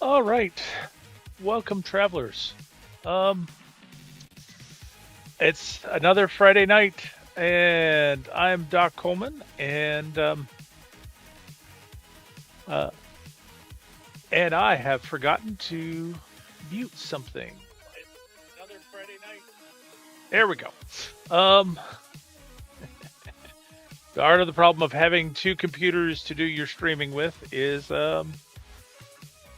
All right, welcome travelers. Um, it's another Friday night, and I'm Doc Coleman, uh, and I have forgotten to mute something. It's another Friday night. There we go. Um, the art of the problem of having two computers to do your streaming with is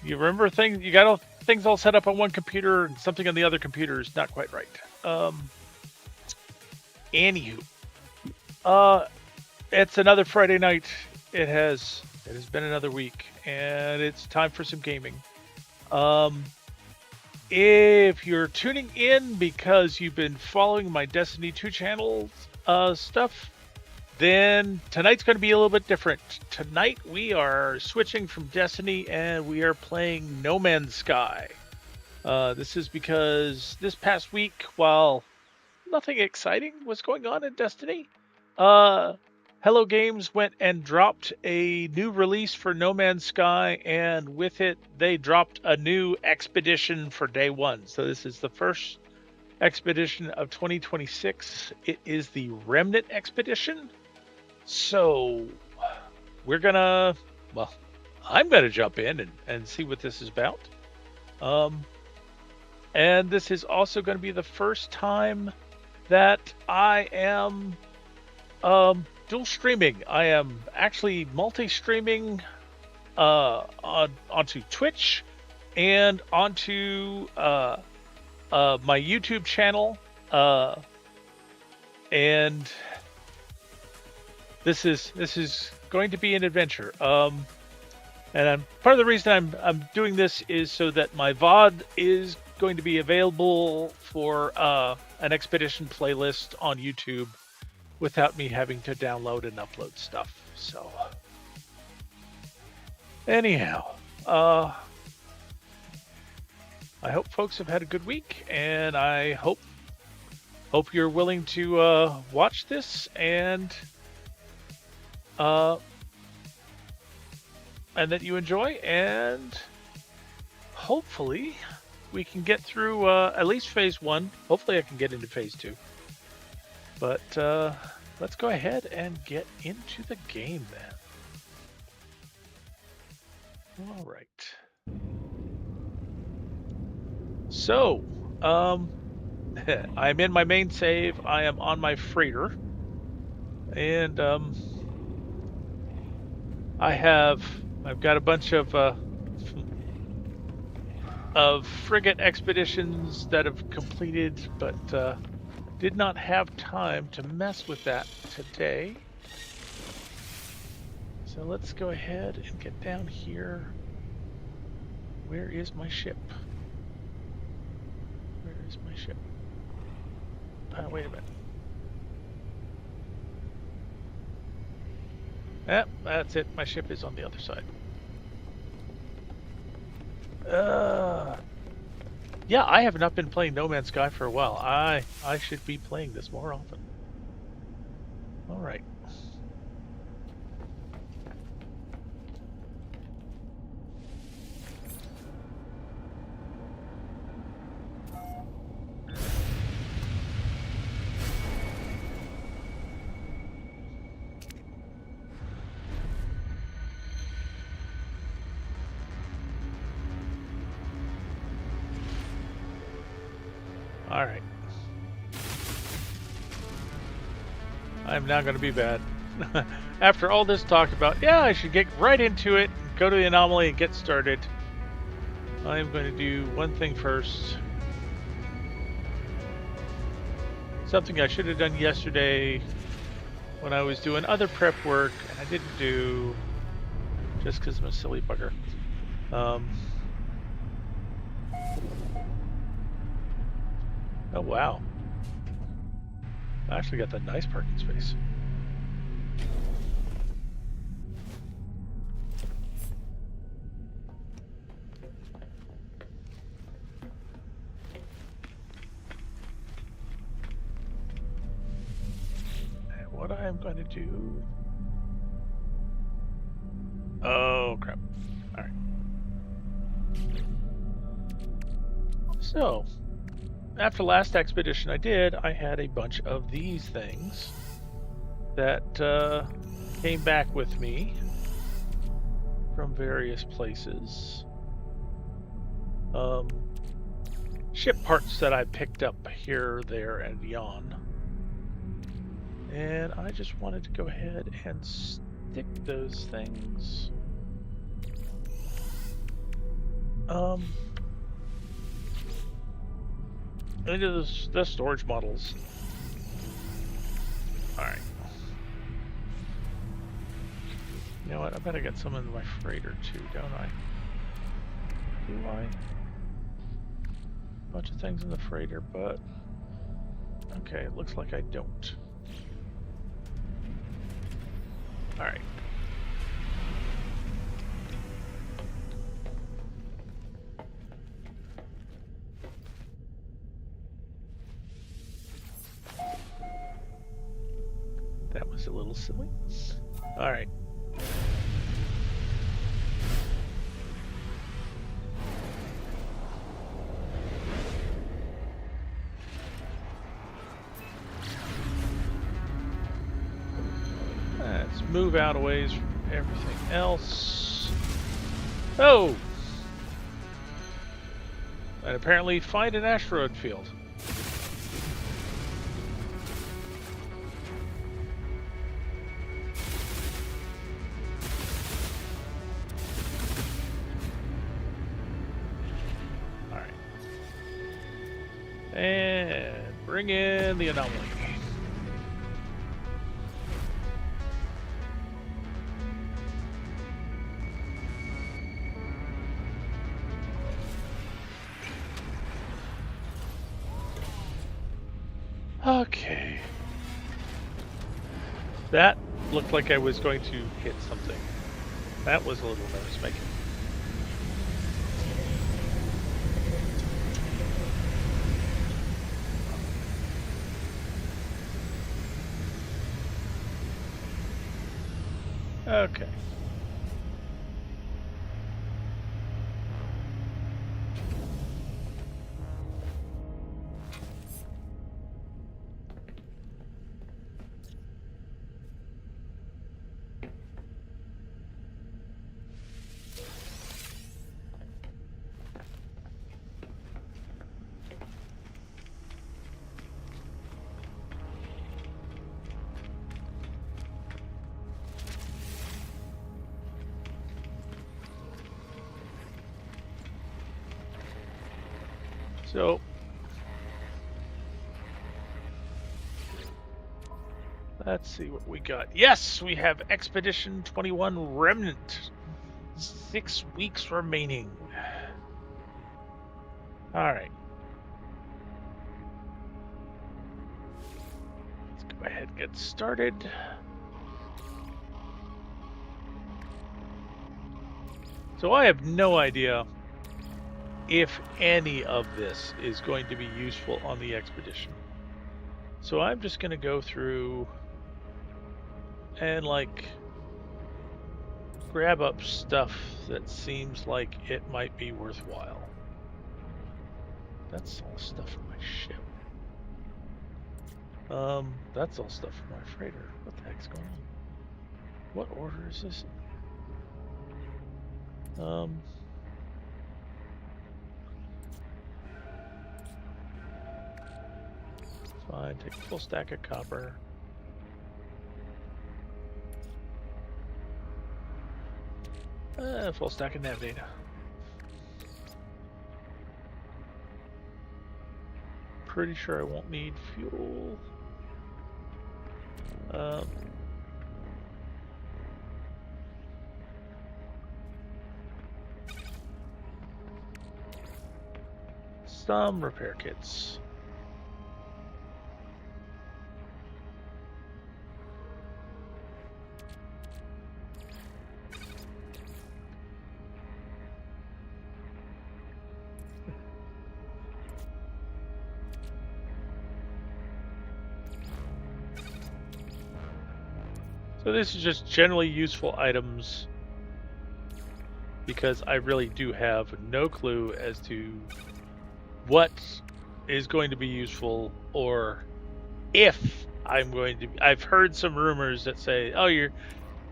you remember things you got all things all set up on one computer and something on the other computer is not quite right. Anywho, uh, it's another Friday night. It has been another week, and it's time for some gaming. Um, if you're tuning in because you've been following my Destiny 2 channel stuff, then tonight's going to be a little bit different. Tonight we are switching from Destiny and we are playing No Man's Sky. This is because this past week, while nothing exciting was going on in Destiny, uh, Hello Games went and dropped a new release for No Man's Sky, and with it, they dropped a new expedition for day one. So this is the first expedition of 2026. It is the Remnant expedition. So we're gonna, well, I'm gonna jump in and see what this is about. Um, and this is also going to be the first time that I am dual streaming. I am actually multi-streaming onto Twitch and onto my YouTube channel. And this is going to be an adventure. And part of the reason I'm doing this is so that my VOD is going to be available for an expedition playlist on YouTube without me having to download and upload stuff. So, anyhow, I hope folks have had a good week, and I hope you're willing to watch this and that you enjoy, and hopefully we can get through at least phase one. Hopefully I can get into phase two. But let's go ahead and get into the game then. All right. So, I'm in my main save. I am on my freighter. And I've got a bunch of frigate expeditions that have completed, but did not have time to mess with that today. So let's go ahead and get down here. Where is my ship? Where is my ship? Wait a minute. Yep, that's it. My ship is on the other side. Yeah, I have not been playing No Man's Sky for a while. I should be playing this more often. All right. All right. I'm not going to be bad. After all this talk about, yeah, I should get right into it, go to the anomaly and get started. I'm going to do one thing first. Something I should have done yesterday when I was doing other prep work and I didn't do just because I'm a silly bugger. Oh, wow. I actually got the nice parking space. And what I'm going to do... Oh, crap. All right. So, after last expedition I did, I had a bunch of these things that came back with me from various places. Ship parts that I picked up here, there, and yon. And I just wanted to go ahead and stick those things into the storage models. Alright. You know what? I better get some in my freighter too, don't I? Do I? A bunch of things in the freighter, but... Okay, it looks like I don't. Alright. That was a little silly. Alright. Let's move out a ways from everything else. Oh! And apparently find an asteroid field. Alright. And bring in the anomaly. Okay. That looked like I was going to hit something. That was a little nervous making. Okay. So, let's see what we got. Yes, we have Expedition 21 Remnant. 6 weeks remaining. Alright. Let's go ahead and get started. So I have no idea if any of this is going to be useful on the expedition. So I'm just going to go through and grab up stuff that seems like it might be worthwhile. That's all stuff from my ship. That's all stuff from my freighter. What the heck's going on? What order is this in? Fine, take a full stack of copper. Full stack of nav data. Pretty sure I won't need fuel. Some repair kits. So this is just generally useful items because I really do have no clue as to what is going to be useful, or if I'm going to. I've heard some rumors that say, "Oh, you're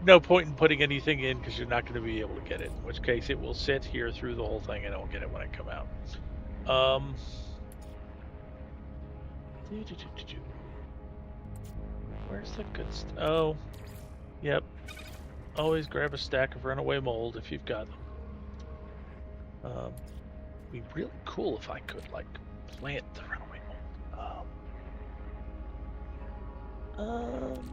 no point in putting anything in because you're not going to be able to get it." In which case, it will sit here through the whole thing, and I will get it when I come out. Where's the good stuff? Oh, yep. Always grab a stack of runaway mold if you've got them. It'd be really cool if I could like plant the runaway mold.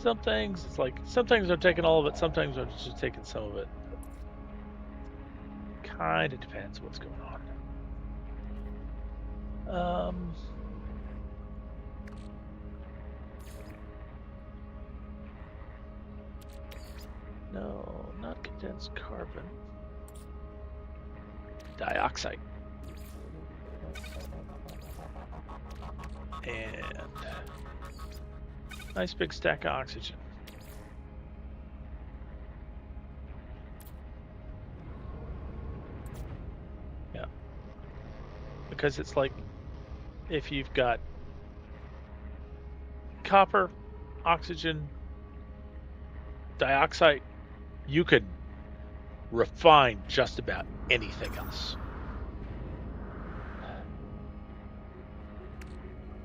Some things it's like sometimes I'm taking all of it, sometimes I'm just taking some of it. Kind of depends what's going on. No, not condensed carbon. Dioxide. And nice big stack of oxygen. Yeah. Because it's like if you've got copper, oxygen, dioxide, you could refine just about anything else.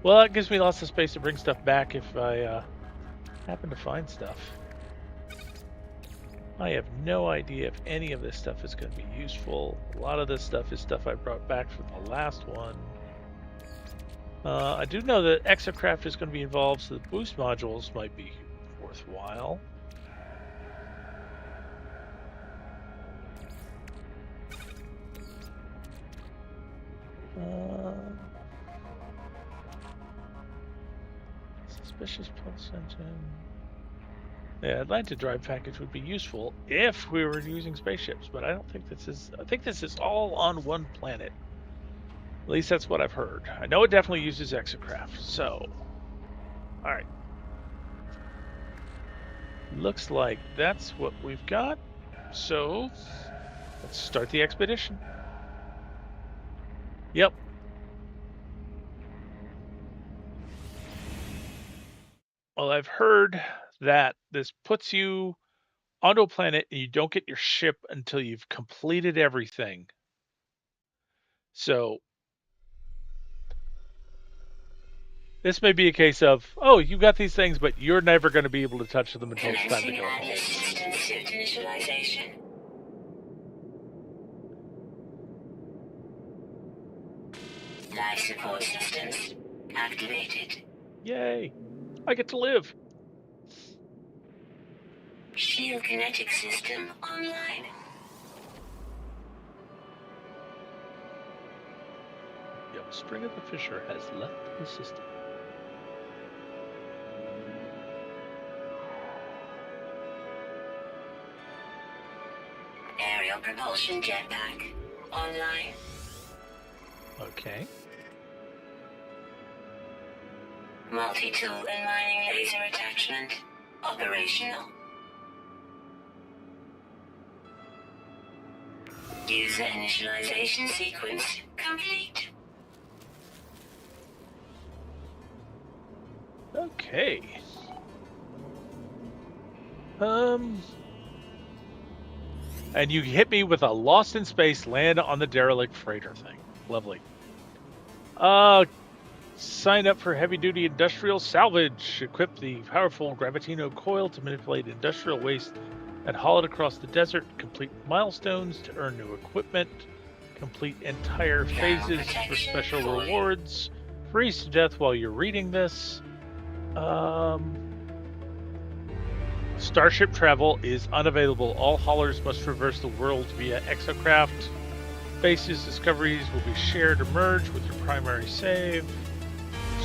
Well, it gives me lots of space to bring stuff back if I happen to find stuff. I have no idea if any of this stuff is going to be useful. A lot of this stuff is stuff I brought back from the last one. I do know that Exocraft is going to be involved, so the boost modules might be worthwhile. Suspicious pulse engine. Yeah, Atlanta drive package would be useful if we were using spaceships, but I don't think this is. I think this is all on one planet. At least that's what I've heard. I know it definitely uses Exocraft, so. Alright. Looks like that's what we've got. So, let's start the expedition. Yep. Well, I've heard that this puts you onto a planet and you don't get your ship until you've completed everything. So, this may be a case of, oh, you got these things, but you're never going to be able to touch them until it's time to go home. Life support systems activated. Yay! I get to live. Shield kinetic system online. The offspring of the Fisher has left the system. Aerial propulsion jetpack online. Okay. Multi-tool and mining laser attachment operational. User initialization sequence complete. Okay. And you hit me with a Lost in Space land on the derelict freighter thing. Lovely. Sign up for heavy duty industrial salvage. Equip the powerful Gravitino coil to manipulate industrial waste and haul it across the desert. Complete milestones to earn new equipment. Complete entire phases for special rewards. Freeze to death while you're reading this. Starship travel is unavailable. All haulers must traverse the world via Exocraft. Bases discoveries will be shared or merged with your primary save.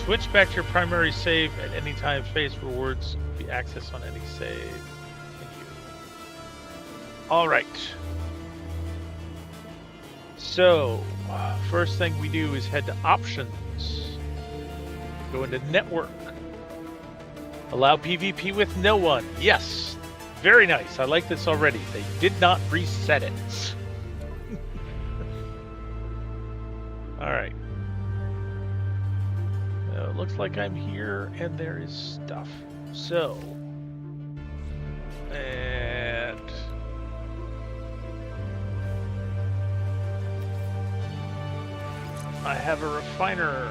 Switch back to your primary save at any time. Phase rewards will be accessed on any save. All right. So, first thing we do is head to options. Go into network. Allow PvP with no one. Yes. Very nice. I like this already. They did not reset it. Alright. It looks like I'm here and there is stuff. So. And. I have a refiner.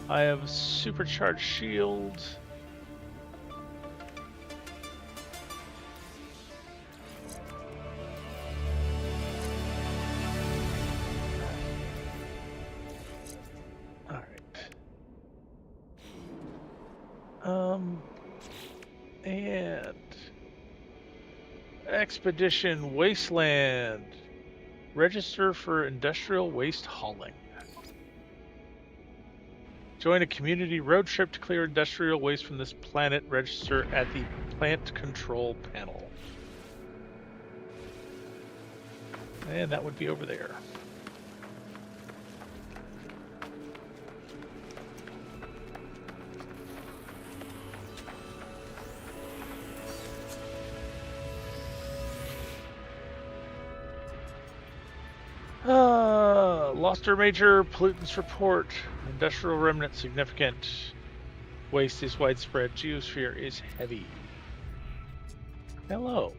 I have a supercharged shield. And Expedition Wasteland. Register for industrial waste hauling. Join a community road trip to clear industrial waste from this planet. Register at the plant control panel. And that would be over there. Lost or major pollutants report. Industrial remnant significant. Waste is widespread. Geosphere is heavy. Hello.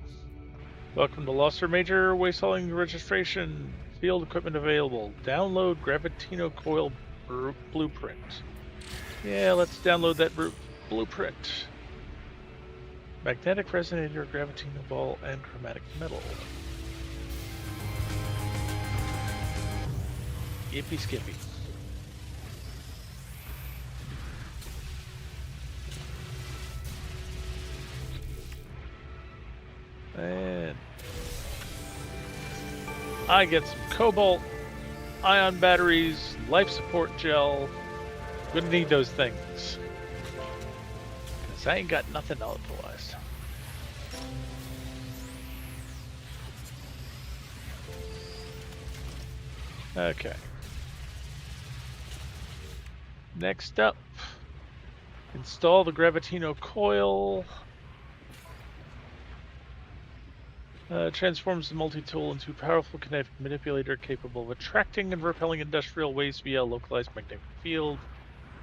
Welcome to Lost or Major Waste Hauling Registration. Field equipment available. Download Gravitino Coil Blueprint. Yeah, let's download that blueprint. Magnetic resonator, Gravitino ball, and chromatic metal. Yippee skippy. And I get some cobalt, ion batteries, life support gel. Gonna need those things. Cause I ain't got nothing otherwise. Okay. Next up, install the Gravitino coil. Transforms the multi-tool into a powerful kinetic manipulator capable of attracting and repelling industrial waste via a localized magnetic field.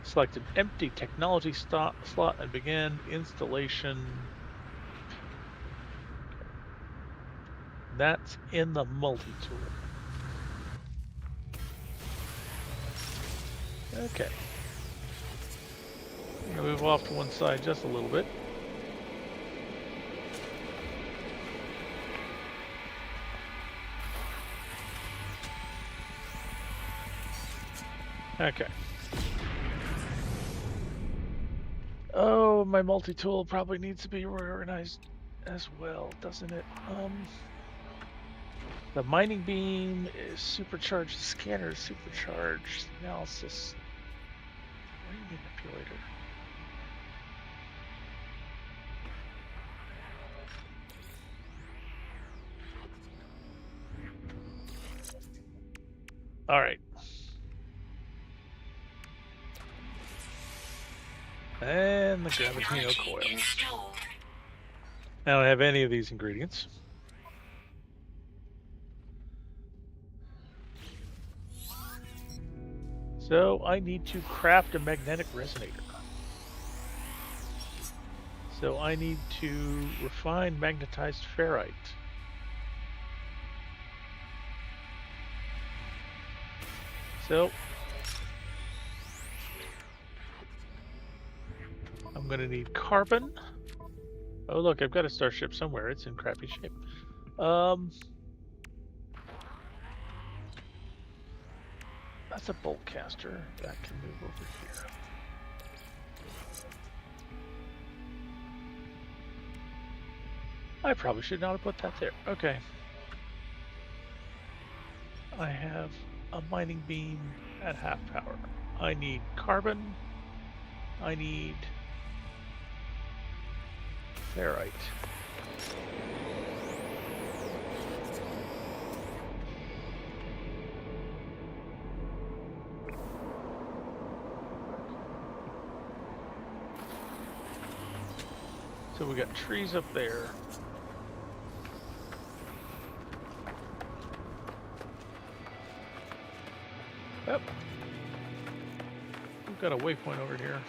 Select an empty technology slot and begin installation. That's in the multi-tool. Okay. I'm gonna move off to one side just a little bit. Okay. Oh, my multi-tool probably needs to be reorganized as well, doesn't it? The mining beam is supercharged, the scanner is supercharged, analysis, ring manipulator. All right. And the Gravitino coil. I don't have any of these ingredients. So I need to craft a magnetic resonator. So I need to refine magnetized ferrite. So I'm going to need carbon. Oh, look, I've got a starship somewhere. It's in crappy shape. That's a bolt caster. That can move over here. I probably should not have put that there. Okay. I have a mining beam at half power. I need carbon. I need ferrite. So we got trees up there. Yep. We've got a waypoint over here.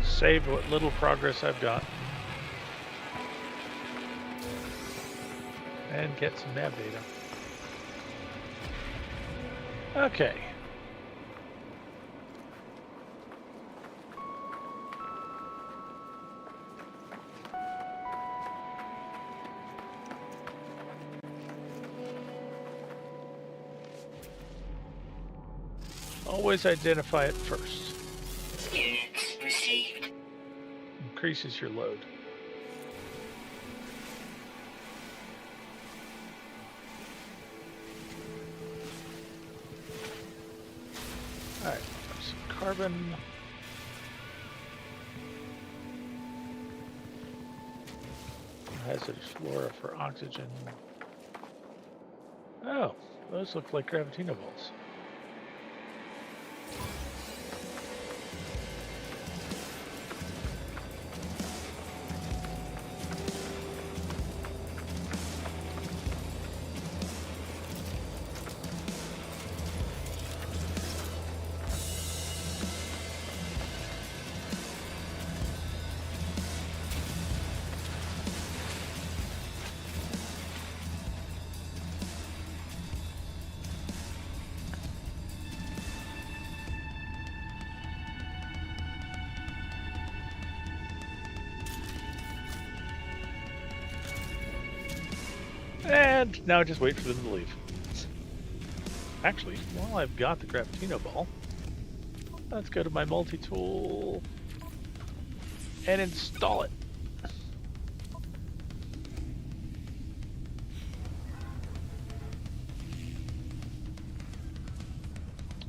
Save what little progress I've got. And get some nav data. Okay. Always identify it first. Units received. Increases your load. Alright, some carbon. Hazardous flora for oxygen. Oh, those look like gravitino balls. And now just wait for them to leave. Actually, while I've got the gravitino ball, let's go to my multi-tool and install it.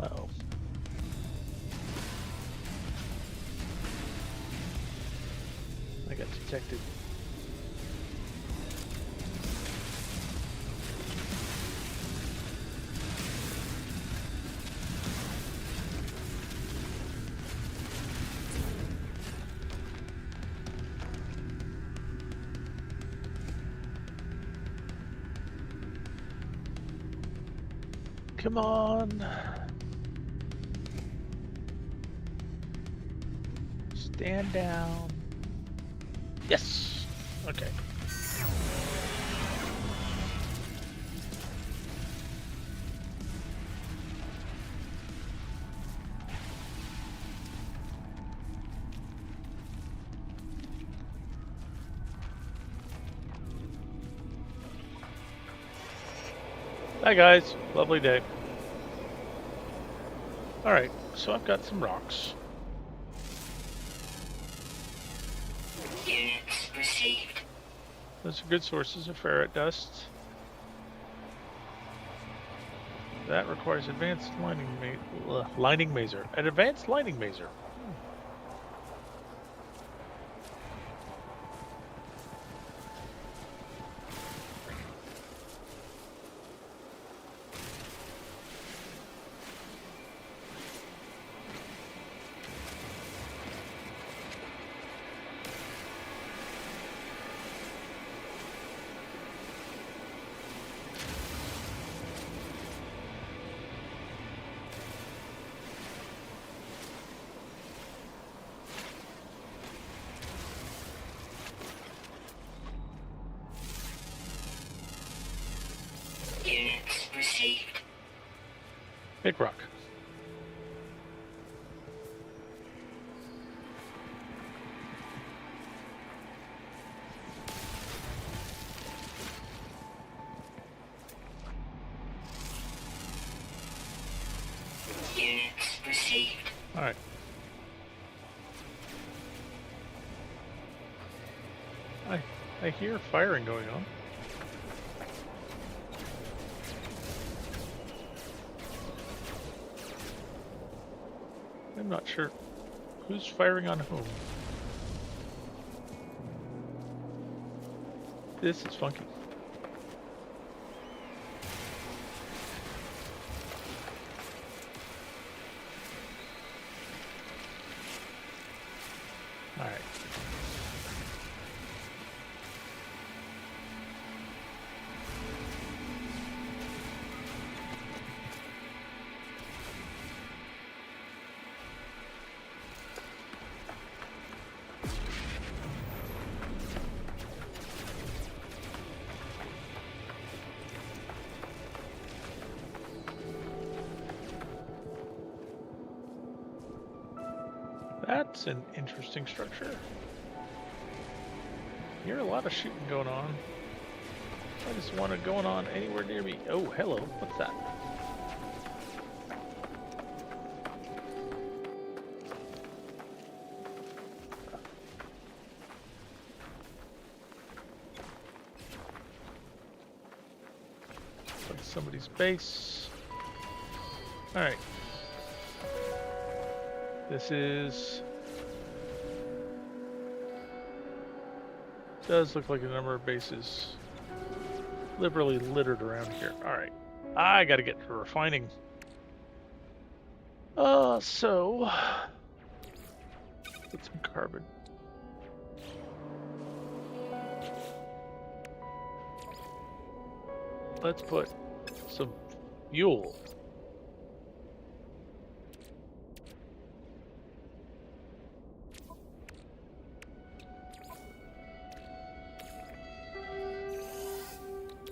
Uh-oh. I got detected. Come on. Stand down. Yes. Okay. Hi guys, lovely day. Alright, so I've got some rocks. Units received. Those are good sources of ferret dust. That requires advanced lining mazer. An advanced lining mazer. Units received. Big rock. Units received. Alright. I hear firing going on. I'm not sure who's firing on whom. This is funky. That's an interesting structure. Hear a lot of shooting going on. I just want it going on anywhere near me. Oh, hello. What's that? Like somebody's base. All right. This is... does look like a number of bases liberally littered around here. All right. I got to get to refining. So... get some carbon. Let's put some fuel.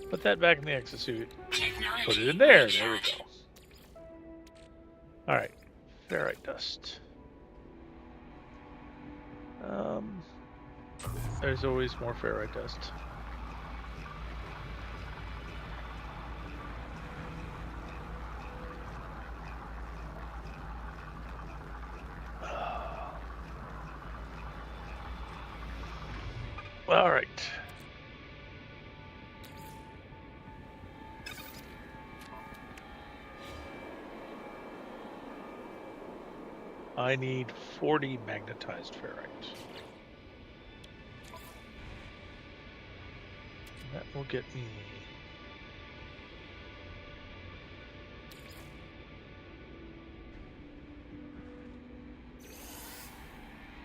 Put that back in the exosuit. Put it in there. There we go. All right. Ferrite dust. There's always more ferrite dust. All right. I need 40 magnetized ferrite. That will get me...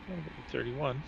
that'll get me 31.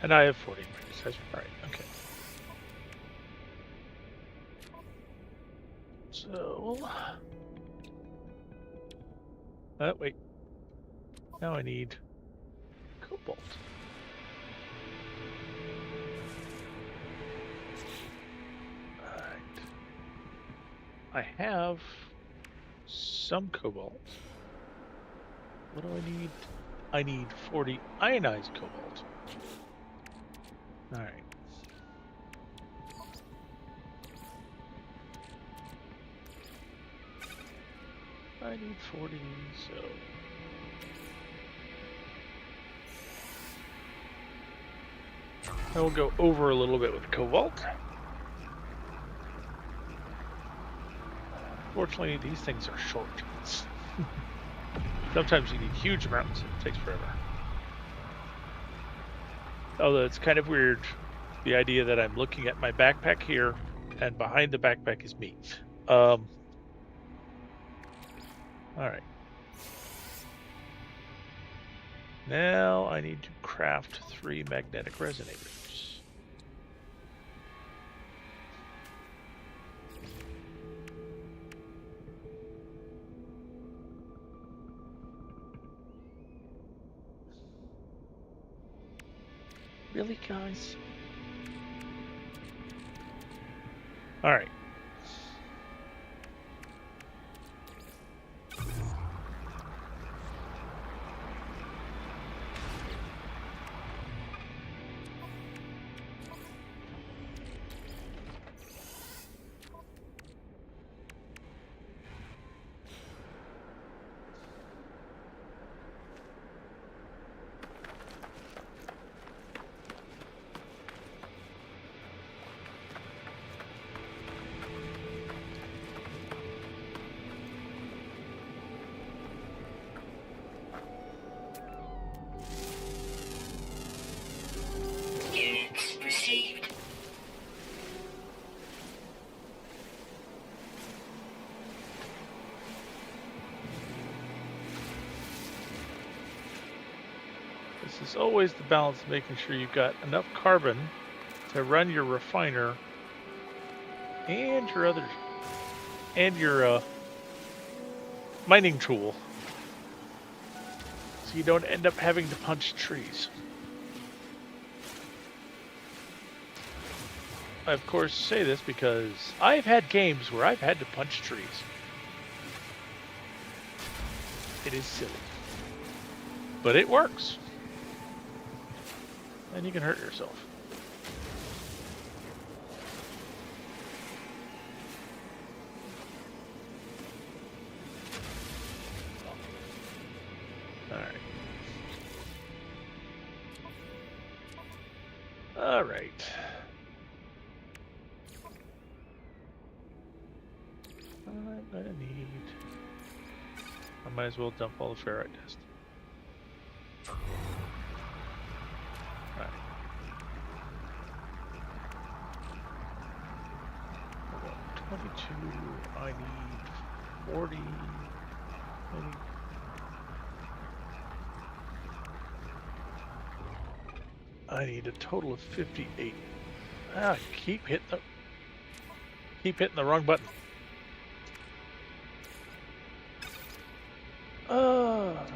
And I have 40 magnetized. All right, okay. So... wait. Now I need cobalt. Alright. I have some cobalt. What do I need? I need 40 ionized cobalt. Alright. I need 40, so... I will go over a little bit with cobalt. Fortunately, these things are short. Sometimes you need huge amounts, and it takes forever. Although it's kind of weird, the idea that I'm looking at my backpack here, and behind the backpack is me. All right. Now I need to craft 3 magnetic resonators. Really, guys? All right. This is always the balance, making sure you've got enough carbon to run your refiner and your mining tool, so you don't end up having to punch trees. I of course say this because I've had games where I've had to punch trees. It is silly, but it works. And you can hurt yourself. All right. I'm gonna need. I might as well dump all the ferrite dust. All right. 22. I need 40. I need a total of 58. Keep hitting the wrong button.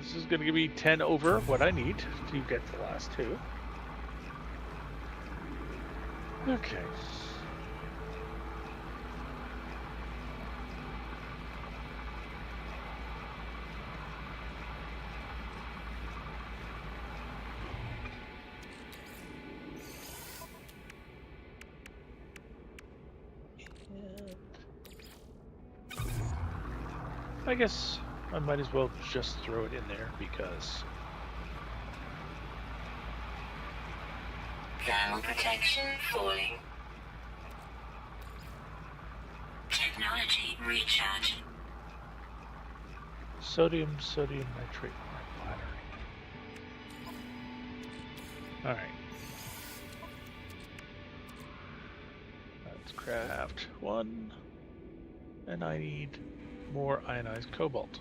This is gonna give me 10 over what I need to get the last two. Okay. I guess I might as well just throw it in there because Thermal protection falling. Technology recharge. sodium nitrate battery. All right. Let's craft one, and I need more ionized cobalt.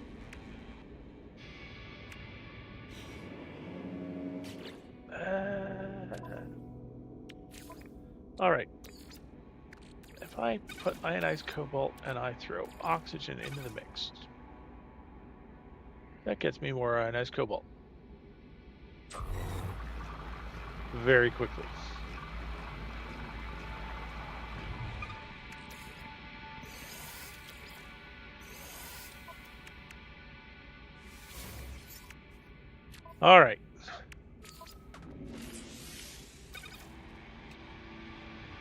All right. If I put ionized cobalt and I throw oxygen into the mix, that gets me more ionized cobalt very quickly. All right.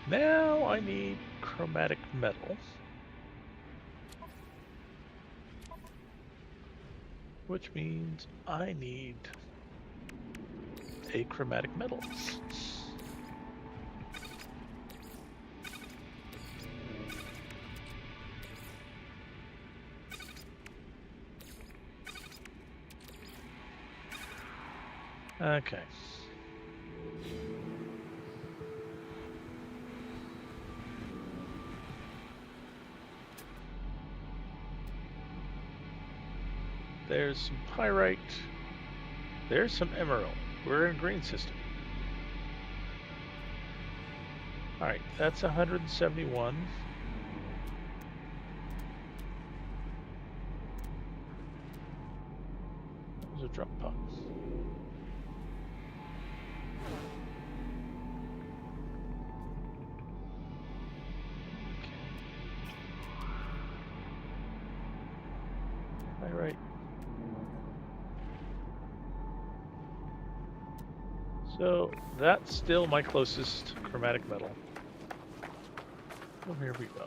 Now I need chromatic metal, which means I need a chromatic metal. Okay. There's some pyrite. There's some emerald. We're in a green system. All right, that's 171. There's a drop pod. Pyrite. So that's still my closest chromatic metal. Oh, here we go.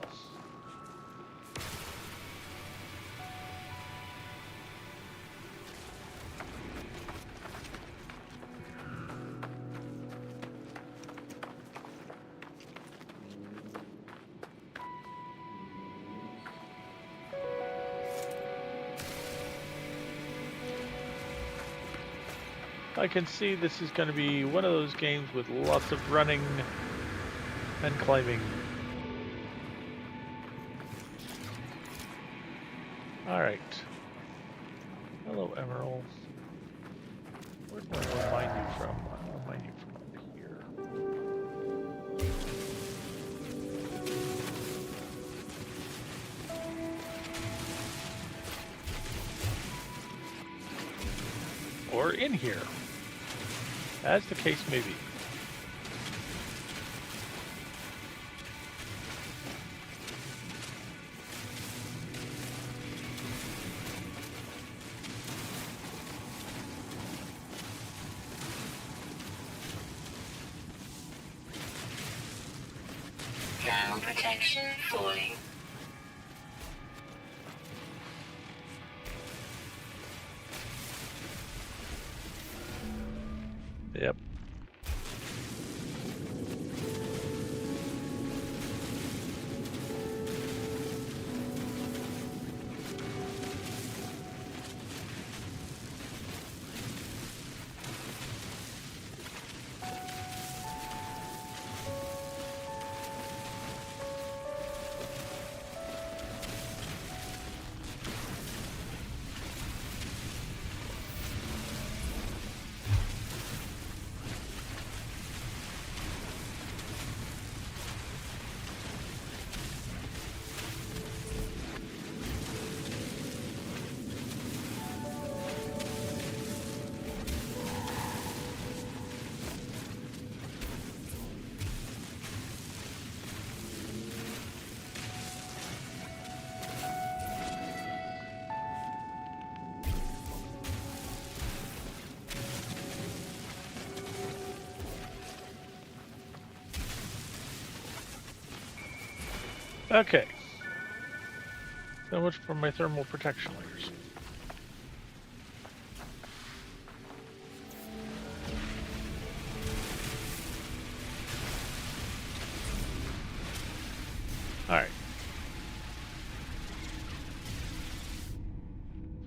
I can see this is going to be one of those games with lots of running and climbing. All right. Hello, Emerald. Where do I want to mine you from? I want to mine you from up here. Or in here, as the case may be. Thermal protection falling. Yep. Okay. So much for my thermal protection layers. All right.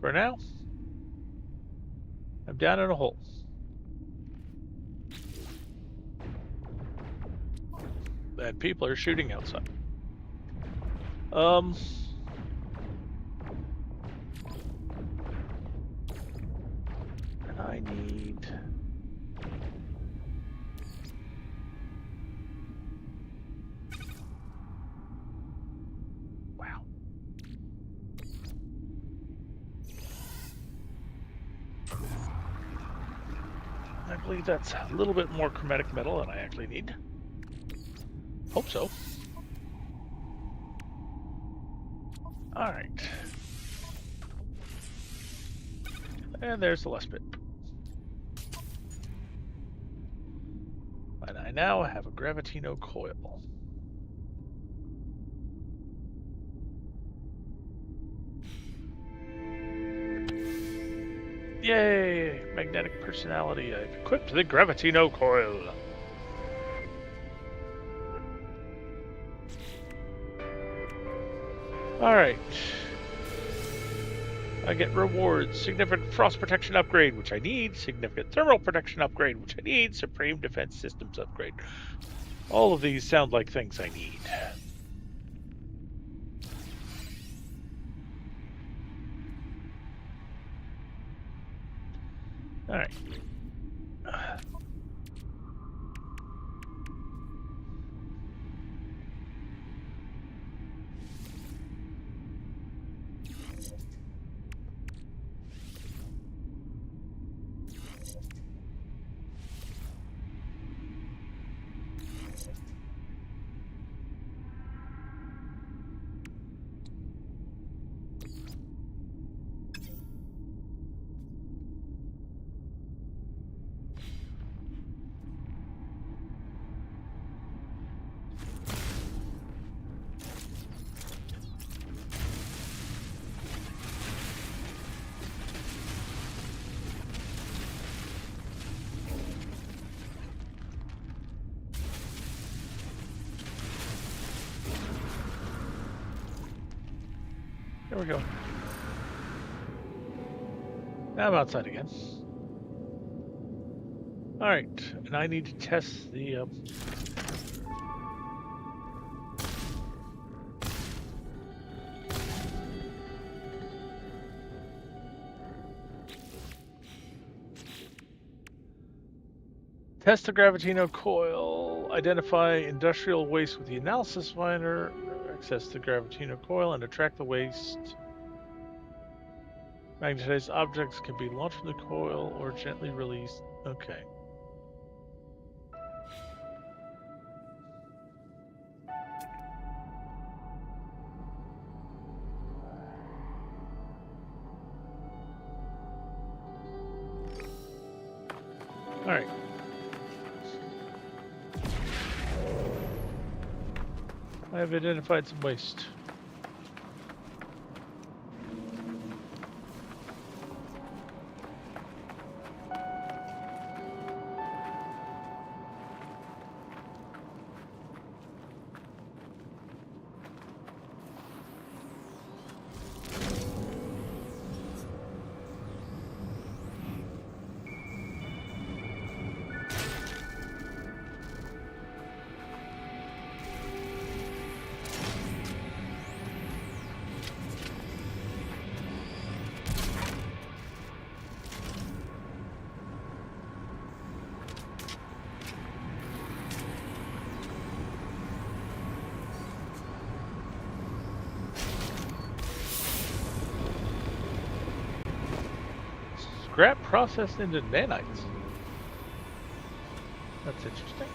For now, I'm down in a hole. And people are shooting outside. And I need... Wow. I believe that's a little bit more chromatic metal than I actually need. Hope so. All right. And there's the last bit. And I now have a Gravitino coil. Yay! Magnetic personality. I've equipped the Gravitino coil. Alright. I get rewards. Significant frost protection upgrade, which I need. Significant thermal protection upgrade, which I need. Supreme defense systems upgrade. All of these sound like things I need. Alright. There we go. Now I'm outside again. Alright, and I need to test the... Test the gravitino coil. Identify industrial waste with the analysis finder. Access the gravitino coil and attract the waste. Magnetized objects can be launched from the coil or gently released. Okay. All right. I have identified some waste. Scrap processed into nanites. That's interesting.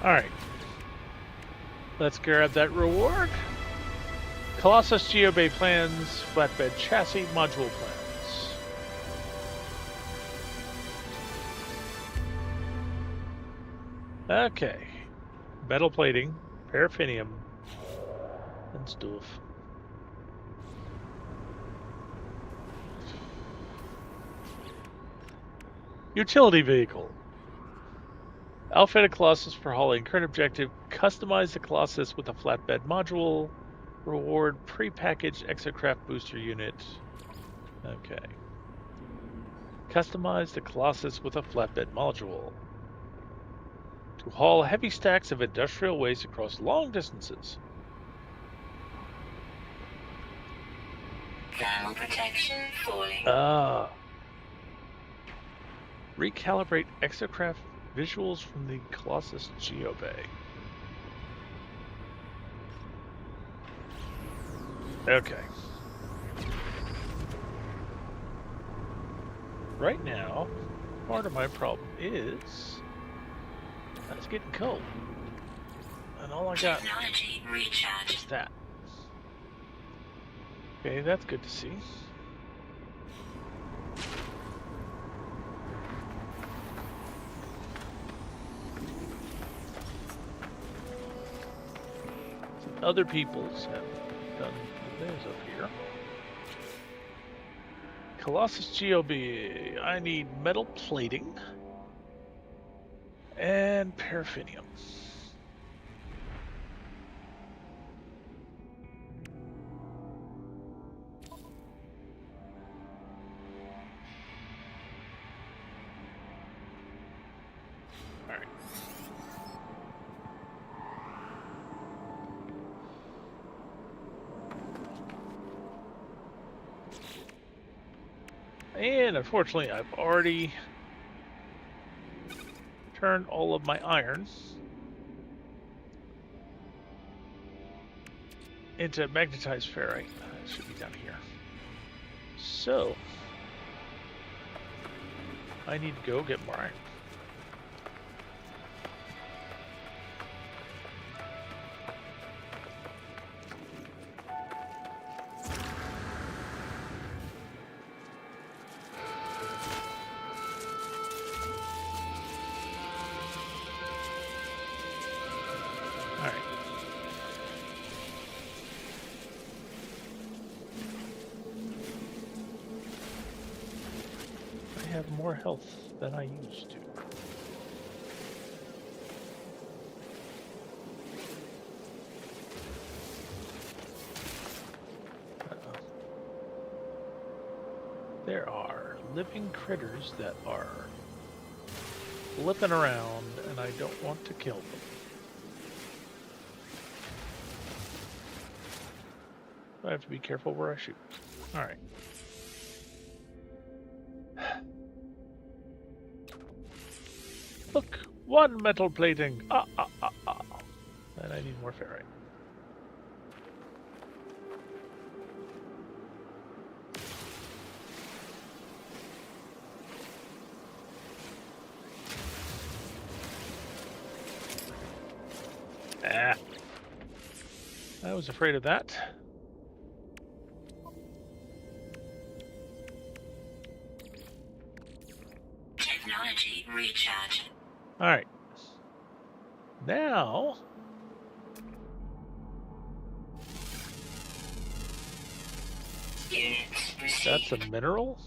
All right. Let's grab that reward. Colossus Geobay plans, flatbed chassis module plans. Okay. Metal plating, paraffinium, and stuff. Utility vehicle. Outfit a Colossus for hauling. Current objective, customize the Colossus with a flatbed module. Reward, prepackaged exocraft booster unit. Okay. Customize the Colossus with a flatbed module. To haul heavy stacks of industrial waste across long distances. Thermal protection falling. Recalibrate exocraft visuals from the Colossus Geobay. Okay. Right now, part of my problem is it's getting cold. And all I got Technology recharge. is that. Okay, that's good to see. Some other peoples have done theirs up here. Colossus GOB. I need metal plating and paraffinium. All right. And unfortunately, I've already turned all of my iron into magnetized ferrite. It should be down here. So, I need to go get more iron. All right. I have more health than I used to. There are living critters that are flipping around, and I don't want to kill them. I have to be careful where I shoot. All right. Look, one metal plating. And I need more ferrite. Ah. I was afraid of that. Technology recharge. All right. Now, Units received. that's a mineral?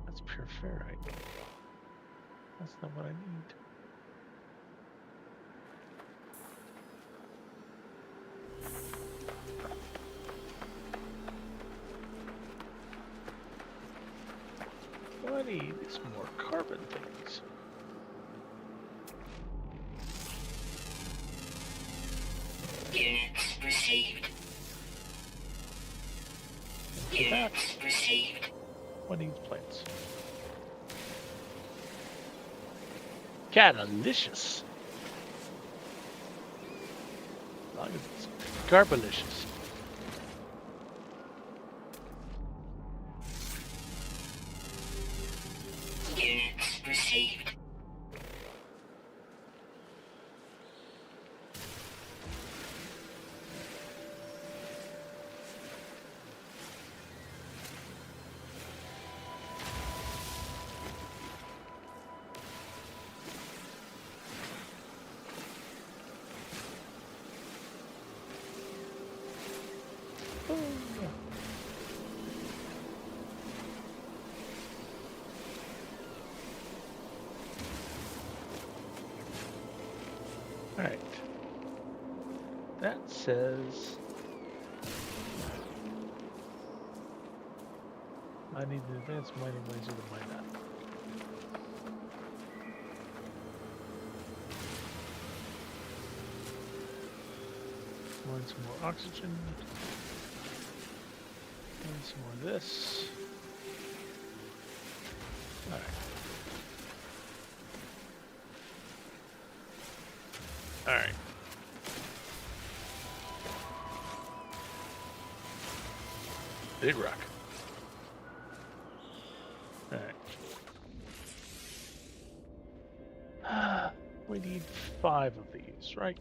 That's pure ferrite. That's not what I need. What I need is more carbon things. Units received. For that, Units received. what needs plants? Catalicious. As long as it's garbalicious. Units received. All right. That says I need an advanced mining laser to mine that. Mine some more oxygen. And some more of this. All right. All right. Big rock. All right. We need 5 of these, right?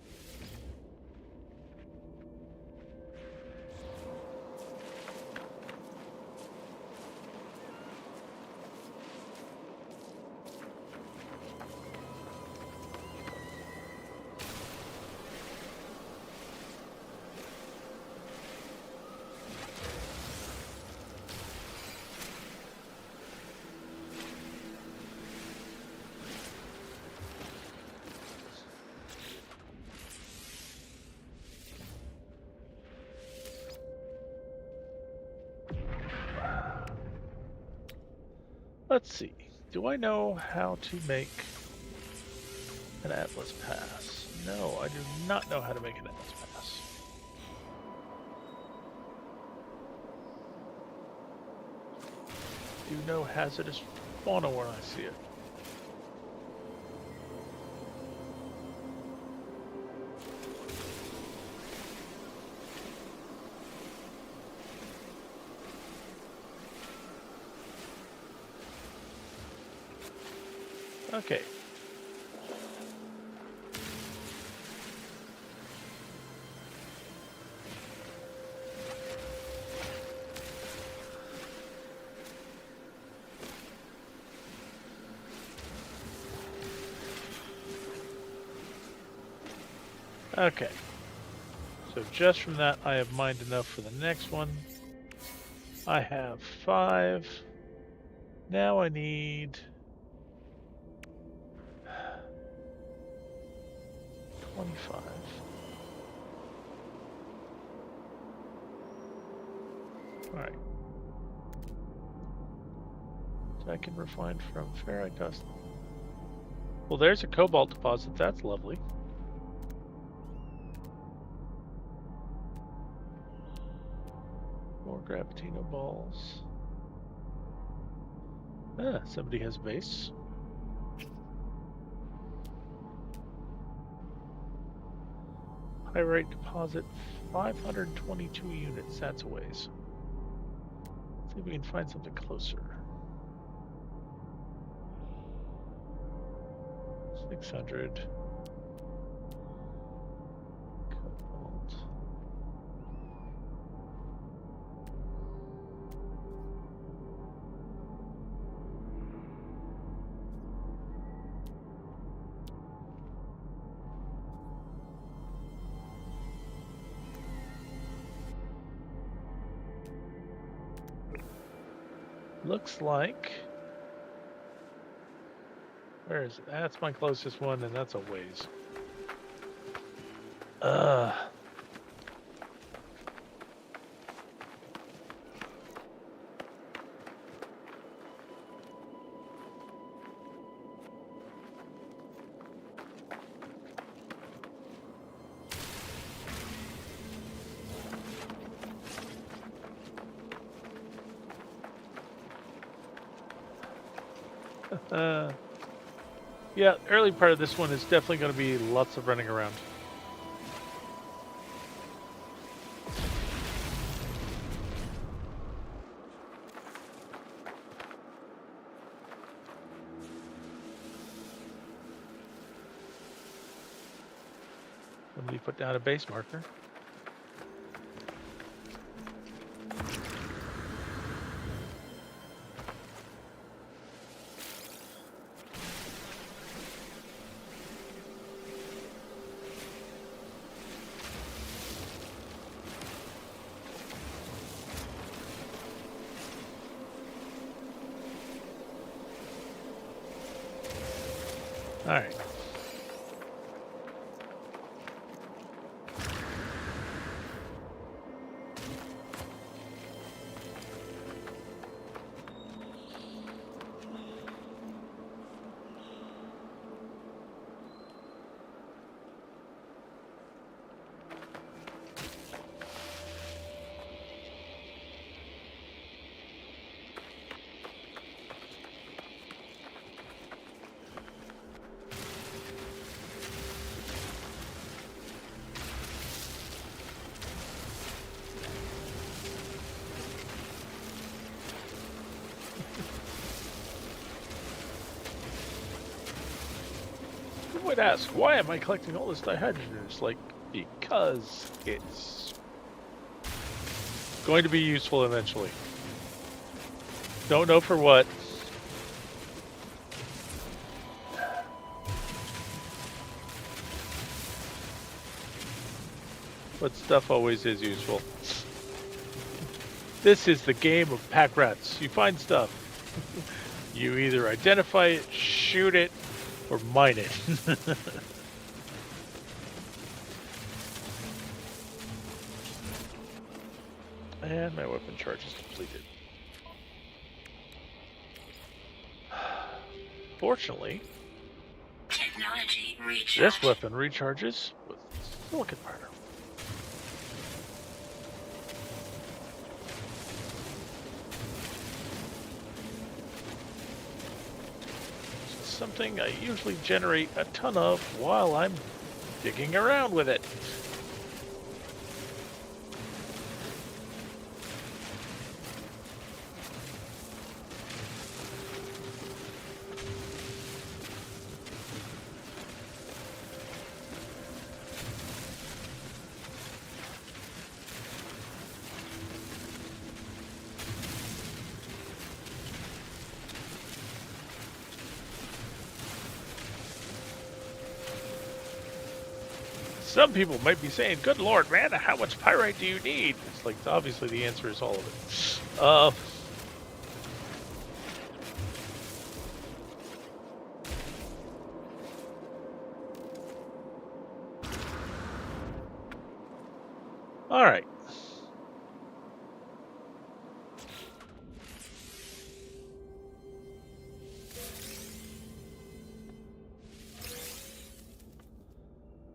Let's see. Do I know how to make an Atlas pass? No, I do not know how to make an Atlas pass. Do know hazardous fauna where I see it. Okay. Okay. So just from that, I have mined enough for the next one. I have 5. Now I need 25. All right. I can refine from ferrite dust. Well, there's a cobalt deposit. That's lovely. More gravitino balls. Ah, somebody has a base. Pyrite deposit, 522 units. That's a ways. Let's see if we can find something closer. 600. Cobalt. Looks like. Where is it? That's my closest one, and that's a ways. Yeah, early part of this one is definitely going to be lots of running around. Somebody put down a base marker. All right. You would ask, why am I collecting all this dihydrogen? It's like, because it's going to be useful eventually. Don't know for what. But stuff always is useful. This is the game of pack rats. You find stuff. You either identify it, shoot it, or mine it. And my weapon charge is completed. Fortunately, Technology recharge. this weapon recharges with silicon powder. Something I usually generate a ton of while I'm digging around with it. Some people might be saying, good lord, man, how much pyrite do you need? It's like, obviously the answer is all of it. All right.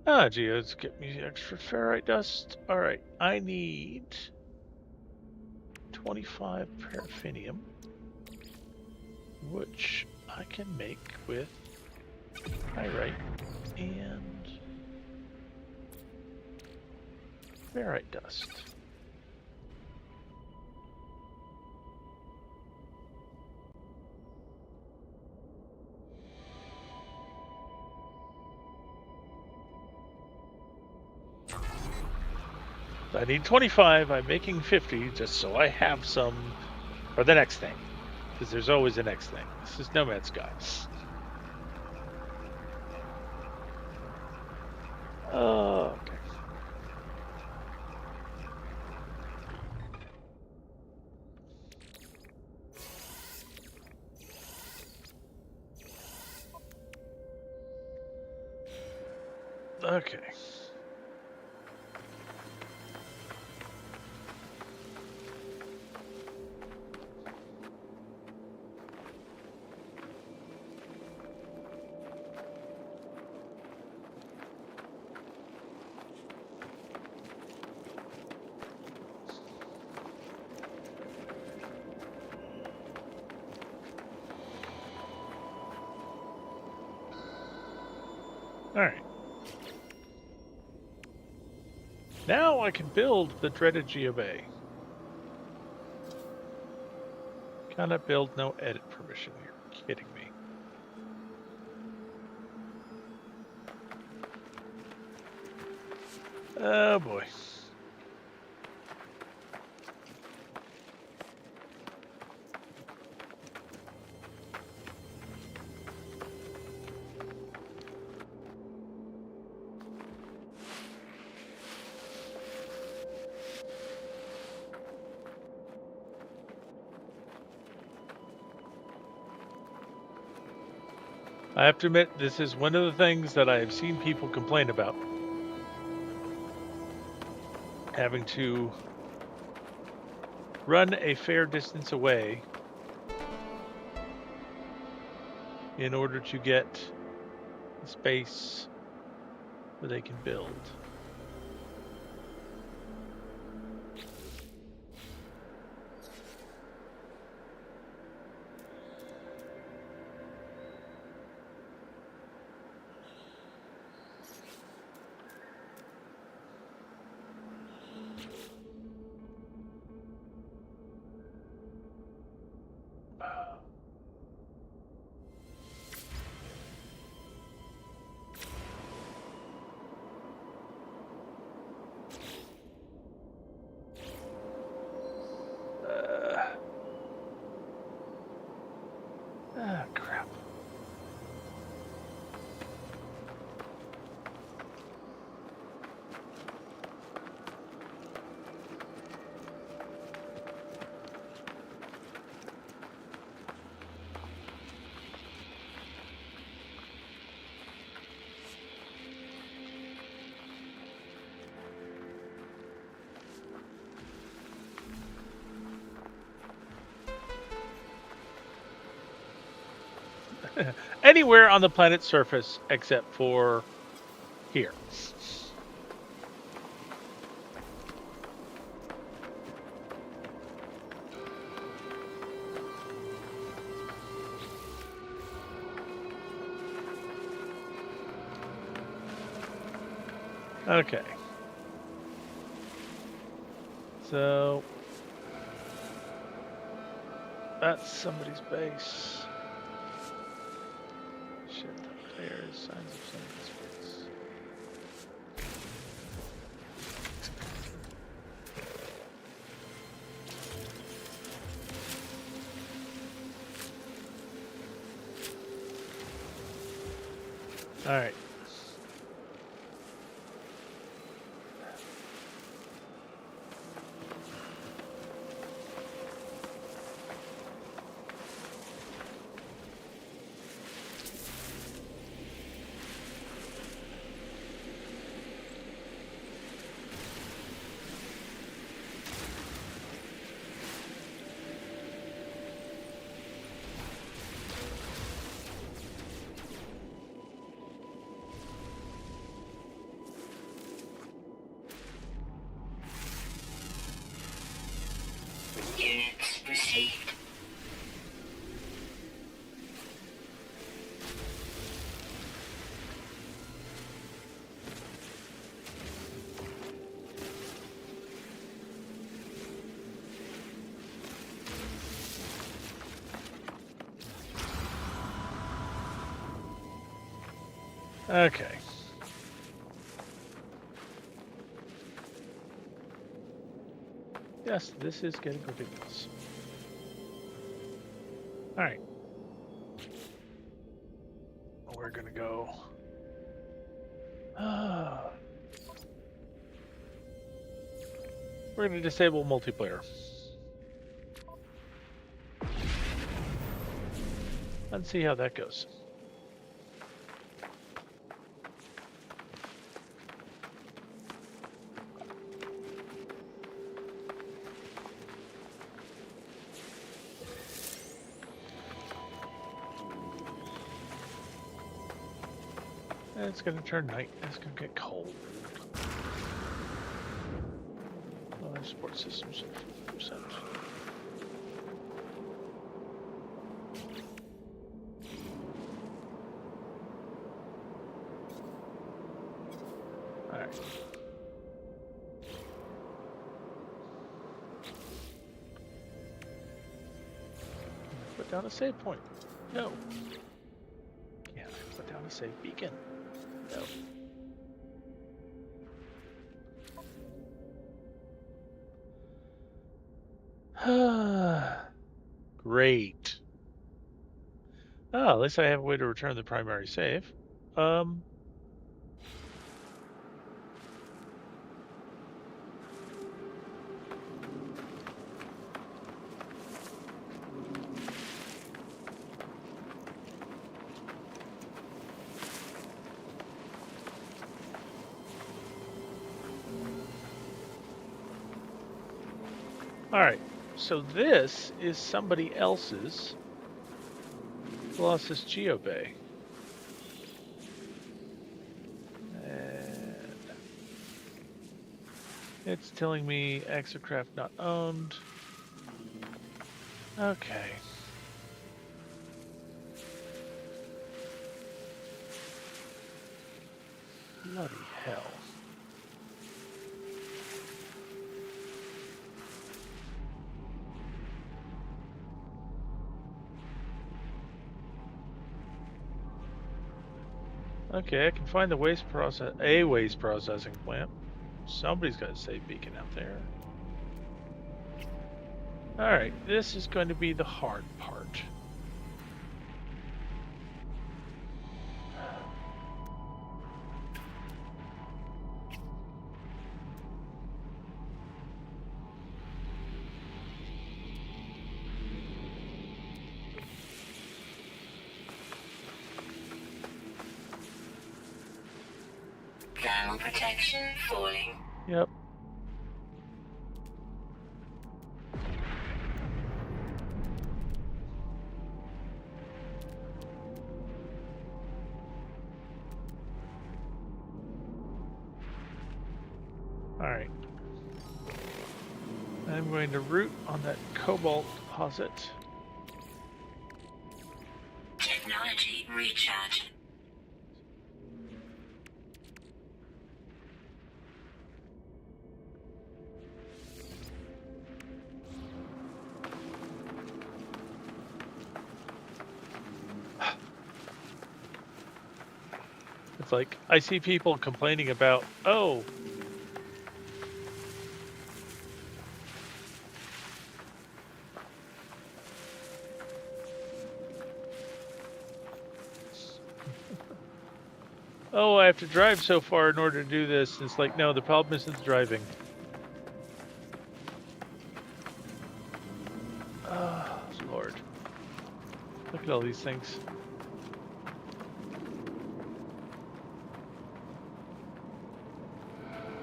Ah, geodes get me extra ferrite dust. Alright, I need 25 paraffinium, which I can make with pyrite and ferrite dust. I need 25. I'm making 50 just so I have some for the next thing. Because there's always a next thing. This is No Man's Sky. Oh, okay. Okay. Alright. Now I can build the dreaded geobay. Cannot build, no edit permission. You're kidding me. Oh boy. I have to admit, this is one of the things that I have seen people complain about. Having to run a fair distance away in order to get the space where they can build. Crap. Anywhere on the planet's surface except for here. Okay. So that's somebody's base. Shit, there's signs of somebody's base. All right. Okay. Yes, this is getting ridiculous. All right. We're going to go. We're going to disable multiplayer. Let's see how that goes. It's going to turn night. It's going to get cold. Well, support systems. Percent. All right. Put down a save point. No. Can't I put down a save beacon? No. Great. Oh, at least I have a way to return the primary save. All right. So this is somebody else's Colossus Geobay. And it's telling me exocraft not owned. Okay. Bloody hell. Okay, I can find the waste processing plant. Somebody's got a safe beacon out there. All right, this is going to be the hard part. Thermal protection falling. Yep. All right. I'm going to root on that cobalt deposit. Technology recharge. It's like I see people complaining about, oh, oh, I have to drive so far in order to do this. And it's like, no, the problem isn't the driving. Oh, Lord. Look at all these things.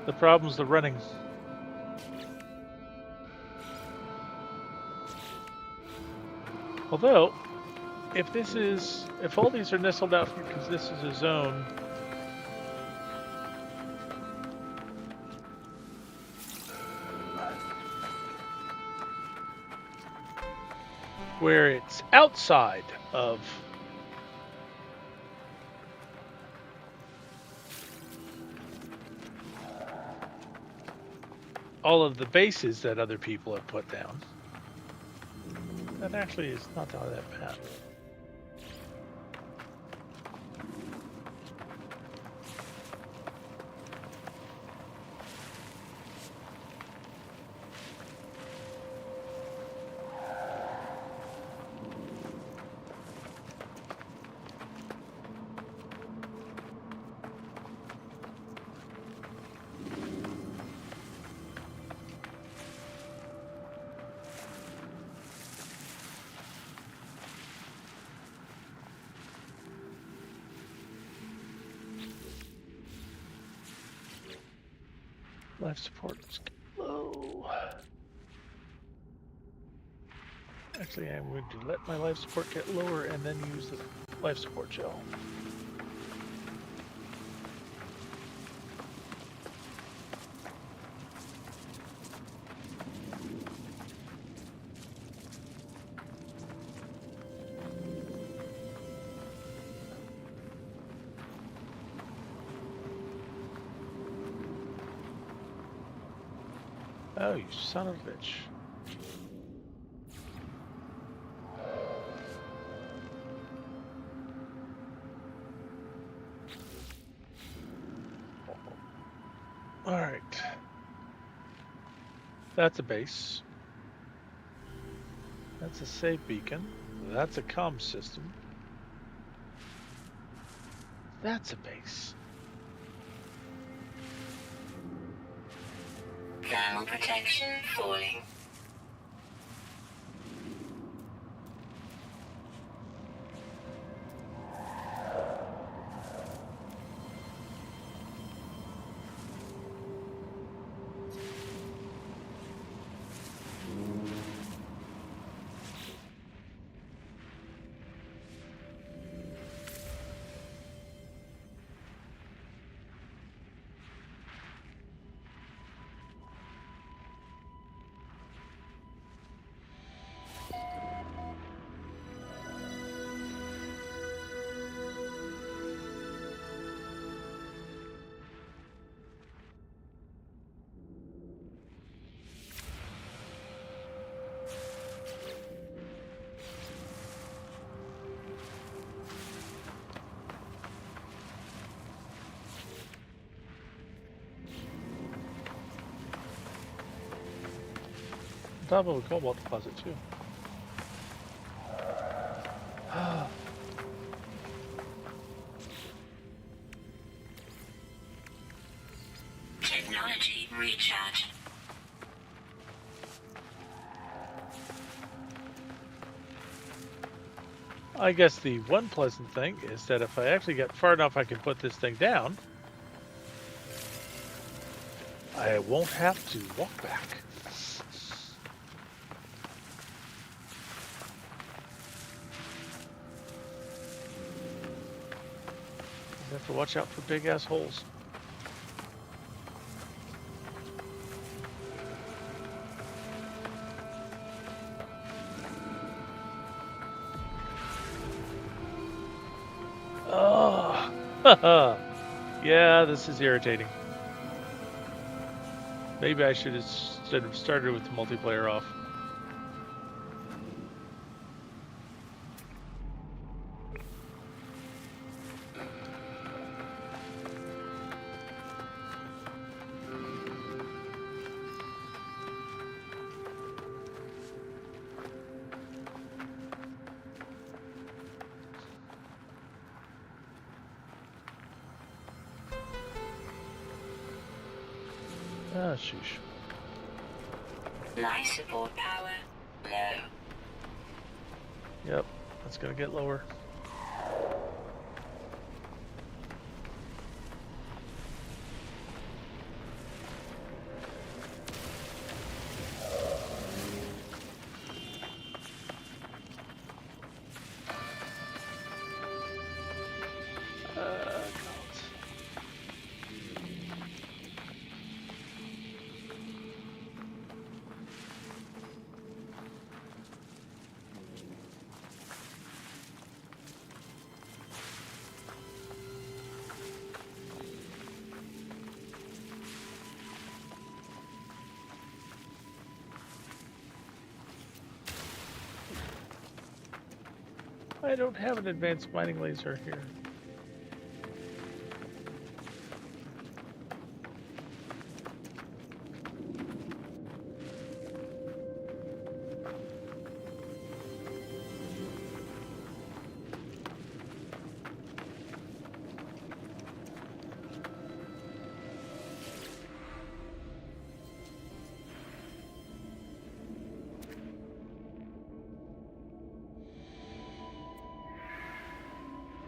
The problem's the running. Although, if all these are nestled out because this is a zone, where it's outside of all of the bases that other people have put down, that actually is not all that bad. Life support is low. Actually, I'm going to let my life support get lower and then use the life support gel. Oh, you son of a bitch. All right. That's a base. That's a save beacon. That's a comm system. That's a base. Thermal protection falling. Top of a cobalt deposit too. Technology recharge. I guess the one pleasant thing is that if I actually get far enough, I can put this thing down. I won't have to walk back. I have to watch out for big ass holes. Oh, yeah, this is irritating. Maybe I should have started with the multiplayer off. Ah, sheesh. Life support power low. Yep, that's gonna get lower. I don't have an advanced mining laser here.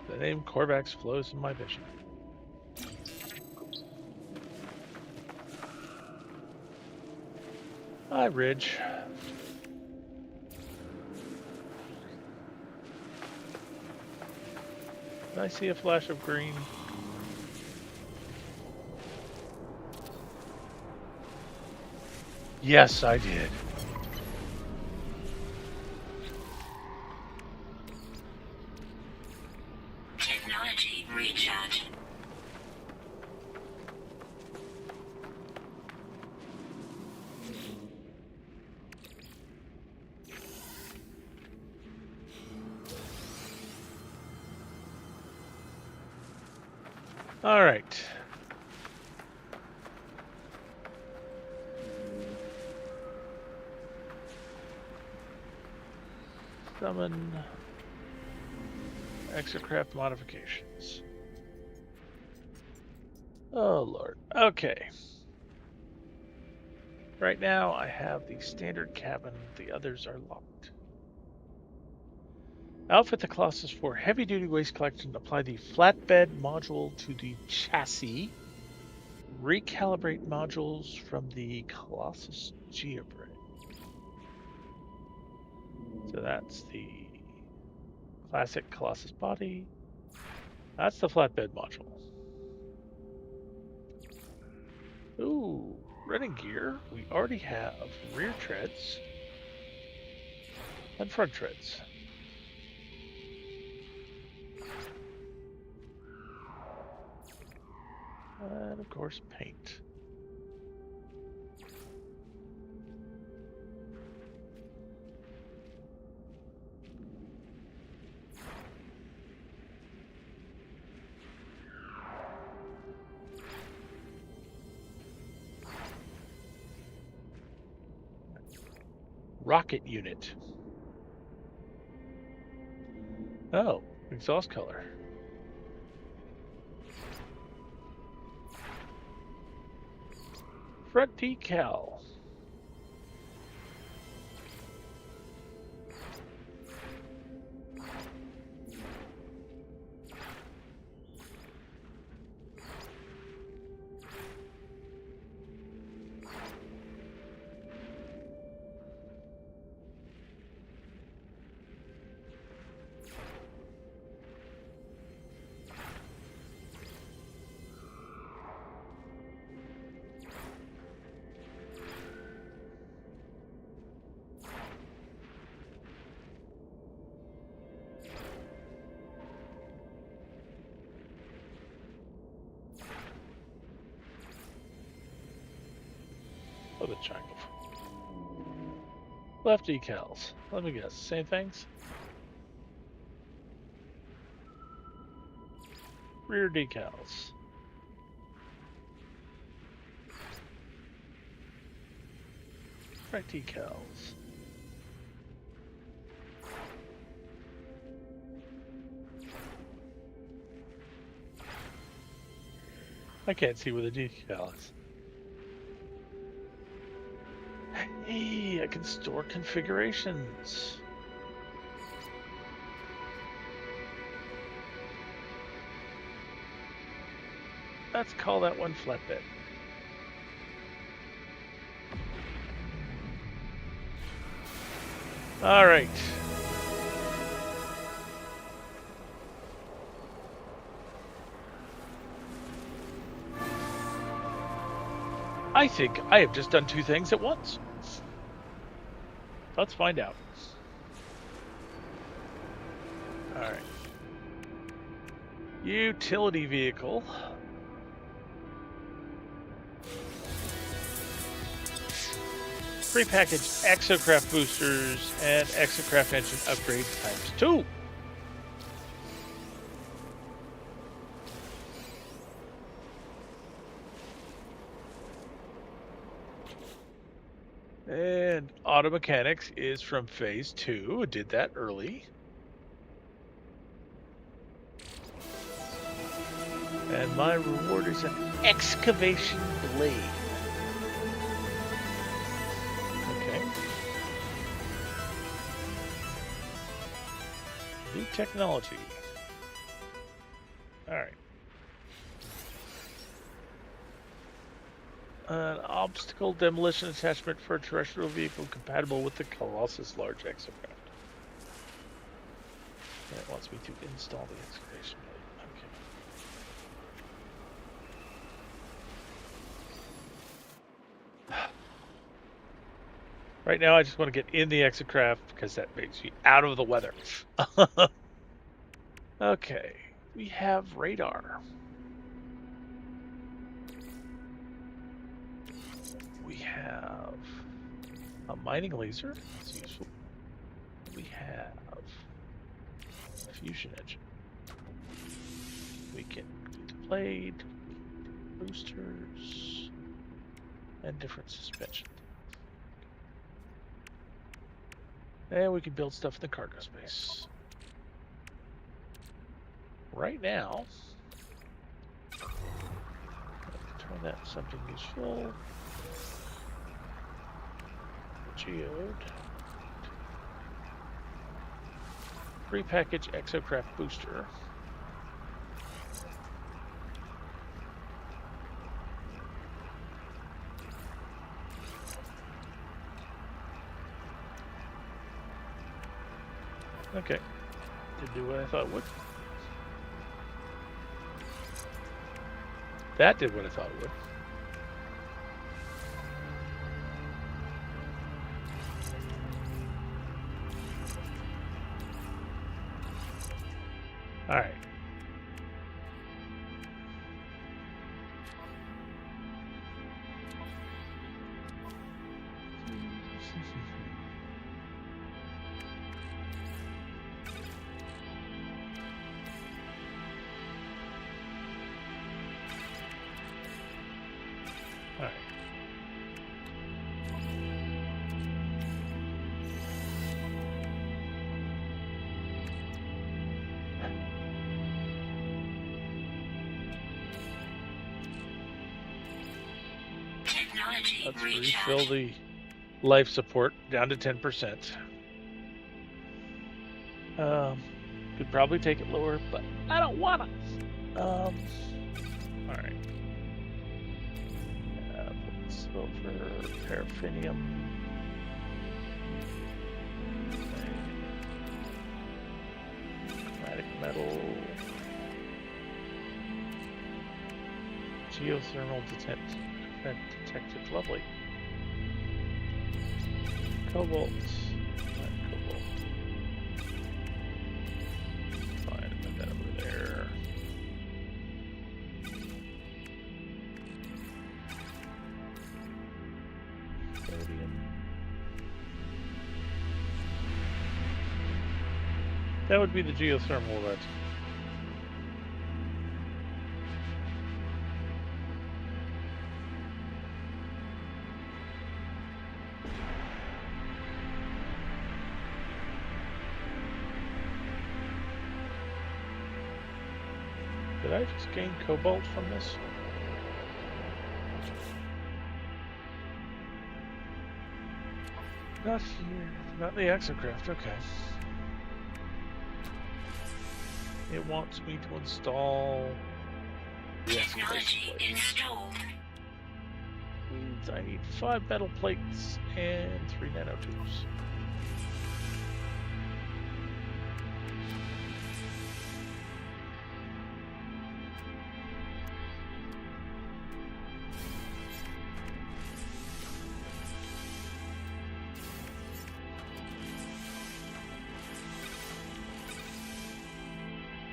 The name Korvax flows in my vision. Hi, Ridge. Did I see a flash of green? Yes, I did. Technology recharge. All right. Summon exocraft modifications. Oh, Lord. Okay. Right now, I have the standard cabin. The others are locked. Outfit the Colossus for heavy-duty waste collection. Apply the flatbed module to the chassis. Recalibrate modules from the Colossus geobrain. So that's the classic Colossus body. That's the flatbed module. Ooh, running gear. We already have rear treads and front treads. And of course, paint. Rocket unit. Oh, exhaust color. Front decal. Oh, the triangle. Left decals. Let me guess. Same things? Rear decals. Right decals. I can't see where the decal is. Hey, I can store configurations. Let's call that one flatbed. All right. I think I have just done two things at once. Let's find out. All right. Utility vehicle. Prepackaged exocraft boosters and exocraft engine upgrade ×2. And auto mechanics is from phase 2. Did that early. And my reward is an excavation blade. Okay. New technology. All right. An obstacle demolition attachment for a terrestrial vehicle compatible with the Colossus large exocraft. And it wants me to install the excavation blade. Okay. Right now, I just want to get in the exocraft because that makes you out of the weather. Okay, we have radar. We have a mining laser. That's useful. We have a fusion engine. We can do the blade, boosters, and different suspension. And we can build stuff in the cargo space. Right now, turn that something useful. Geode. Prepackaged exocraft booster. Okay. Did do what I thought it would. That did what I thought it would. All right. All right. Technology Let's recharge. refill the life support down to 10%. Could probably take it lower, but I don't wanna. All right. Silver, paraffinium. Chromatic metal. Geothermal detected. Lovely. Cobalt. Cobalt. Fine, put that over there. Sodium. That would be the geothermal that. Did I just gain cobalt from this? Not here. Not the exocraft, okay. It wants me to install the excavation Technology blade. installed. Means I need 5 metal plates and 3 nanotubes.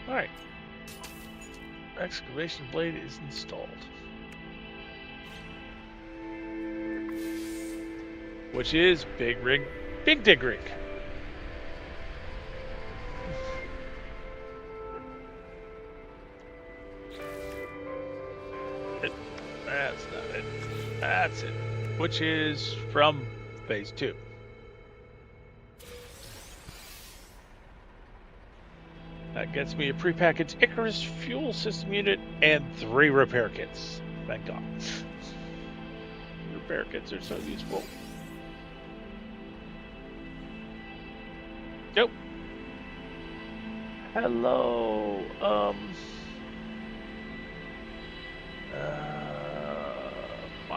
Alright. Excavation blade is installed. Which is Big Dig Rig. That's not it. That's it. Which is from phase 2. That gets me a prepackaged Icarus fuel system unit and 3 repair kits. Thank God. Repair kits are so useful. Nope. Hello.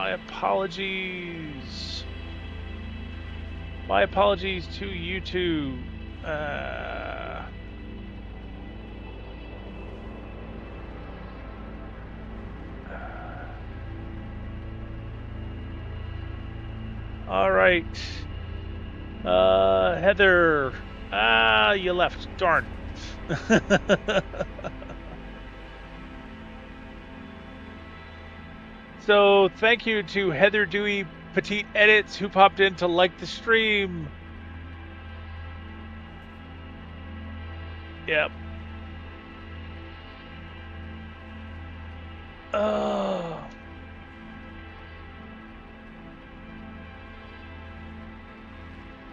My apologies. My apologies to you two. All right. Heather. You left. Darn. So thank you to Heather Dewey Petite Edits who popped in to like the stream. Yep. Oh.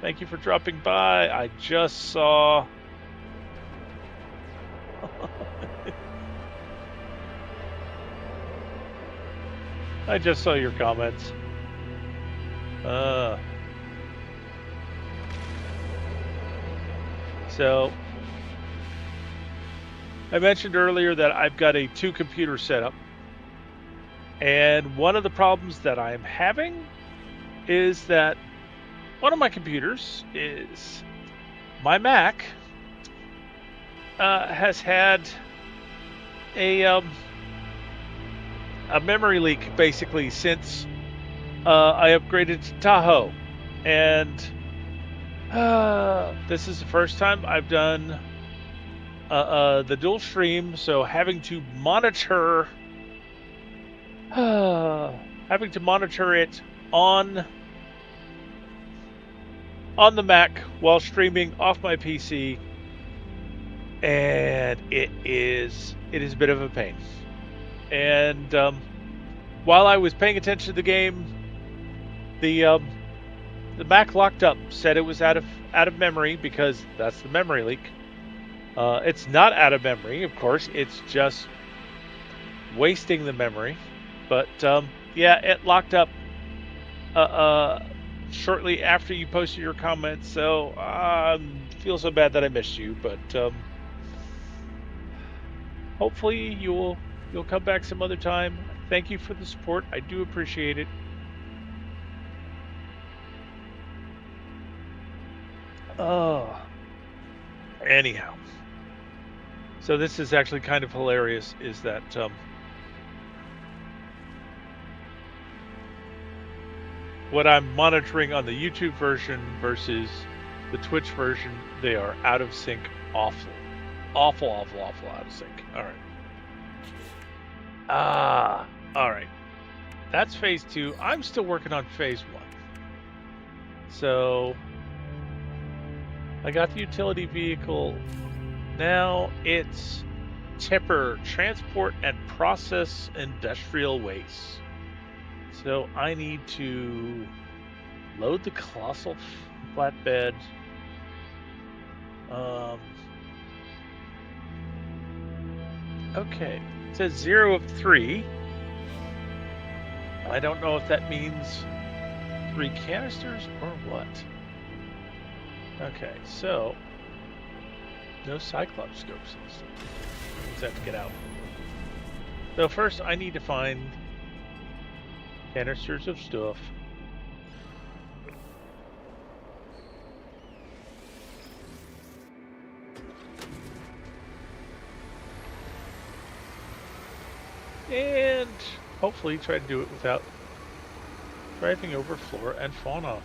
Thank you for dropping by. I just saw. I just saw your comments. So I mentioned earlier that I've got a 2-computer setup. And one of the problems that I'm having is that one of my computers is my Mac has had a memory leak basically since I upgraded to Tahoe, and this is the first time I've done the dual stream, so having to monitor it on the Mac while streaming off my PC, and it is a bit of a pain. And while I was paying attention to the game, the Mac locked up, said it was out of memory because that's the memory leak. It's not out of memory, of course. It's just wasting the memory. But yeah, it locked up shortly after you posted your comments. So feel so bad that I missed you, but hopefully you'll come back some other time. Thank you for the support. I do appreciate it. Anyhow, so this is actually kind of hilarious. Is that what I'm monitoring on the YouTube version versus the Twitch version, they are out of sync. Awful out of sync. All right. All right. That's phase 2. I'm still working on phase 1. So I got the utility vehicle. Now it's tipper, transport and process industrial waste. So I need to load the colossal flatbed. Okay, it says 0 of 3. I don't know if that means 3 canisters or what. Okay, so no Cyclops scopes in this thing. Just have to get out. So first I need to find canisters of stuff. And hopefully try to do it without driving over flora and fauna.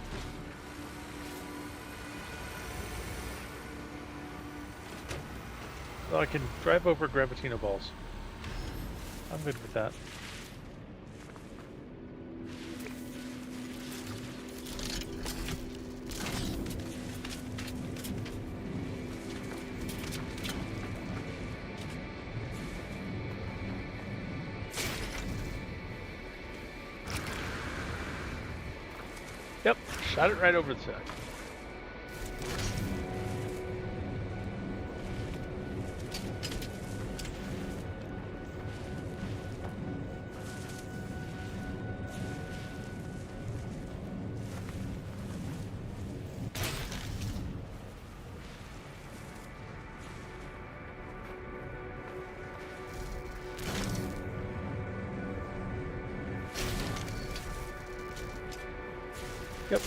So I can drive over Gravitino balls. I'm good with that. Yep, shot it right over the side. Yep.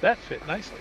That fit nicely.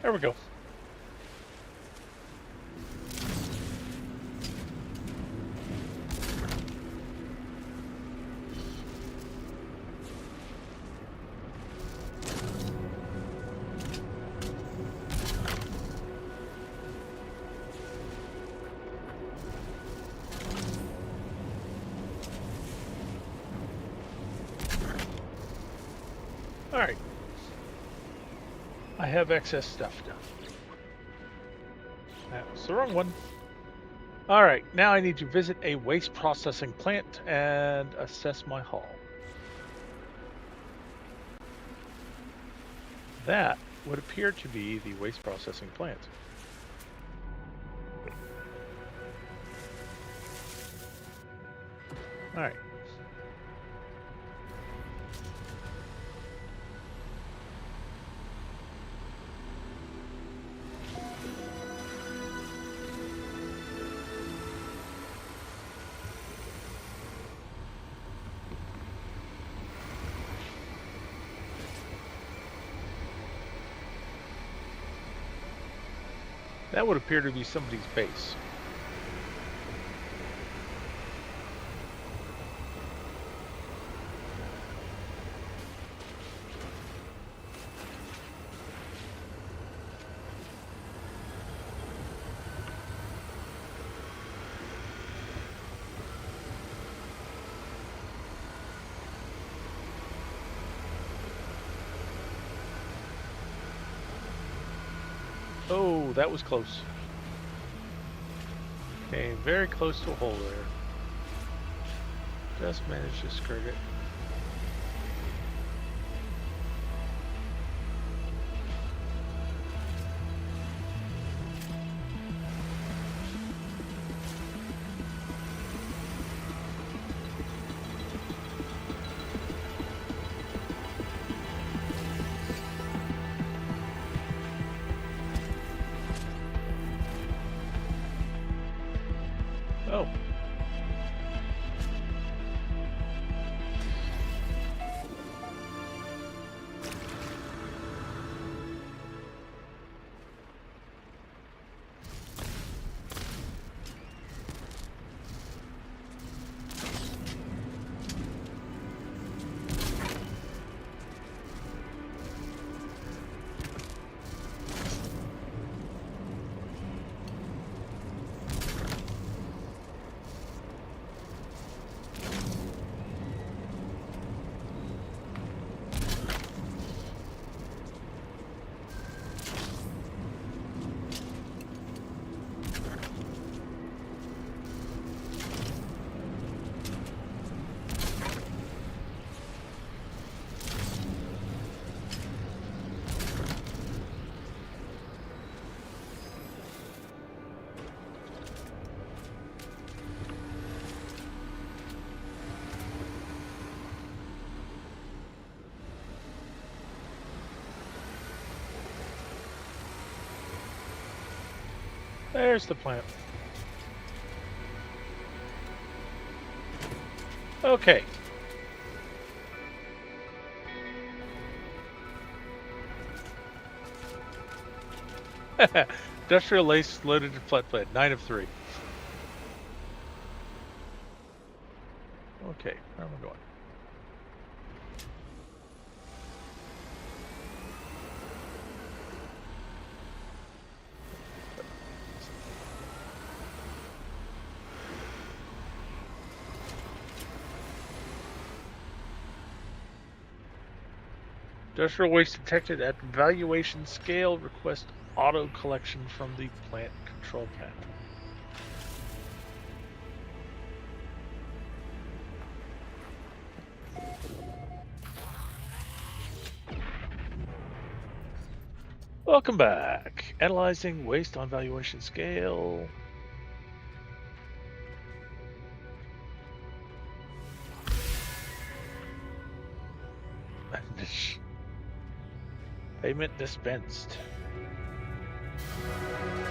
There we go. All right. I have excess stuff now. That was the wrong one. All right. Now I need to visit a waste processing plant and assess my haul. That would appear to be the waste processing plant. All right. That would appear to be somebody's base. Oh, that was close. Okay, very close to a hole there. Just managed to skirt it. Oh. There's the plant. Okay. Industrial lace loaded to flat plant. 9 of 3. Okay, where am I going? Industrial waste detected at valuation scale. Request auto collection from the plant control panel. Welcome back. Analyzing waste on valuation scale. Payment dispensed.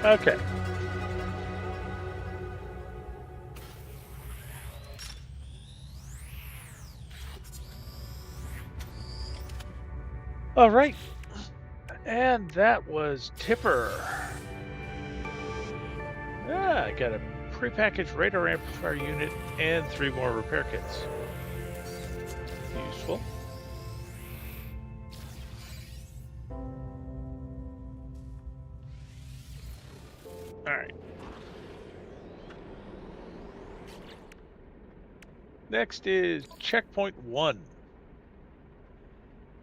Okay. All right. And that was Tipper. I got a prepackaged radar amplifier unit and 3 more repair kits. Useful. All right. Next is checkpoint 1.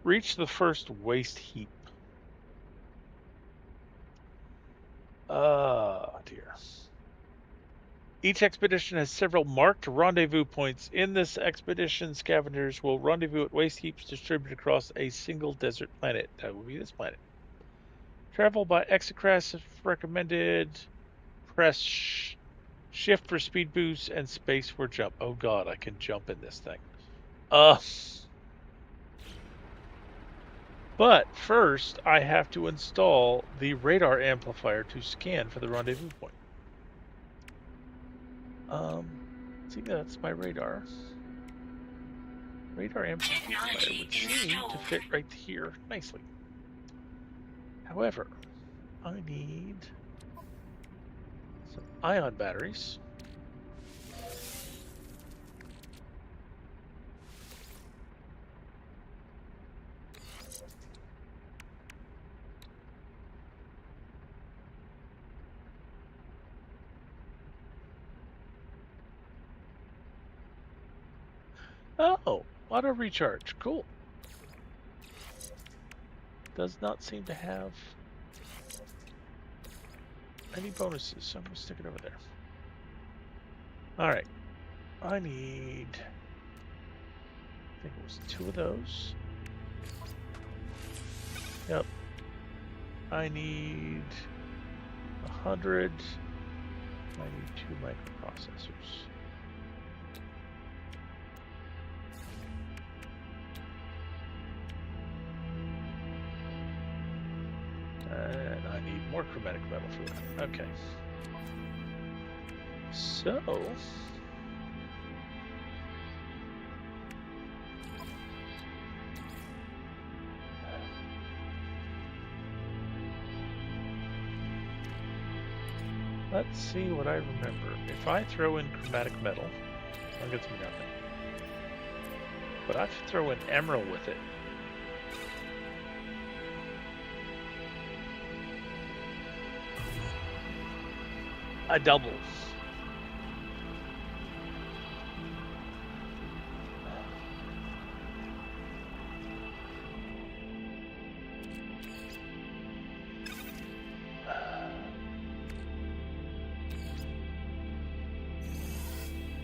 Reach the first waste heap. Dear. Each expedition has several marked rendezvous points. In this expedition, scavengers will rendezvous at waste heaps distributed across a single desert planet. That will be this planet. Travel by exocraft if recommended. Press shift for speed boost and space for jump. Oh god, I can jump in this thing. But first, I have to install the radar amplifier to scan for the rendezvous point. See, that's my radar. Radar amplifier would seem to fit right here nicely. However, I need some ion batteries. Oh, auto recharge. Cool. Does not seem to have any bonuses, so I'm going to stick it over there. All right. I need, I think it was 2 of those. Yep. I need 100. I need 2 microprocessors. And I need more chromatic metal for that. Okay. So, let's see what I remember. If I throw in chromatic metal, I'll get me nothing. But I should throw in emerald with it. I double.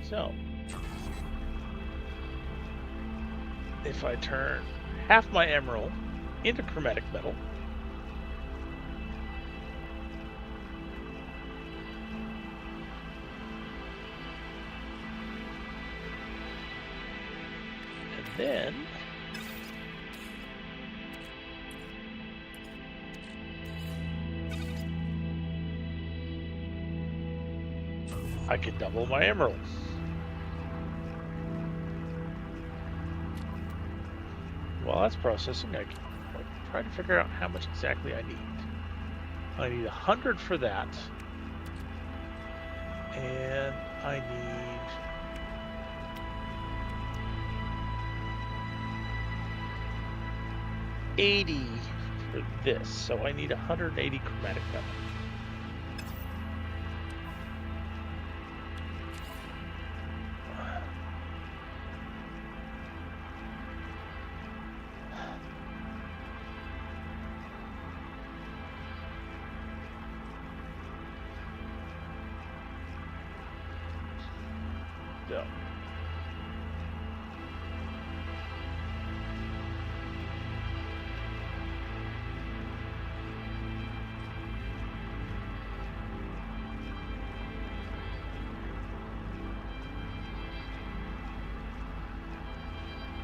So, if I turn half my emerald into chromatic metal, and then I can double my emeralds. While that's processing, I can try to figure out how much exactly I need. I need 100 for that. And I need 80 for this. So I need 180 chromatic metal. So.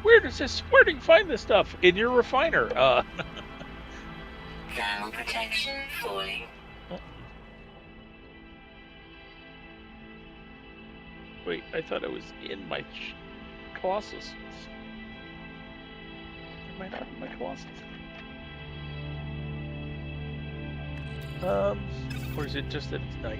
Where do you find this stuff? In your refiner. Thermal protection falling. Wait, I thought I was in my Colossus. Am I not in my Colossus? Or is it just that it's night?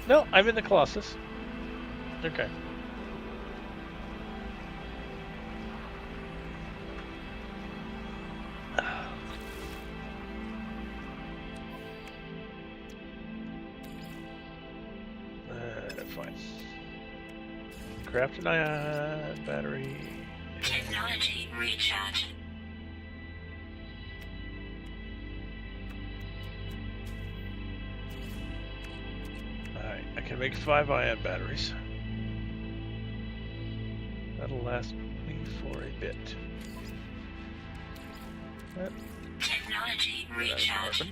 No, I'm in the Colossus. Okay. Fine. Craft an ion battery. Technology recharge. Alright, I can make 5 ion batteries. That'll last me for a bit. Technology recharge.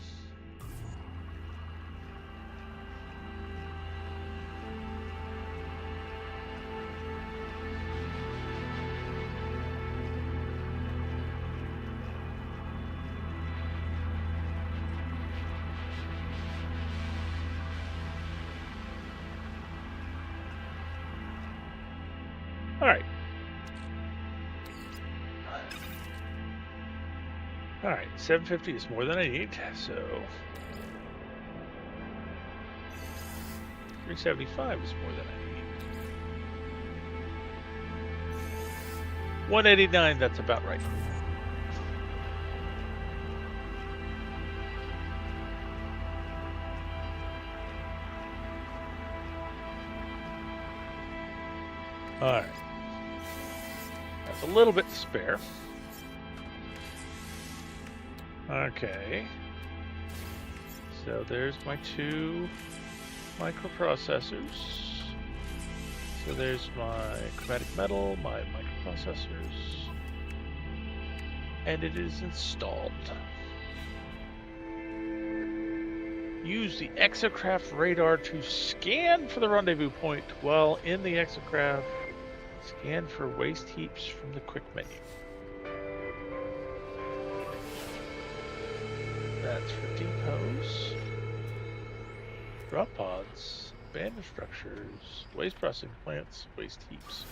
Alright. Alright, 750 is more than I need, so 375 is more than I need. 189, that's about right. Alright. That's a little bit to spare. Okay. So there's my 2 microprocessors. So there's my chromatic metal, my microprocessors. And it is installed. Use the exocraft radar to scan for the rendezvous point while in the exocraft. Scan for waste heaps from the quick menu. That's for depots, drop pods, abandoned structures, waste processing plants, waste heaps.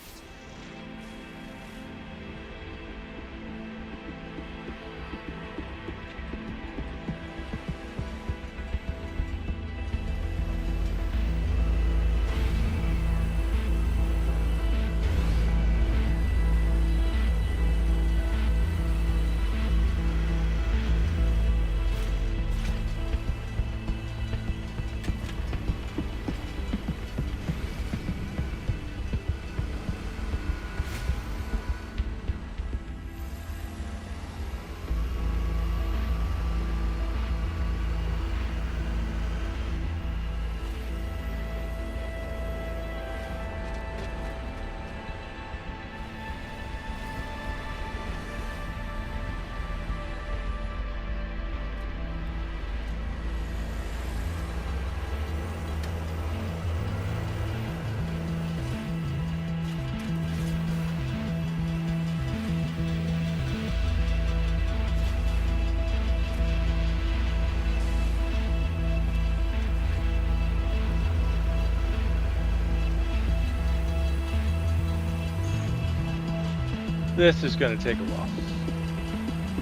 This is going to take a while.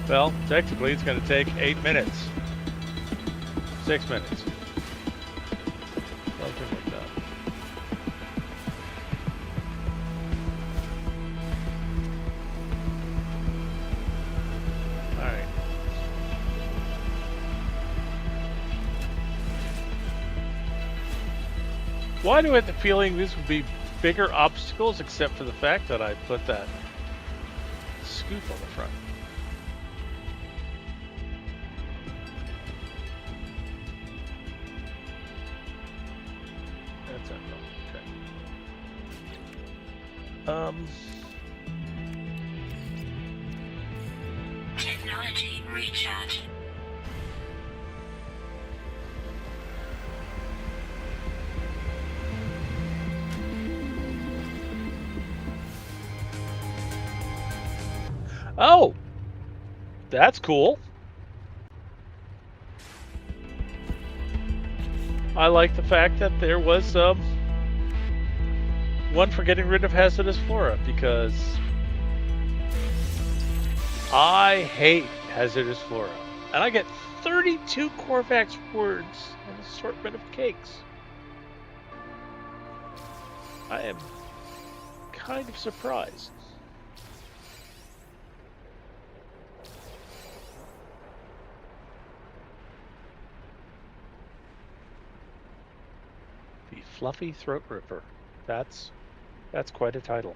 Well, technically it's going to take 8 minutes. 6 minutes. Something like that. Alright. Why do I have the feeling these would be bigger obstacles except for the fact that I put that scoop on the front? That's info. Okay. Technology recharge. Oh, that's cool. I like the fact that there was one for getting rid of hazardous flora because I hate hazardous flora. And I get 32 Corvax words and assortment of cakes. I am kind of surprised. The Fluffy Throat Ripper. That's quite a title.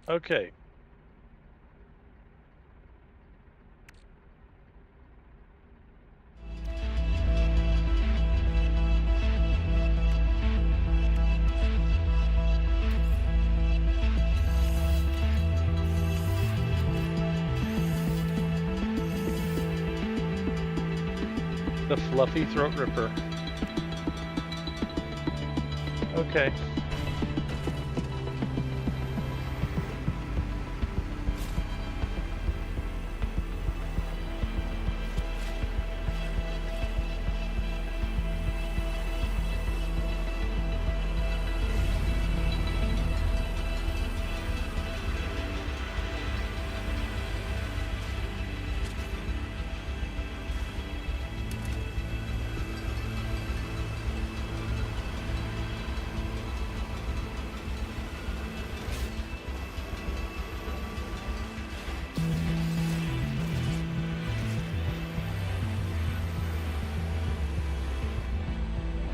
Okay. The Fluffy Throat Ripper. Okay.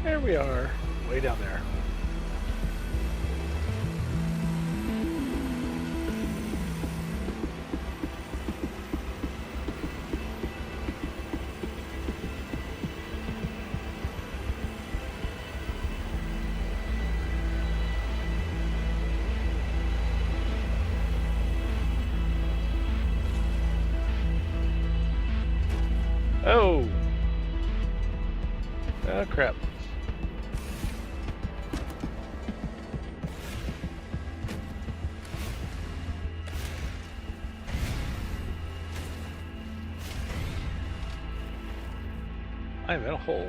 There we are, way down there. Oh! Oh, crap. I'm in a hole.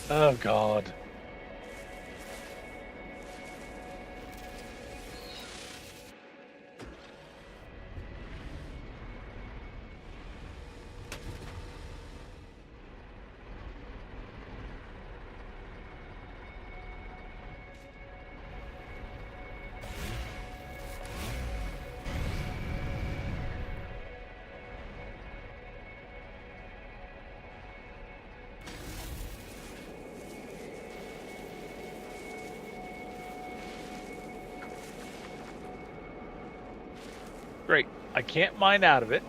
Oh, God. Great. I can't mine out of it.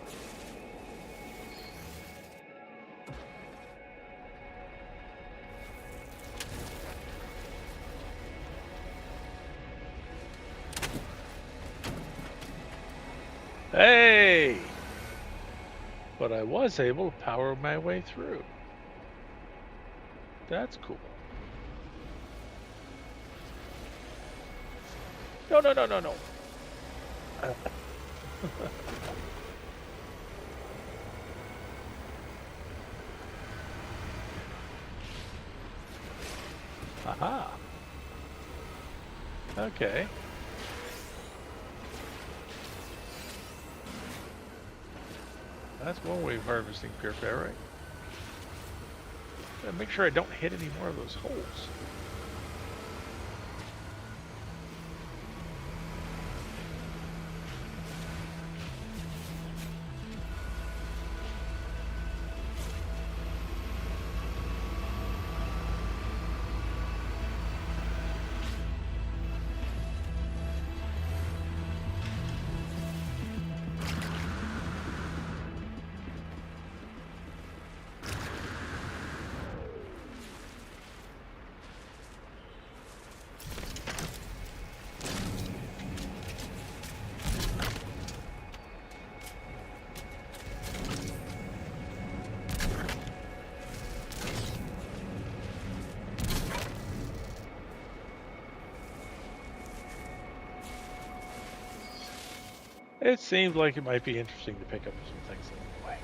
Hey! But I was able to power my way through. That's cool. No, no, no, no, no. Aha. Okay. That's one way of harvesting pure ferrite. Gotta make sure I don't hit any more of those holes. It seemed like it might be interesting to pick up some things along the way.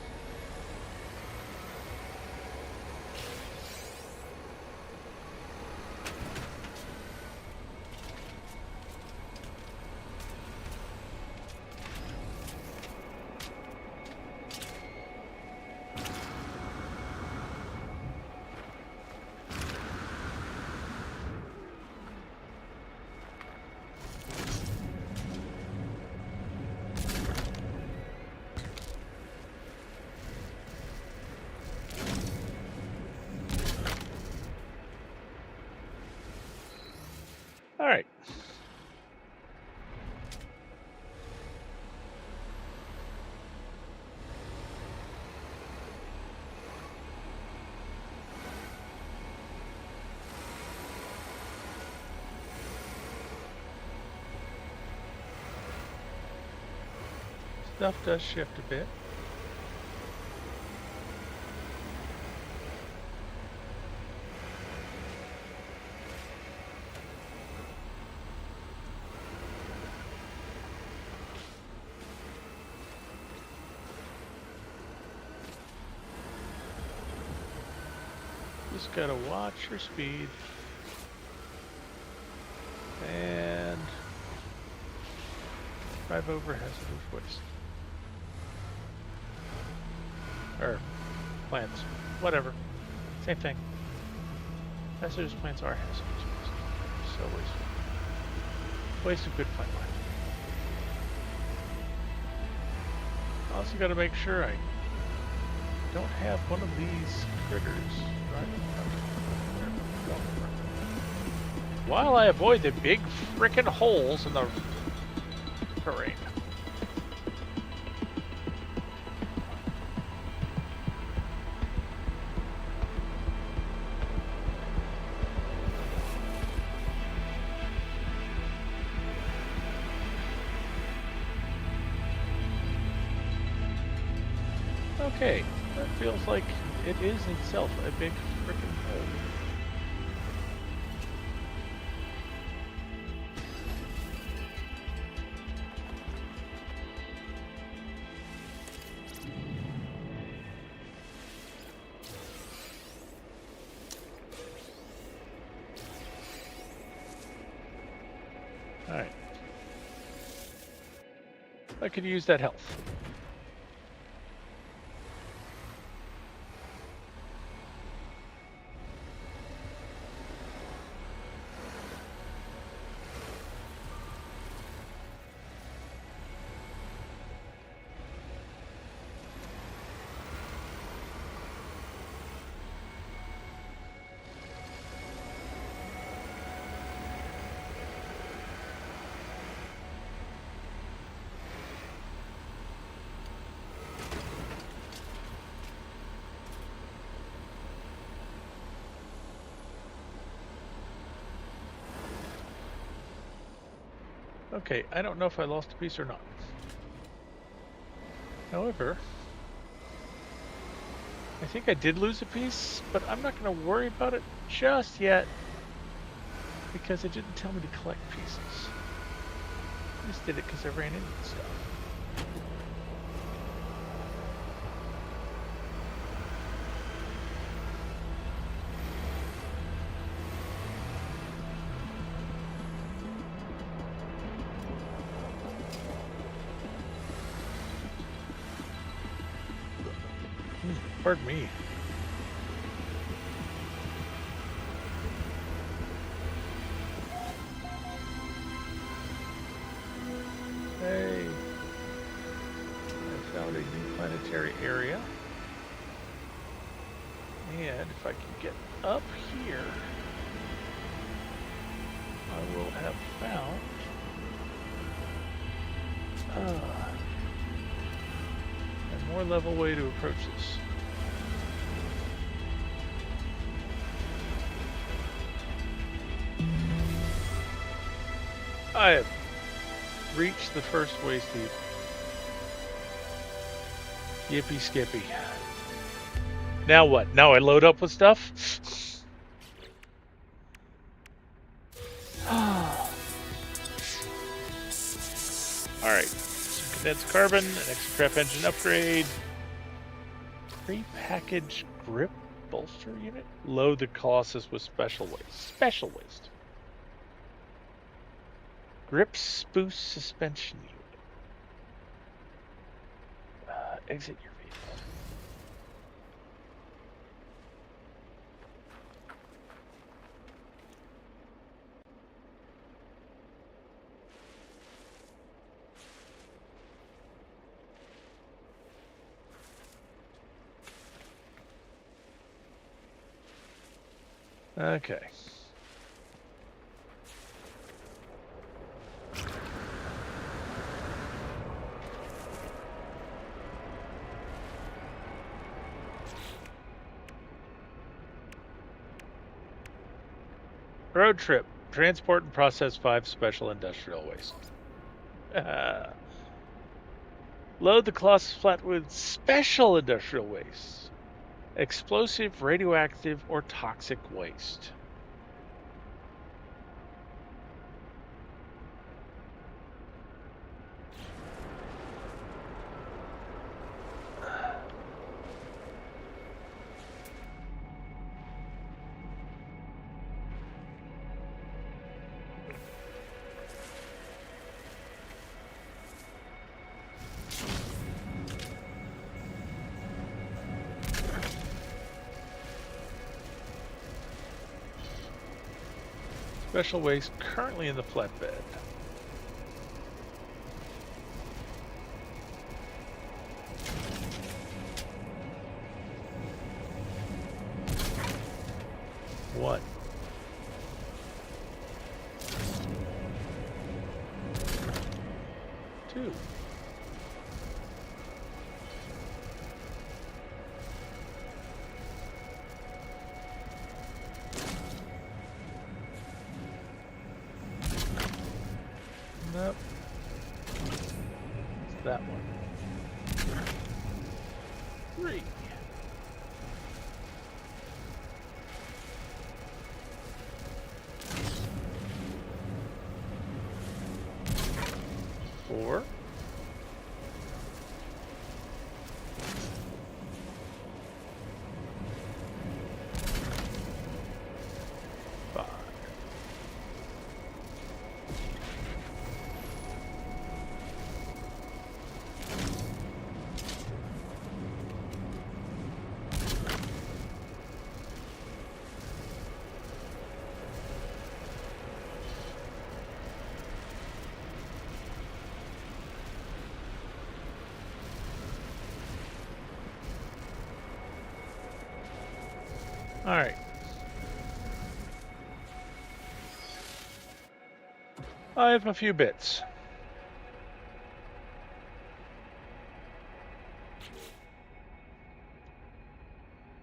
All right. Stuff does shift a bit. Just gotta watch your speed. And drive over hazardous waste. Or plants. Whatever. Same thing. Hazardous plants are hazardous waste. So wasteful. Waste of good plant life. Also gotta make sure I don't have one of these critters driving while I avoid the big frickin' holes in the terrain. Okay, that feels like it is itself a big frickin' hole. Alright. I could use that health. Okay, I don't know if I lost a piece or not. However, I think I did lose a piece, but I'm not going to worry about it just yet because it didn't tell me to collect pieces. I just did it because I ran into the stuff. Pardon me. Hey, I found a new planetary area. And if I can get up here, I will have found a more level way to approach this. I have reached the first waist deep. Yippee skippy. Now what? Now I load up with stuff? Alright. Some Dense carbon, an extra engine upgrade, pre-packaged grip bolster unit. Load the Colossus with special waste. Special waste. Grip spooce suspension unit. Exit your vehicle. Okay. Road trip. Transport and process 5 special industrial waste. Load the Colossus flat with special industrial waste. Explosive, radioactive, or toxic waste. Special waste currently in the flatbed. One. Two. Nope. It's that one. Three. Four. Five. All right. I have a few bits.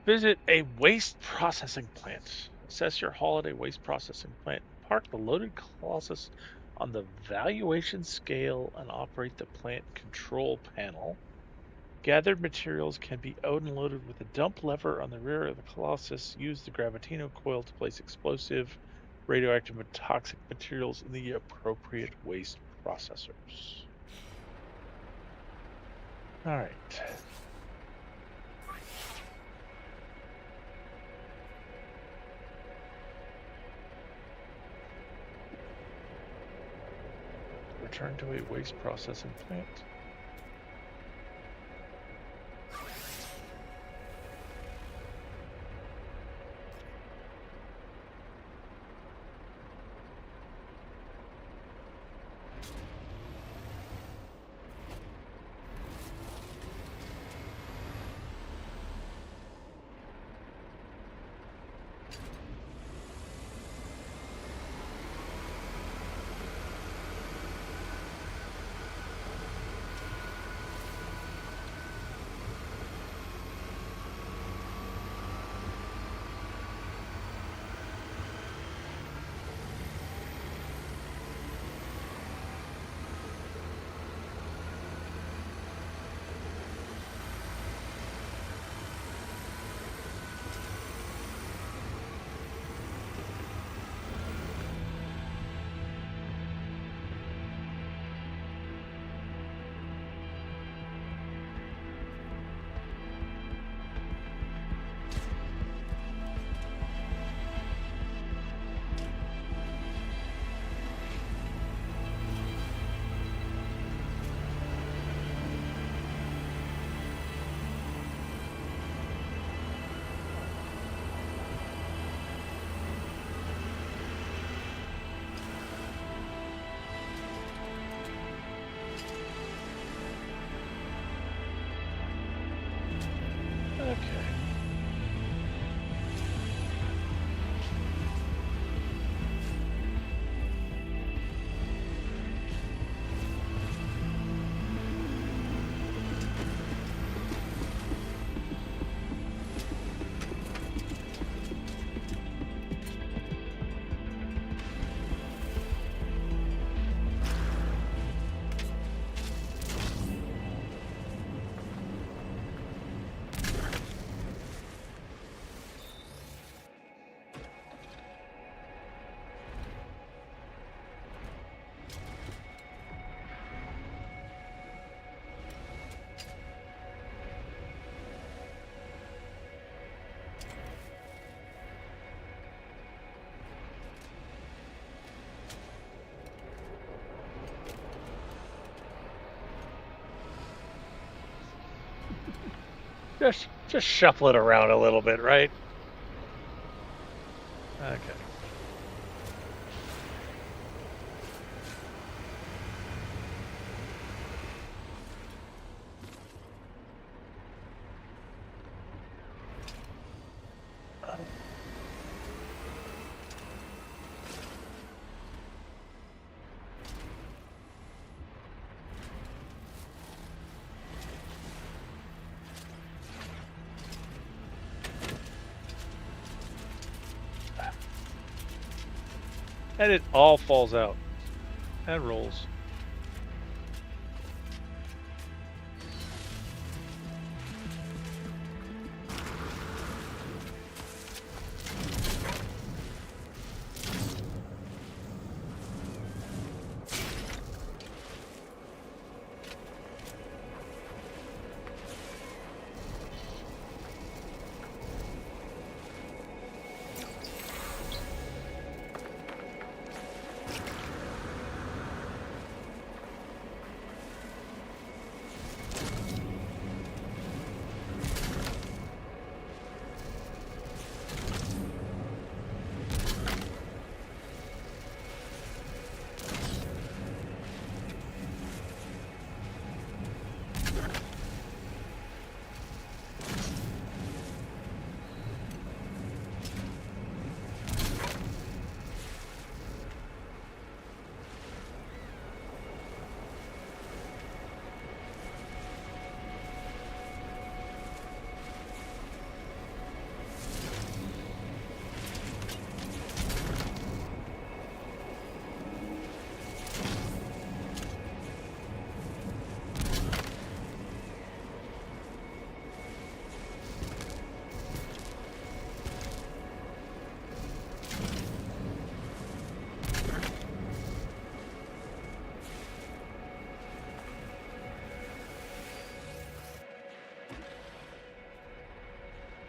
Visit a waste processing plant. Assess your holiday waste processing plant. Park the loaded Colossus on the valuation scale and operate the plant control panel. Gathered materials can be unloaded with a dump lever on the rear of the Colossus. Use the Gravitino coil to place explosive, radioactive, and toxic materials in the appropriate waste processors. All right. Return to a waste processing plant. Just shuffle it around a little bit, right? Okay. And it all falls out and rolls.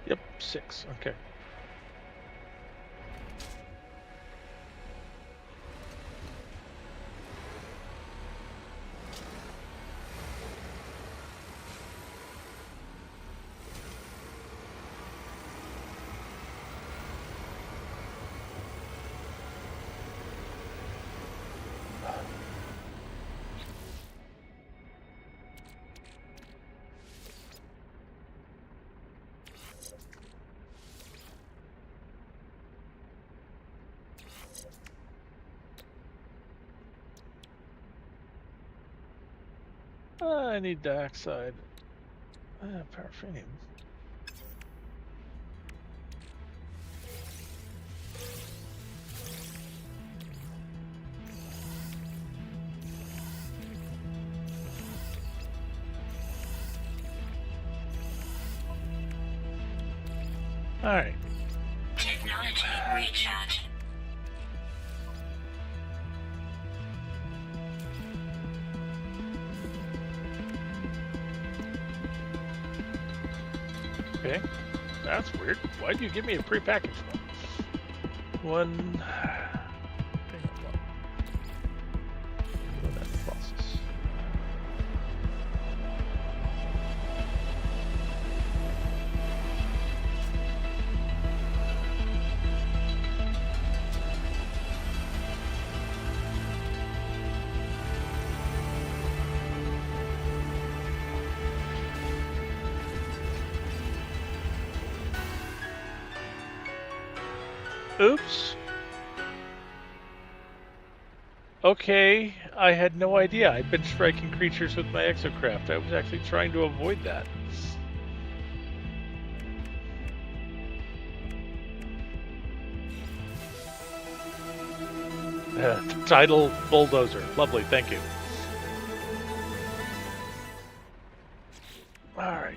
Yep, 6. Okay. I need dioxide. Paraffinium. All right. Technology recharge. Okay. That's weird. Why'd you give me a prepackaged one? One. That process. Oops. Okay, I had no idea. I've been striking creatures with my exocraft. I was actually trying to avoid that. Tidal bulldozer. Lovely, thank you. All right.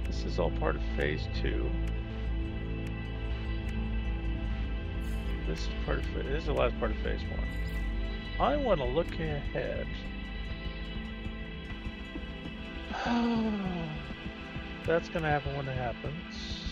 This is all part of phase 2. This is part of this is the last part of phase 1. I want to look ahead. That's going to happen when it happens.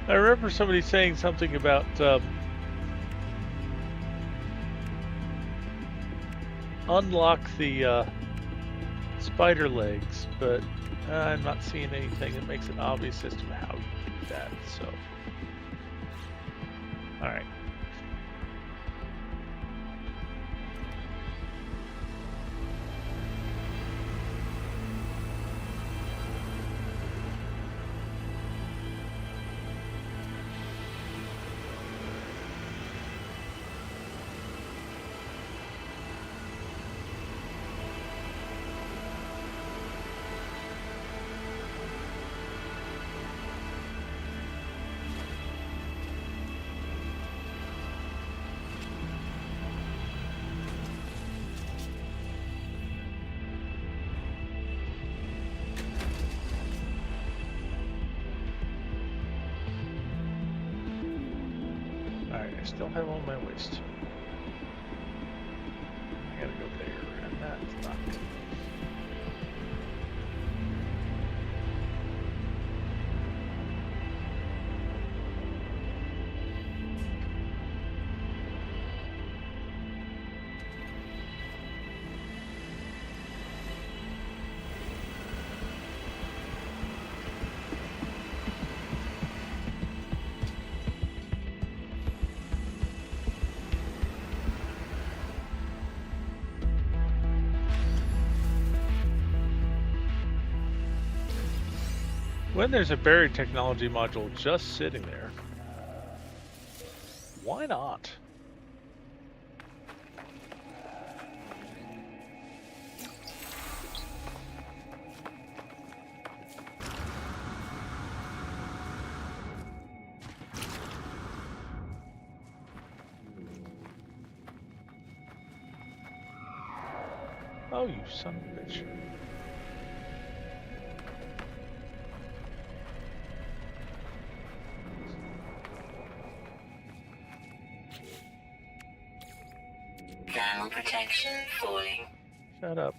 I remember somebody saying something about unlock the spider legs, but I'm not seeing anything that makes it obvious as to how you do that. So, all right. Alright, I still have on my waist. I gotta go there, and that's not good. When there's a buried technology module just sitting there, why not? Oh, you son of a bitch. Thermal protection falling. Shut up.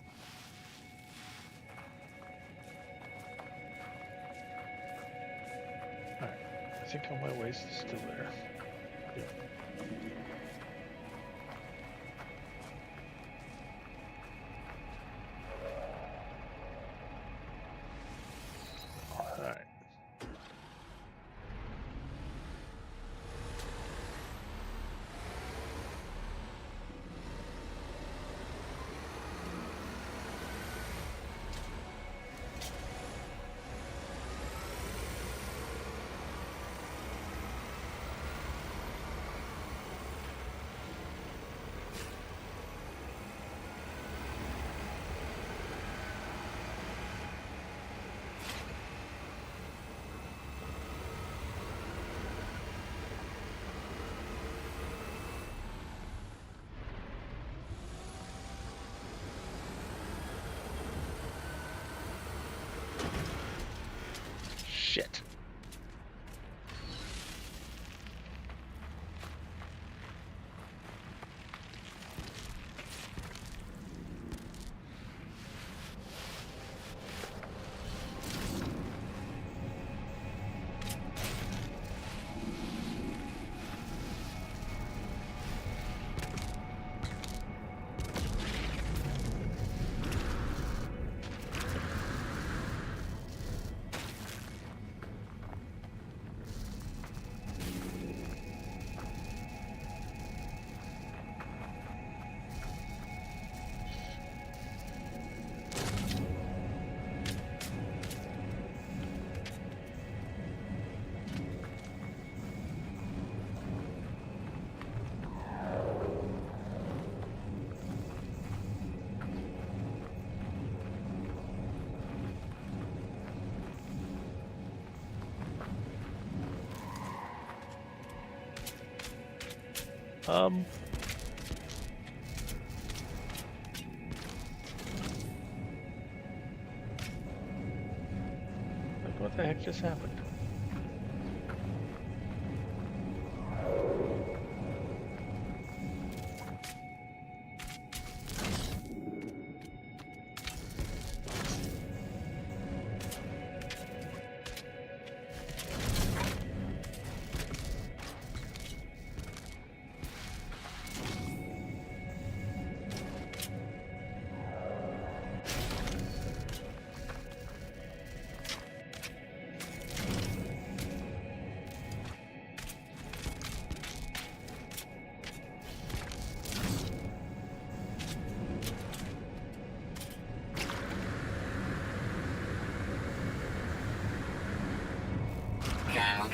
Alright, I think on my waist is still there. Yeah. Alright. Shit. Um. Like, what the heck just happened?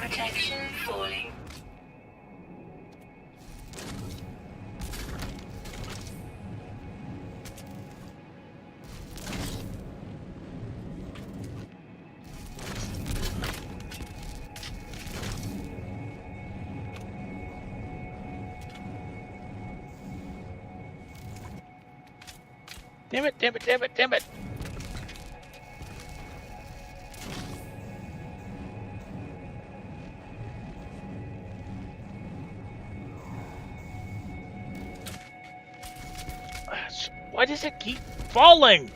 protection falling. Damn it, damn it, damn it, damn it. Why does it keep falling?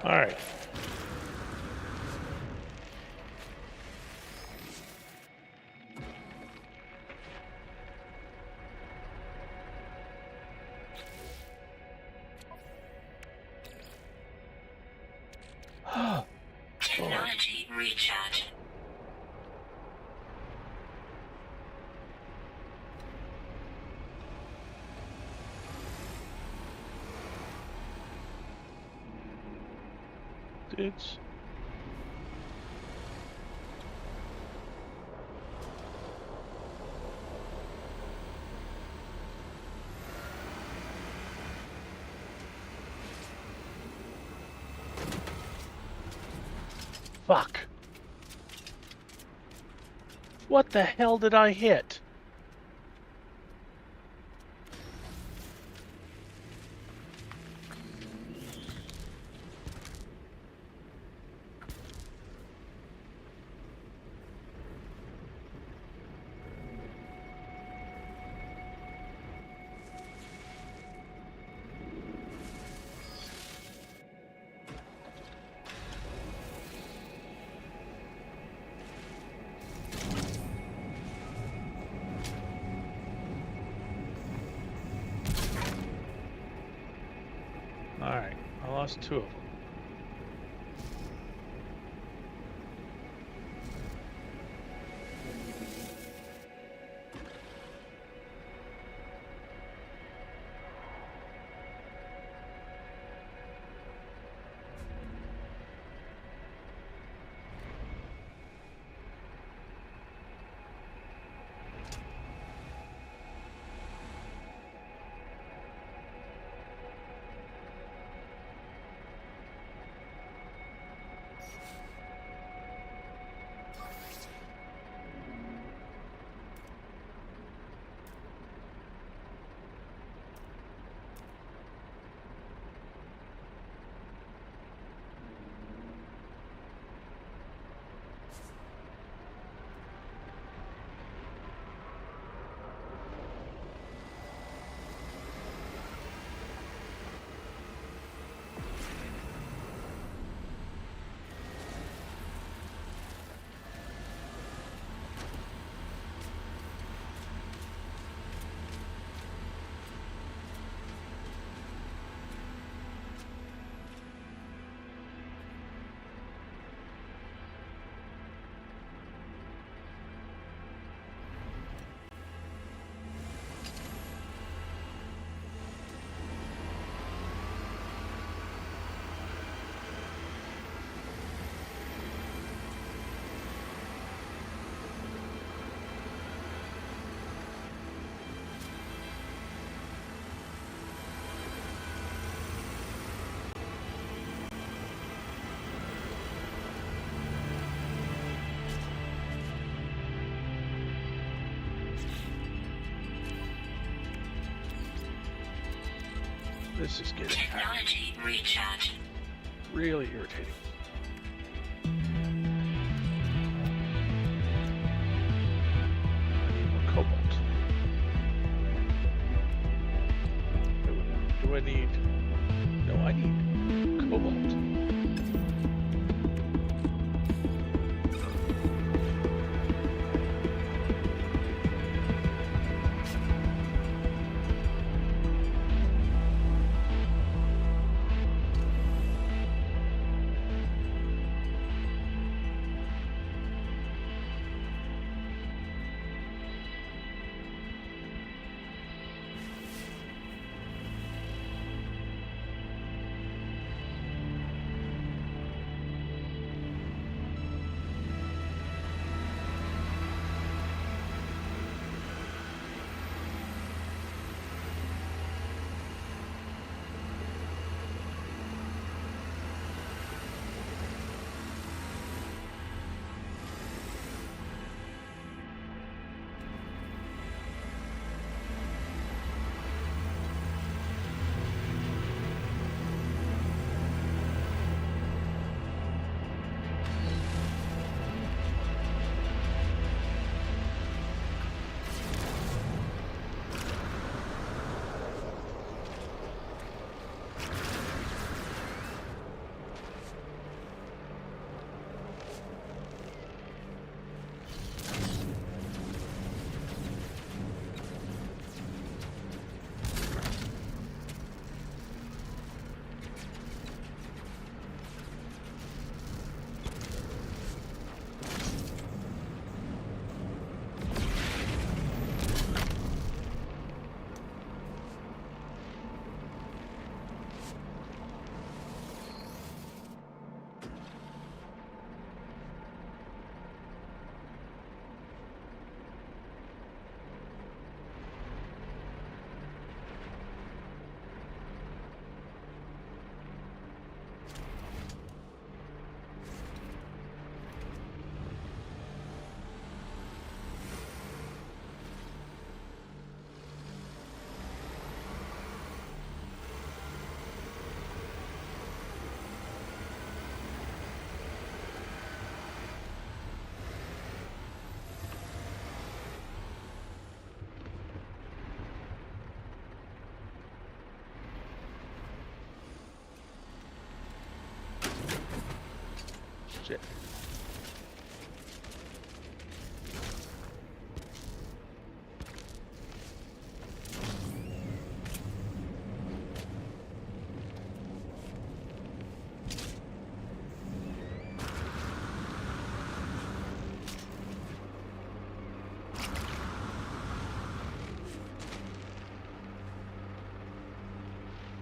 All right. Technology recharge. It's fuck. What the hell did I hit? All right, I lost 2 of them. This is getting Technology recharge. really irritating. I need more cobalt. Do I need... No, I need cobalt. Shit.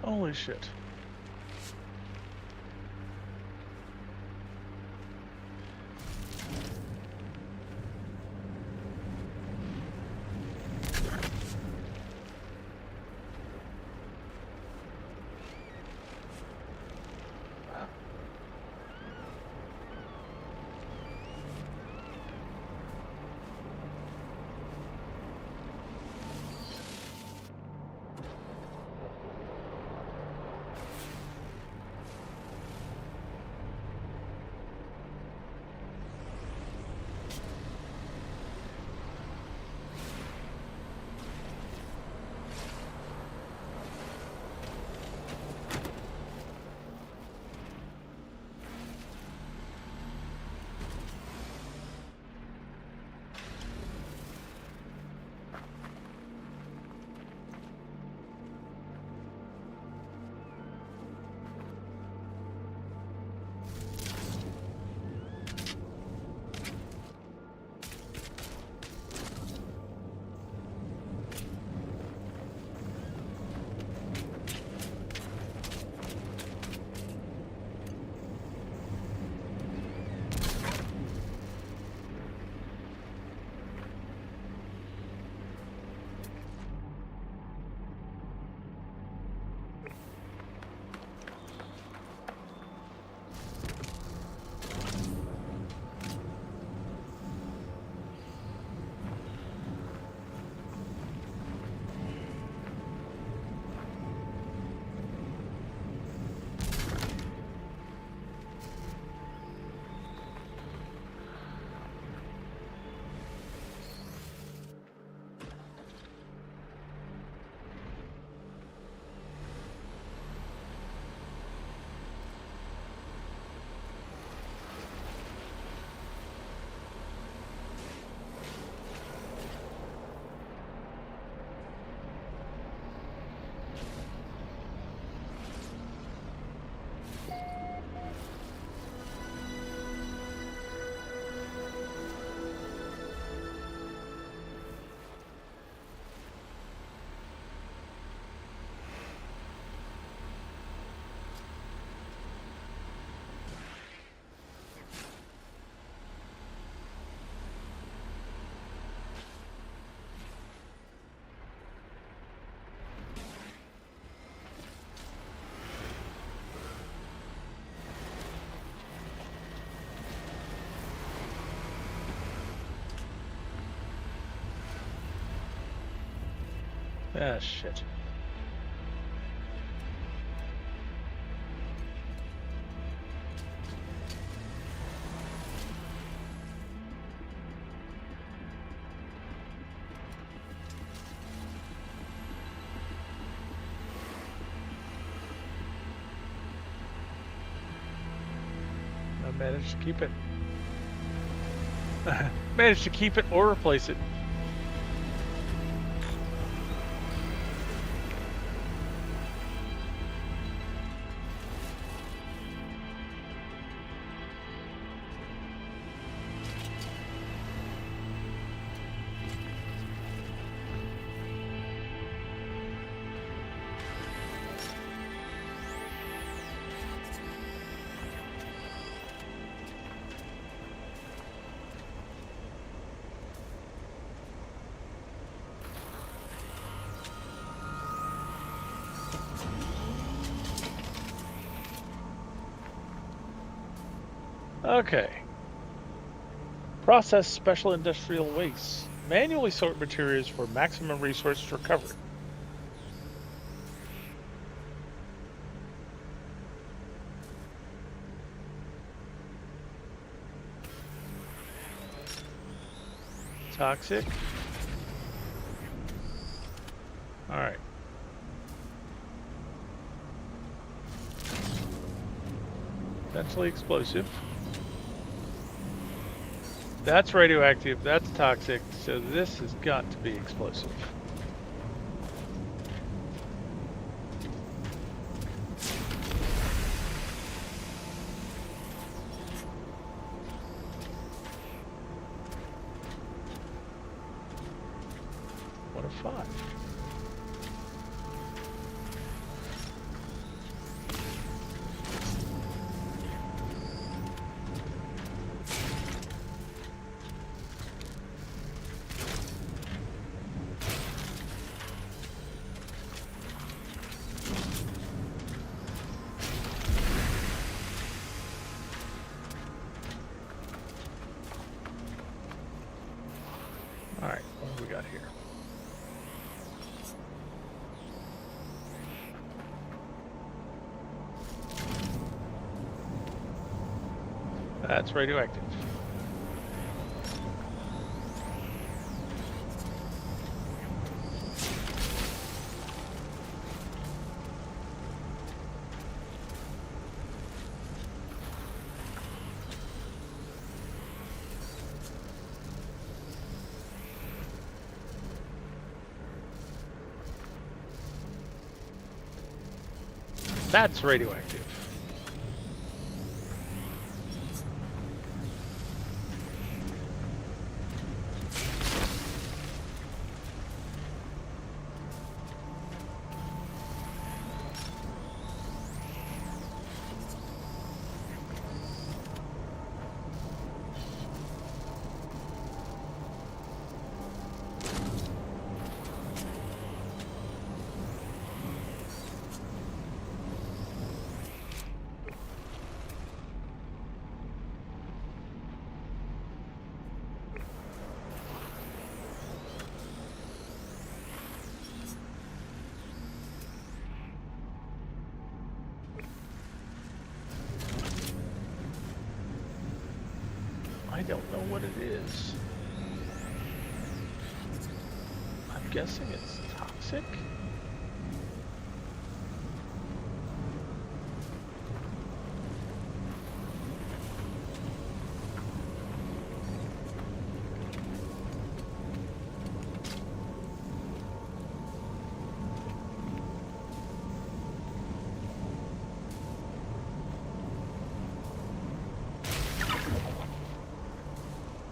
Holy shit. Ah, shit. I managed to keep it. Managed to keep it or replace it. Okay. Process special industrial waste. Manually sort materials for maximum resource recovery. Toxic. All right. Potentially explosive. That's radioactive. That's toxic. So this has got to be explosive. What a five. All right, what do we got here? That's radioactive. That's radioactive. I don't know what it is. I'm guessing it's toxic.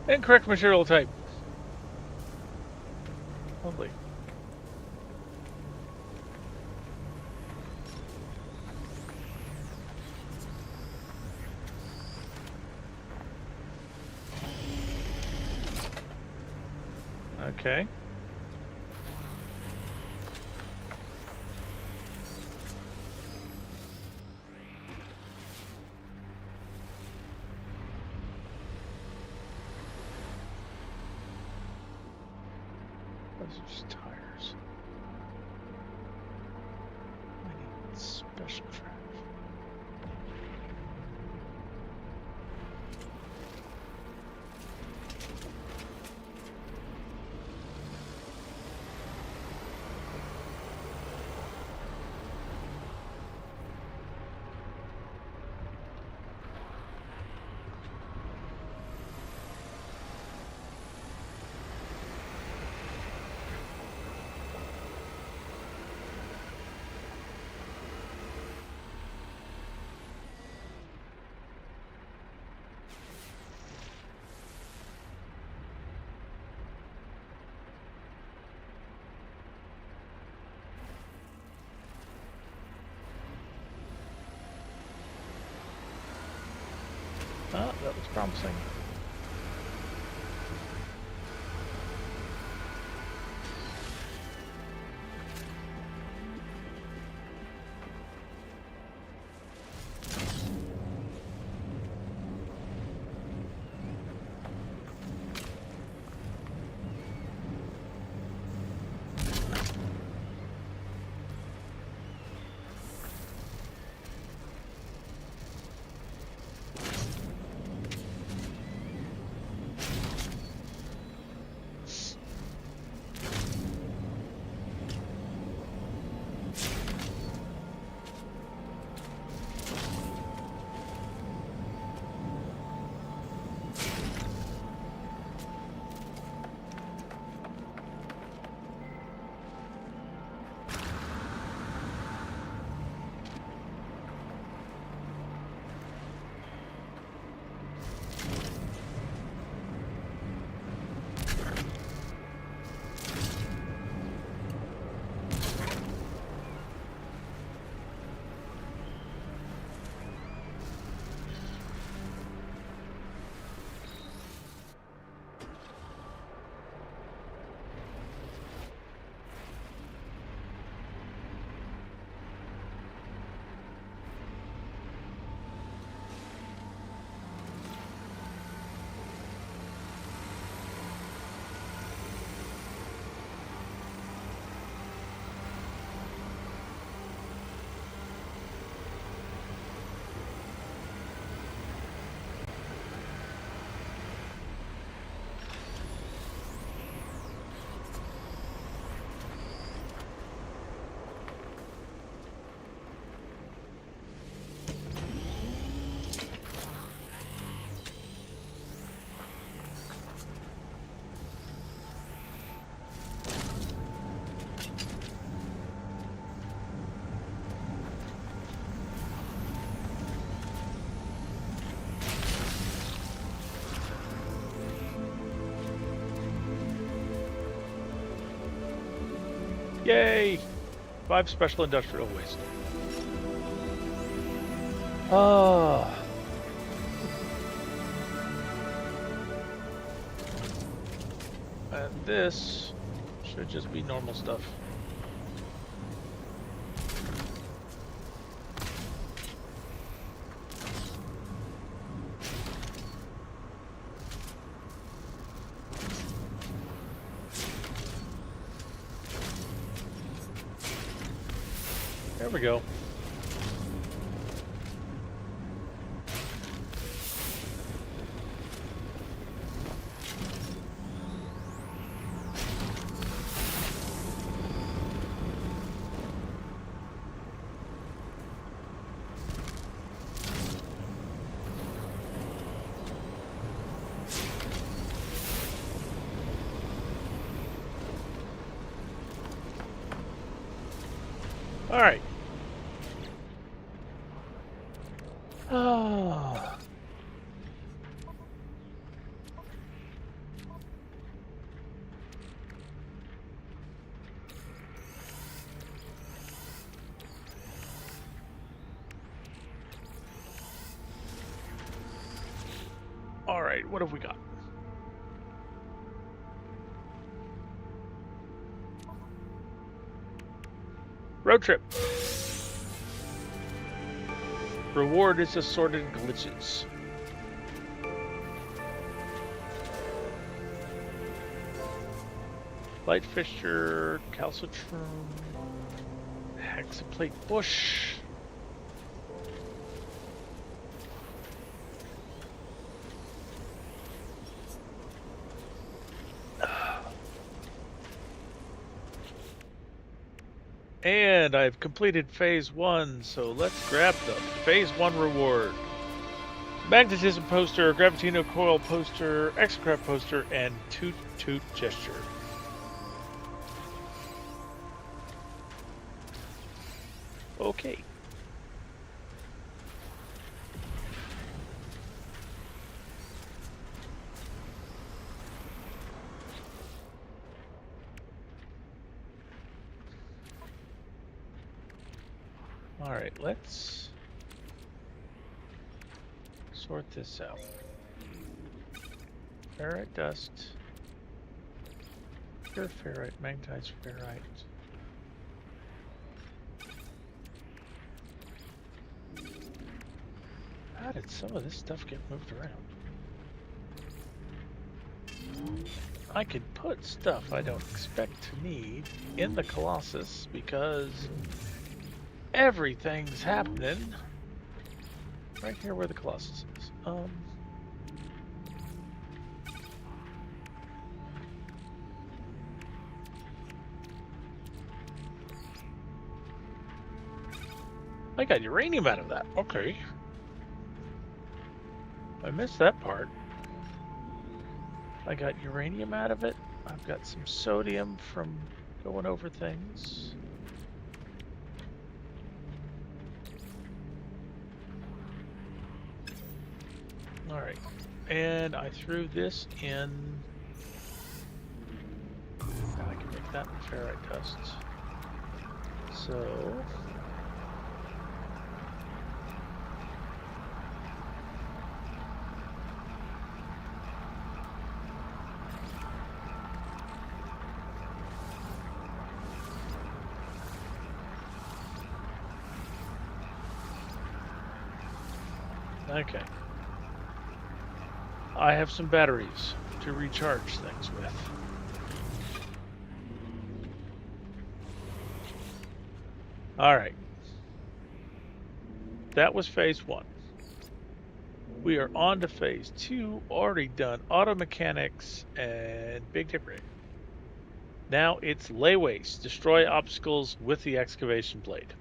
Incorrect material type. Lovely. Okay. Those are just tires. I need special trash. Oh, that looks promising. Yay! 5 special industrial waste. Ah. And this should just be normal stuff. There we go. All right. Ah. All right, what have we got? Road trip. Reward is assorted glitches. Light fixture, calcitrum, hexaplate bush. And I've completed phase 1, so let's grab the phase 1 reward. Magnetism poster, Gravitino coil poster, Exocraft poster, and Toot Toot gesture. Okay. All right, let's sort this out. Ferrite dust, pure ferrite, magnetized ferrite. How did some of this stuff get moved around? I could put stuff I don't expect to need in the Colossus because everything's happening right here where the Colossus is. I got uranium out of that. Okay. I missed that part. I got uranium out of it. I've got some sodium from going over things. All right. And I threw this in. Now I can make that in ferrite dust. So okay. I have some batteries to recharge things with. All right. That was phase 1. We are on to phase 2, already done auto mechanics and Big Dipper. Now it's lay waste, destroy obstacles with the excavation blade.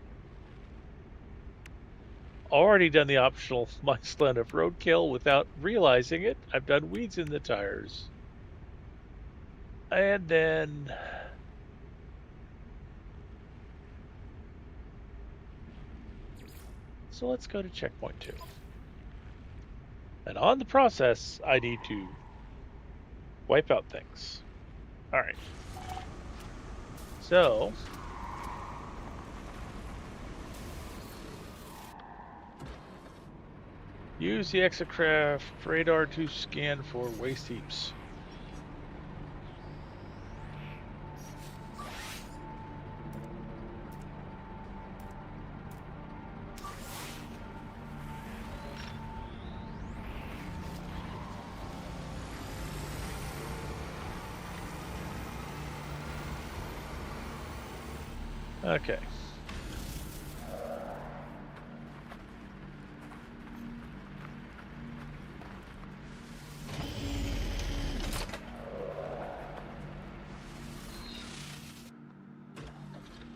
Already done the optional Mindslend of roadkill without realizing it. I've done weeds in the tires. And then so let's go to checkpoint 2. And on the process, I need to wipe out things. All right. So, use the exocraft radar to scan for waste heaps. Okay.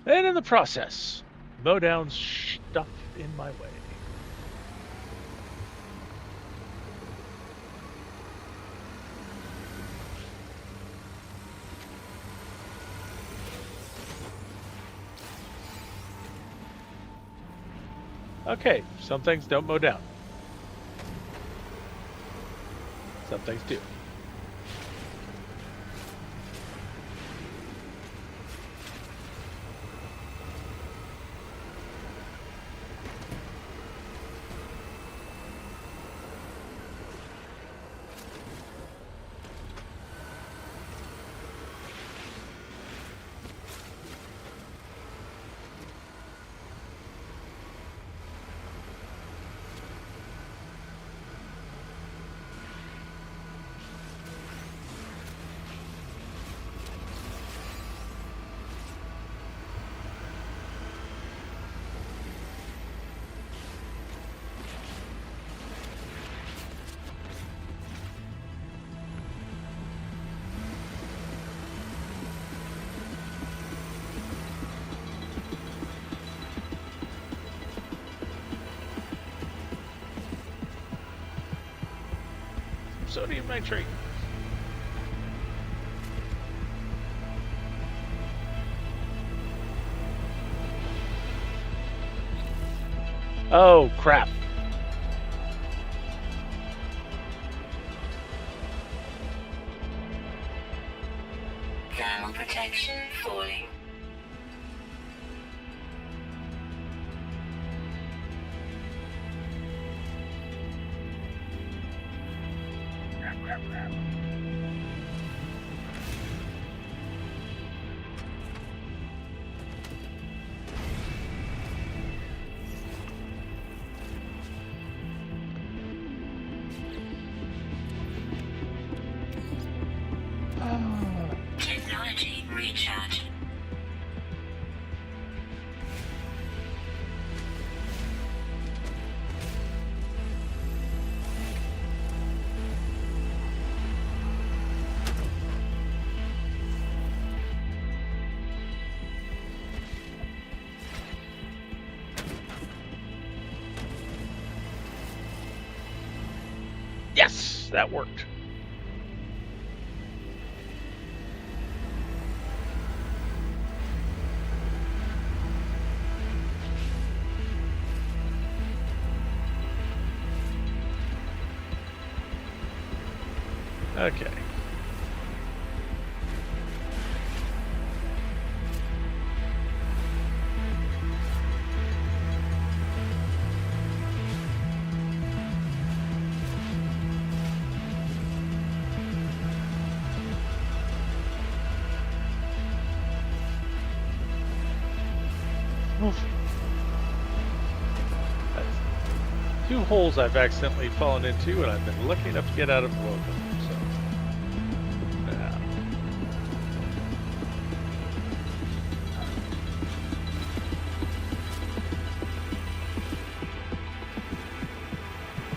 And in the process, mow down stuff in my way. Okay, some things don't mow down. Some things do. Sodium nitrate. Oh, crap. Thermal protection falling. Crap. Technology recharge. Yes, that worked. Okay. Oof. That's two holes I've accidentally fallen into, and I've been lucky enough to get out of both of them. So, yeah.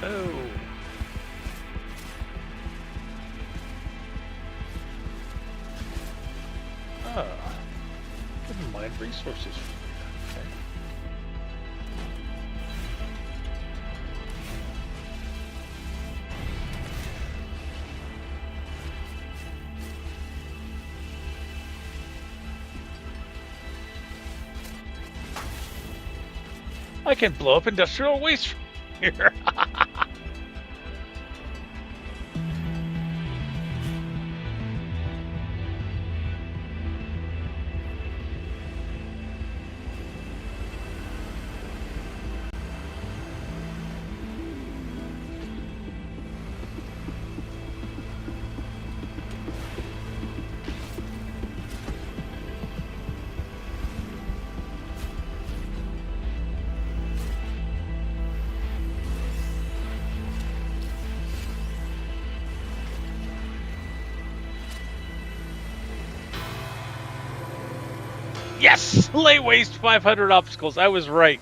Oh. Ah. Couldn't mine resources from here. Okay. I can blow up industrial waste from here. Yes! Lay waste 500 obstacles. I was right.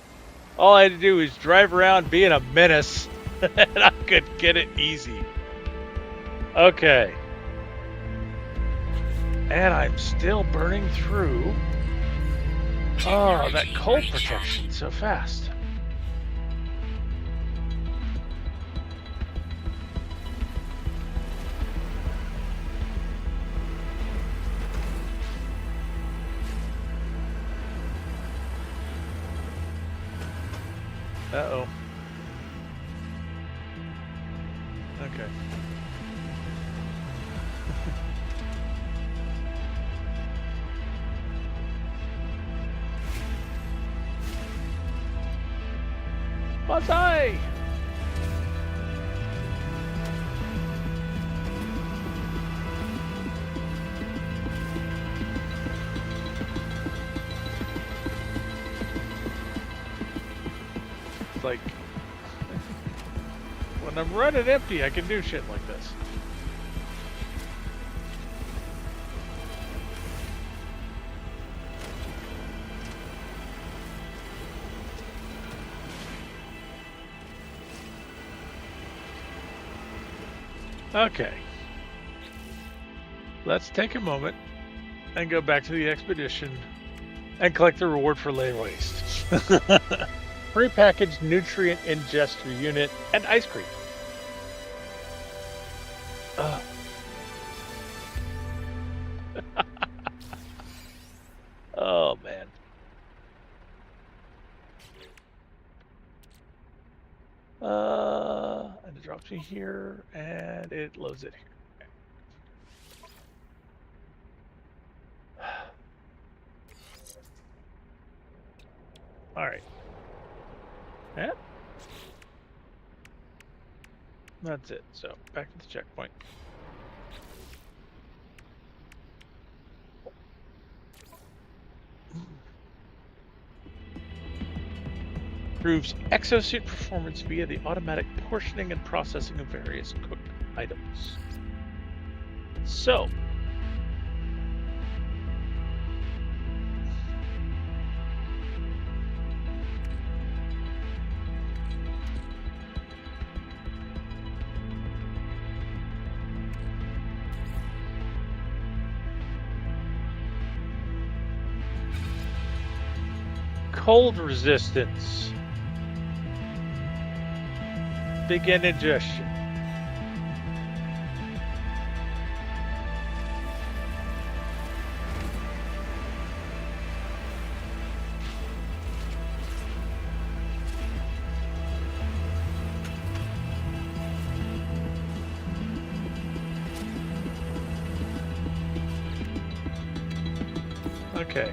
All I had to do was drive around being a menace, and I could get it easy. Okay. And I'm still burning through. Oh, that cold protection so fast. Uh-oh. Okay. Bonsai! It's like, when I'm running empty, I can do shit like this. Okay. Let's take a moment and go back to the expedition and collect the reward for lay waste. Prepackaged nutrient ingester unit and ice cream. Oh man. And it drops me here and it loads it here. All right. Yeah. That's it. So back to the checkpoint. Improves exosuit performance via the automatic portioning and processing of various cooked items. So, cold resistance. Begin ingestion. Okay.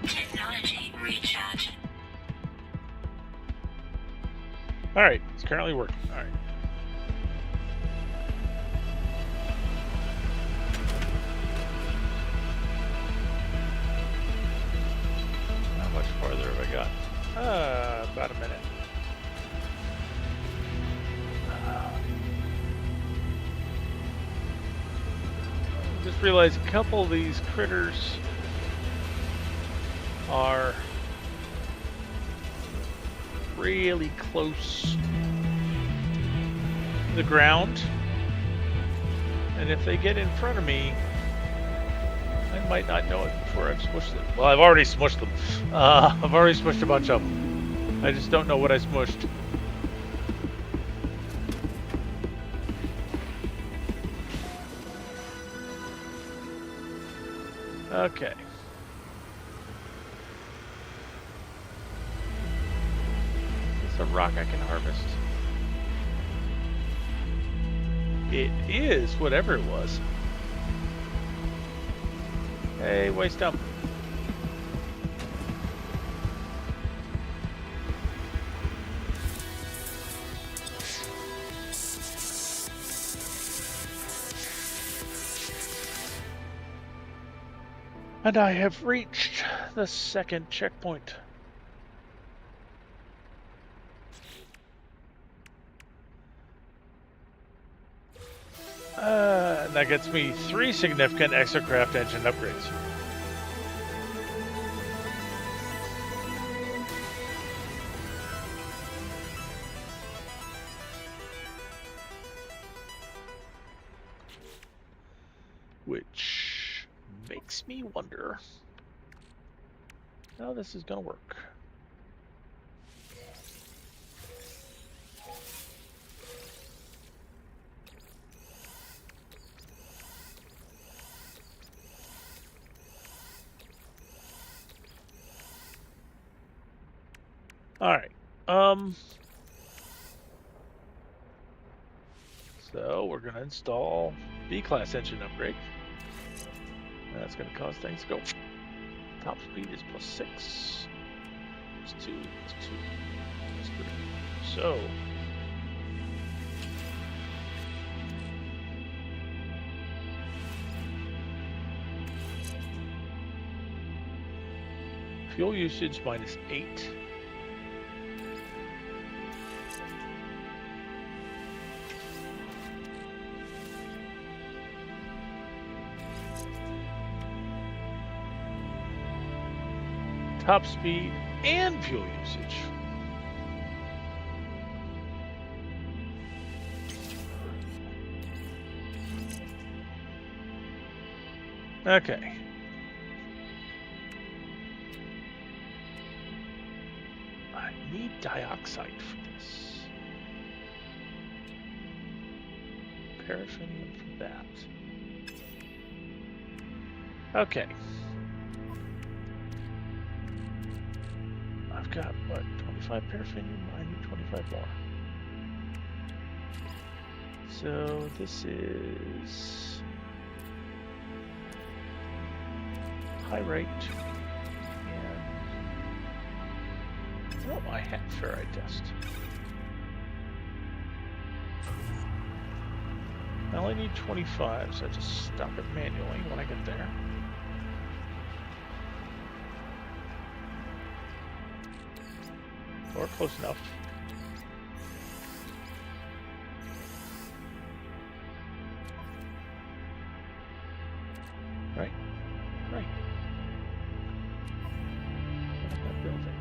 Technology recharge. All right. It's currently working. All right. How much farther have I got? About a minute. Just realized a couple of these critters are really close to the ground, and if they get in front of me, I might not know it before I've smushed them. Well, I've already smushed them. I've already smushed a bunch of them. I just don't know what I smushed. Okay. Is this a rock I can harvest? It is, whatever it was. Hey, waste dump. And I have reached the second checkpoint. And that gets me 3 significant exocraft engine upgrades. which makes me wonder how this is going to work. All right. So we're going to install B-class engine upgrade. That's going to cause things to go. Top speed is +6. +2, +2, +3. So fuel usage -8. Top speed and fuel usage. Okay. I need dioxide for this. Paraffinium for that. Okay. I've got, what, 25 paraffinium? I need 25 more. So this is pyrite and I had ferrite dust. I only need 25, so I just stop it manually when I get there. Or close enough. Right? Right. What's that building?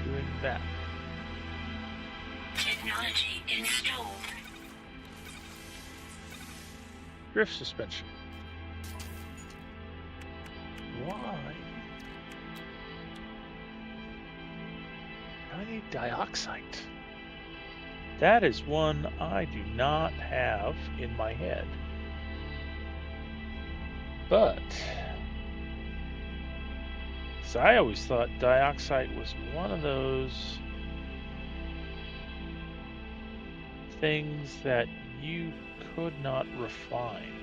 Doing that. Technology installed. Drift suspension. Why? I need dioxide. That is one I do not have in my head. But so I always thought dioxide was one of those things that you could not refine.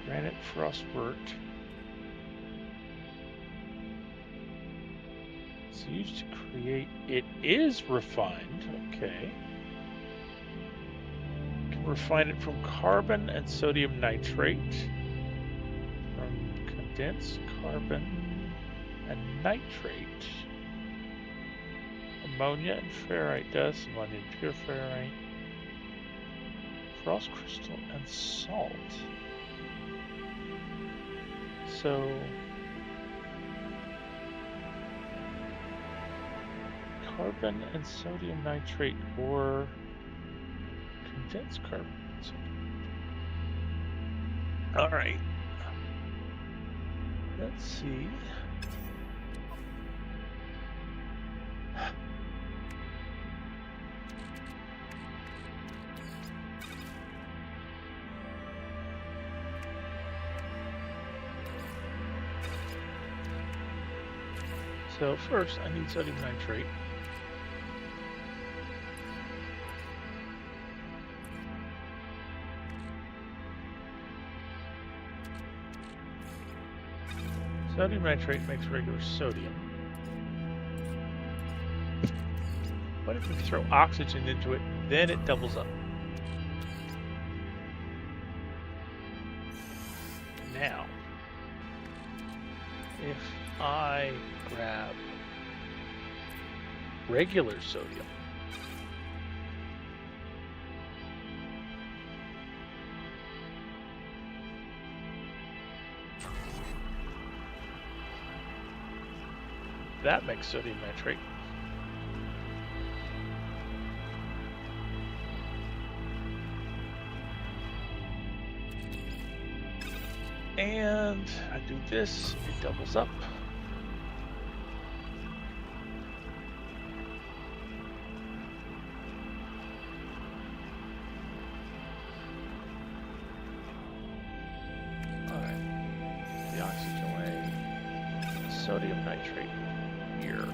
Granite frostwort. It's used to create. It is refined. Okay. You can refine it from carbon and sodium nitrate, from condensed carbon and nitrate, ammonia and ferrite dust, ammonia and pure ferrite, frost crystal and salt. So carbon and sodium nitrate or condensed carbon. All right. Let's see. So first, I need sodium nitrate. Sodium nitrate makes regular sodium. What if we throw oxygen into it, then it doubles up? Now, if I grab regular sodium, that makes sodium nitrate. And I do this, it doubles up. Alright. The oxygen away. Sodium nitrate here.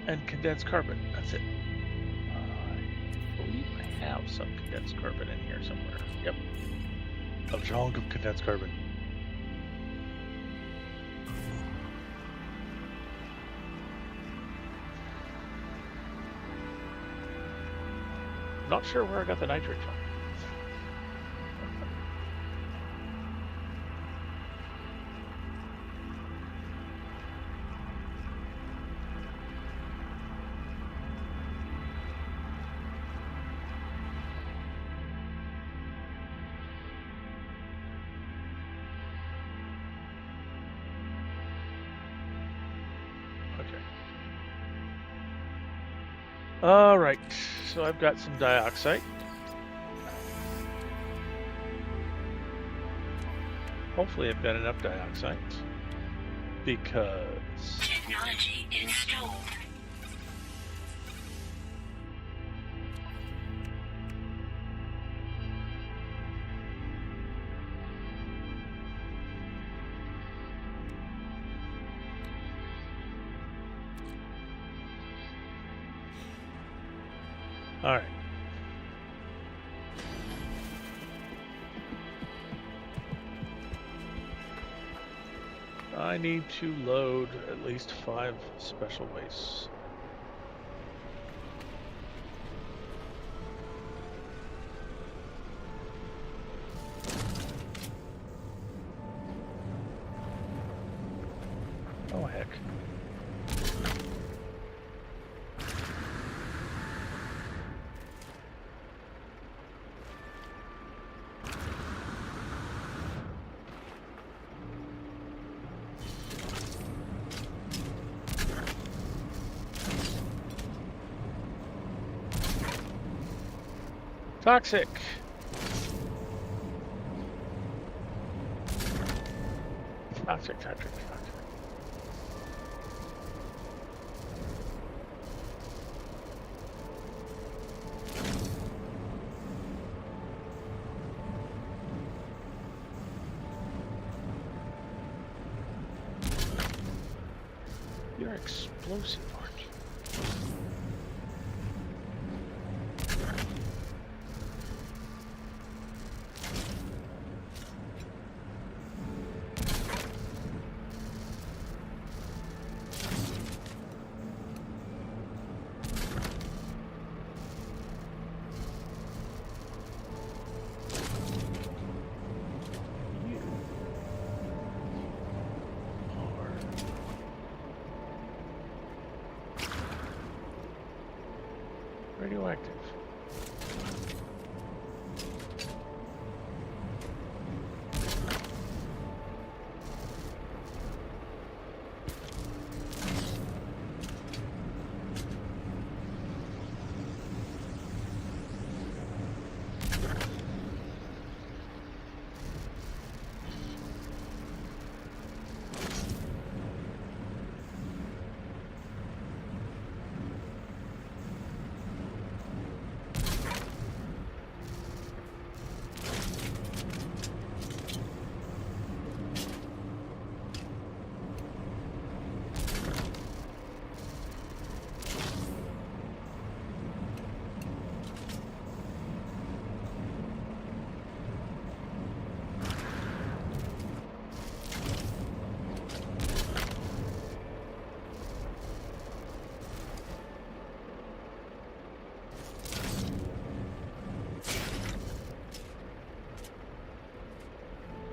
And condensed carbon. That's it. I believe I have some condensed carbon in here somewhere. Yep. A chunk of condensed carbon. Not sure where I got the nitrate from. All right, so I've got some dioxide. Hopefully I've got enough dioxide because... Technology installed. All right. I need to load at least 5 special wastes. Oh, heck. Toxic. Toxic. You're explosive, aren't you? Radioactive.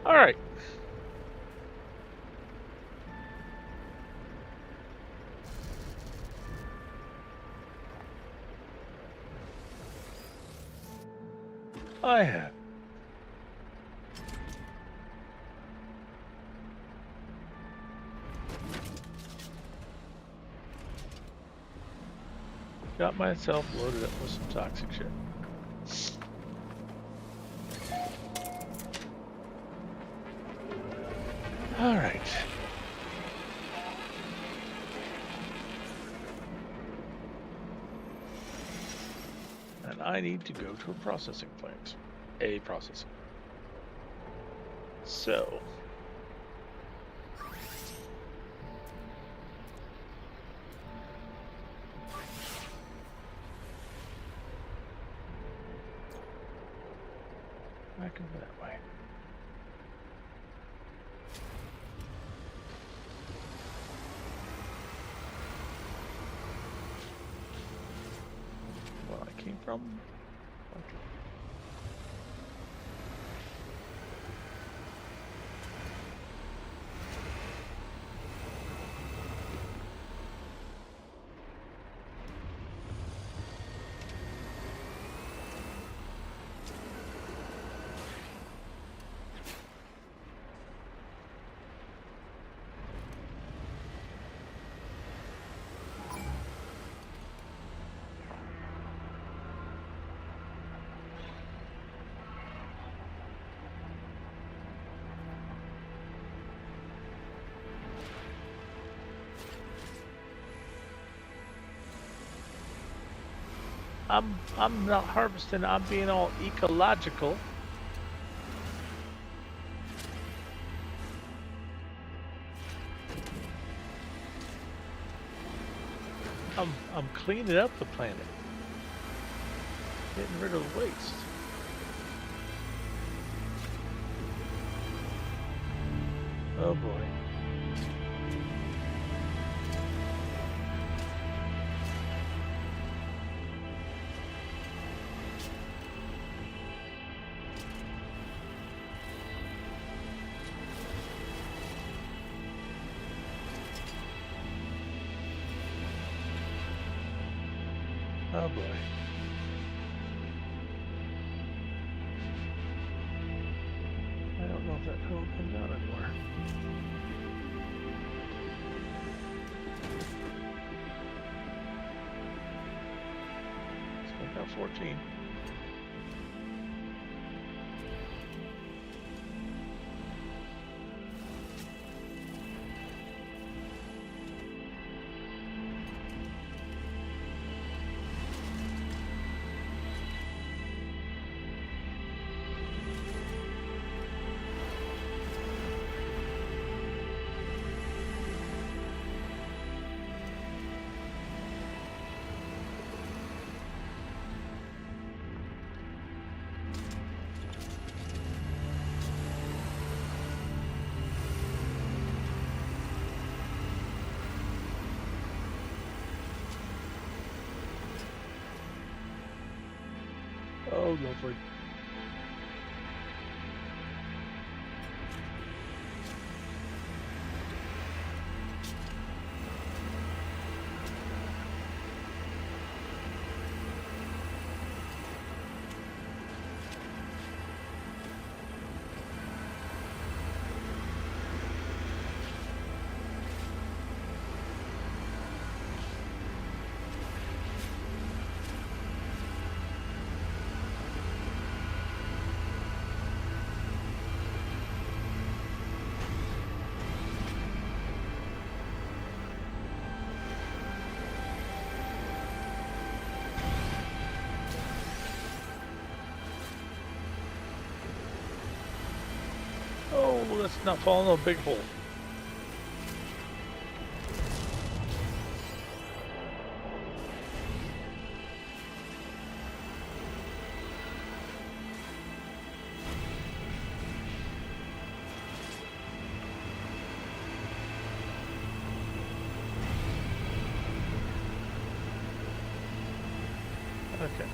All right. I have. Got myself loaded up with some toxic shit. All right. And I need to go to a processing plant. A processing plant. So. Back over that way. Where I came from? Okay. I'm not harvesting, I'm being all ecological. I'm cleaning up the planet. Getting rid of waste. Oh boy. Oh boy. I don't know if that code comes out anymore. Let's make out 14. Oh, lovely. Oh, let's not fall in a big hole. Okay.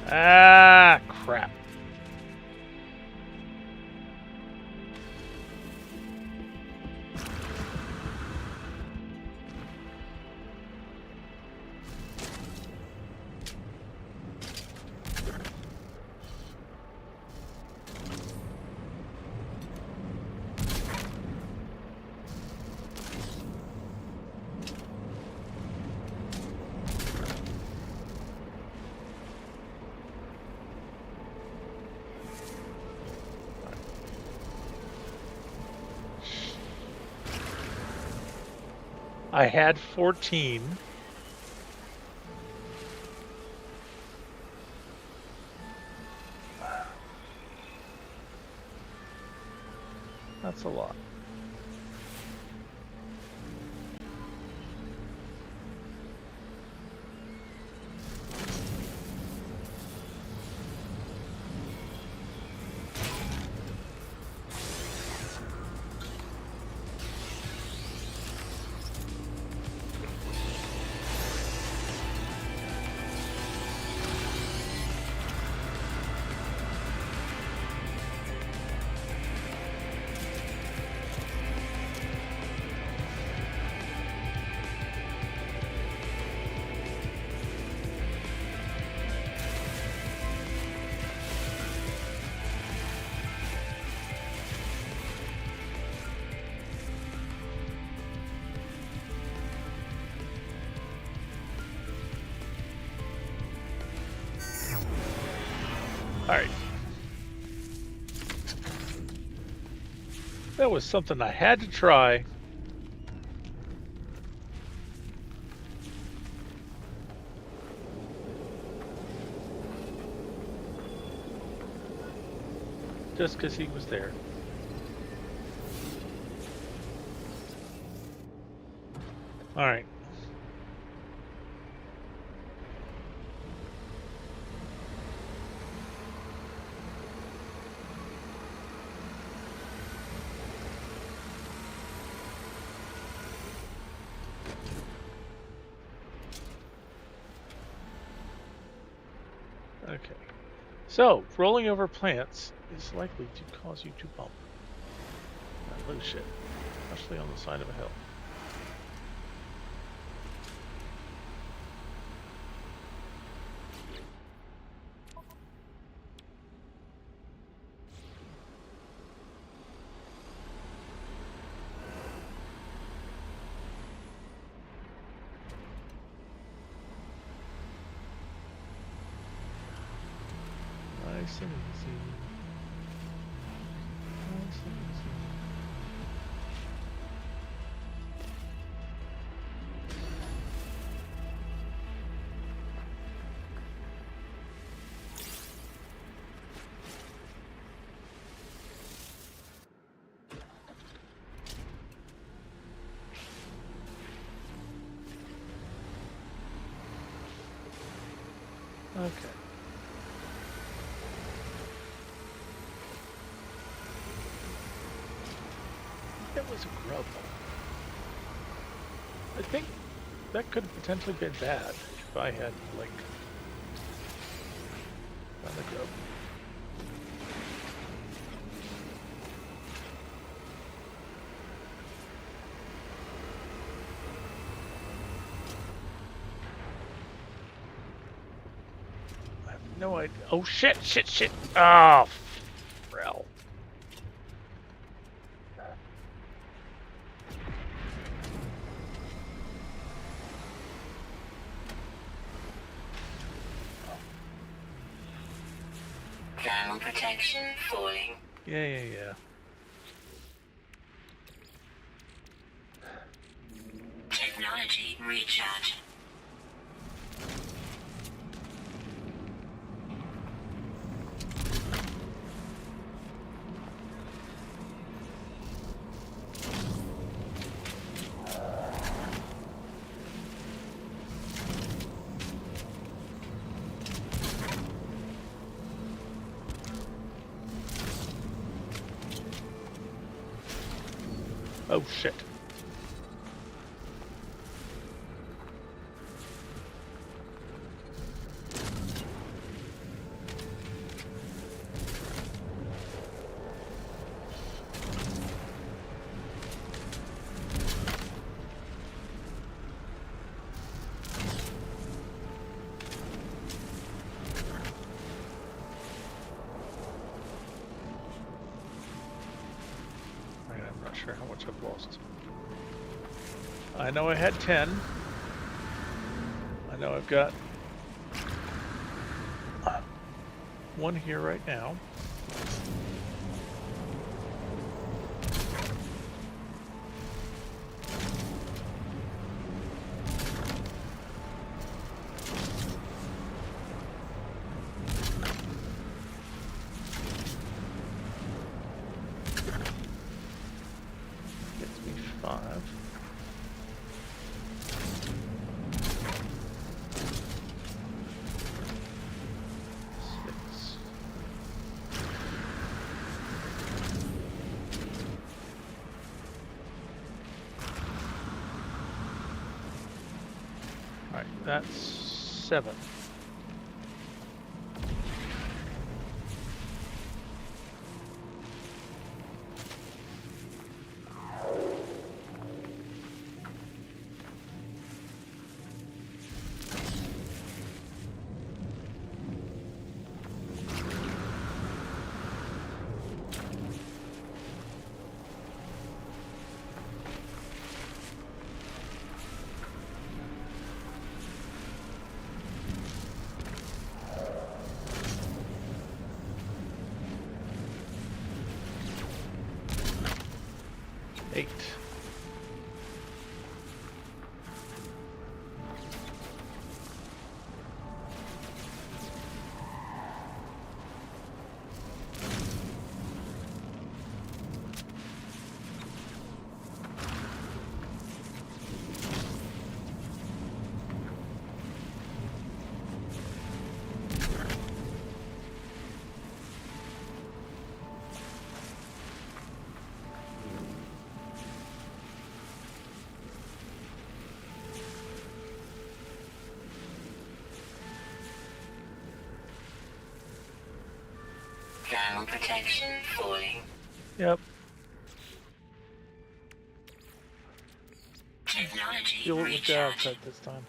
Ah, crap. I had 14. That's a lot. All right. That was something I had to try. Just because he was there. All right. Okay. So, rolling over plants is likely to cause you to bump. Not lose shit, especially on the side of a hill. Nice and easy. Nice and easy. Okay. That was a grub. I think that could have potentially been bad if I had, like, found the grub. I have no idea. Oh, shit, shit, shit. Oh, Rel. Thermal protection falling. Yeah. Technology recharge. Oh, shit. Right, I'm not sure how much I've lost. I know I had 10. I know I've got one here right now. That's 7. Eight. Thermal protection falling. Yep. Technology Fuel it with recharge. dioxide this time.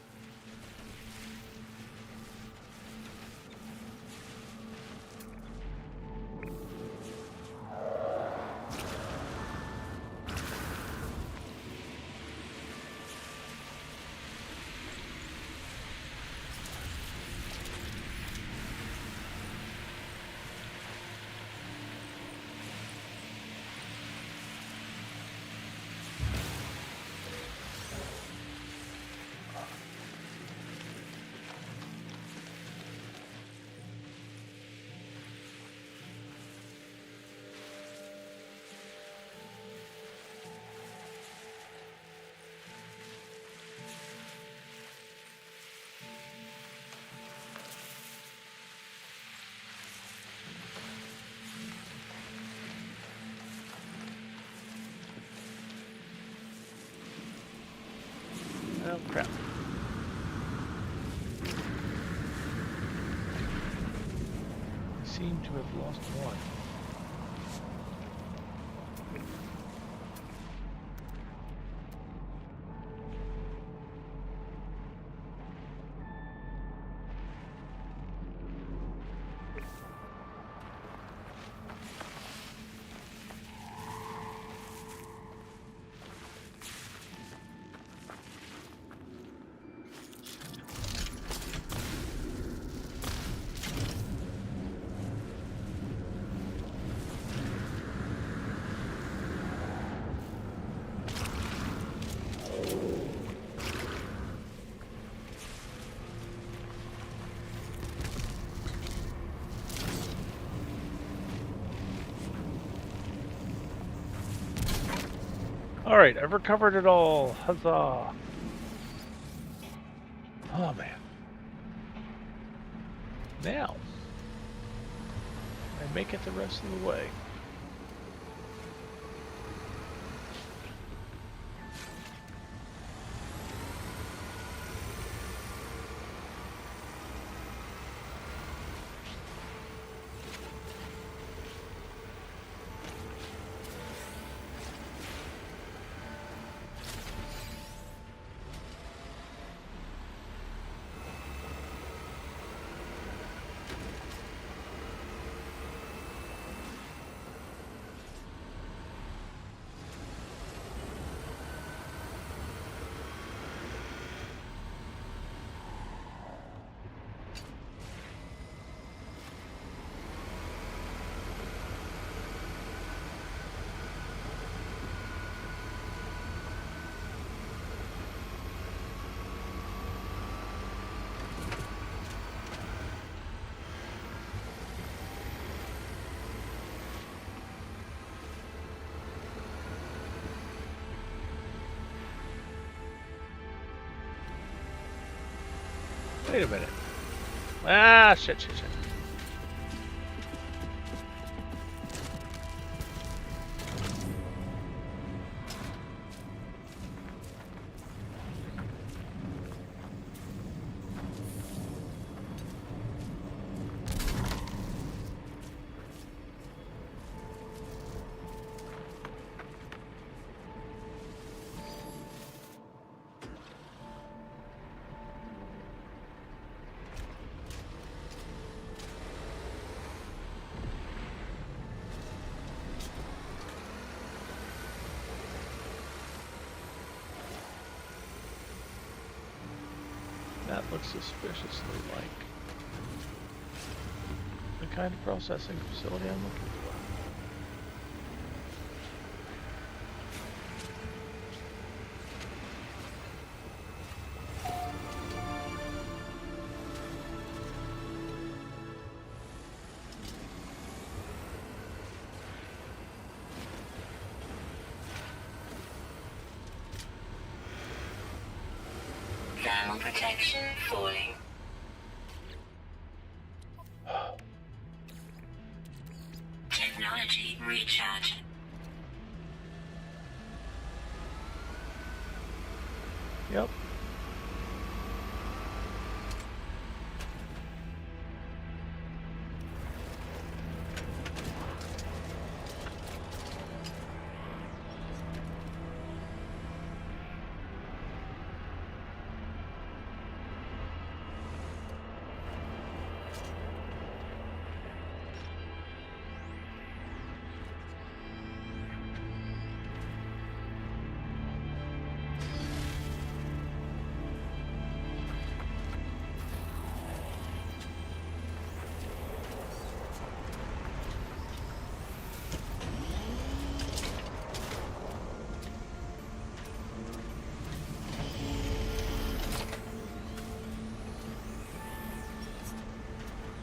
Oh, crap. I seem to have lost one. Alright, I've recovered it all. Huzzah. Oh, man. Now, I make it the rest of the way. Wait a minute. Ah, shit. Looks suspiciously like the kind of processing facility I'm looking for. Thermal protection falling. Technology recharge. Yep.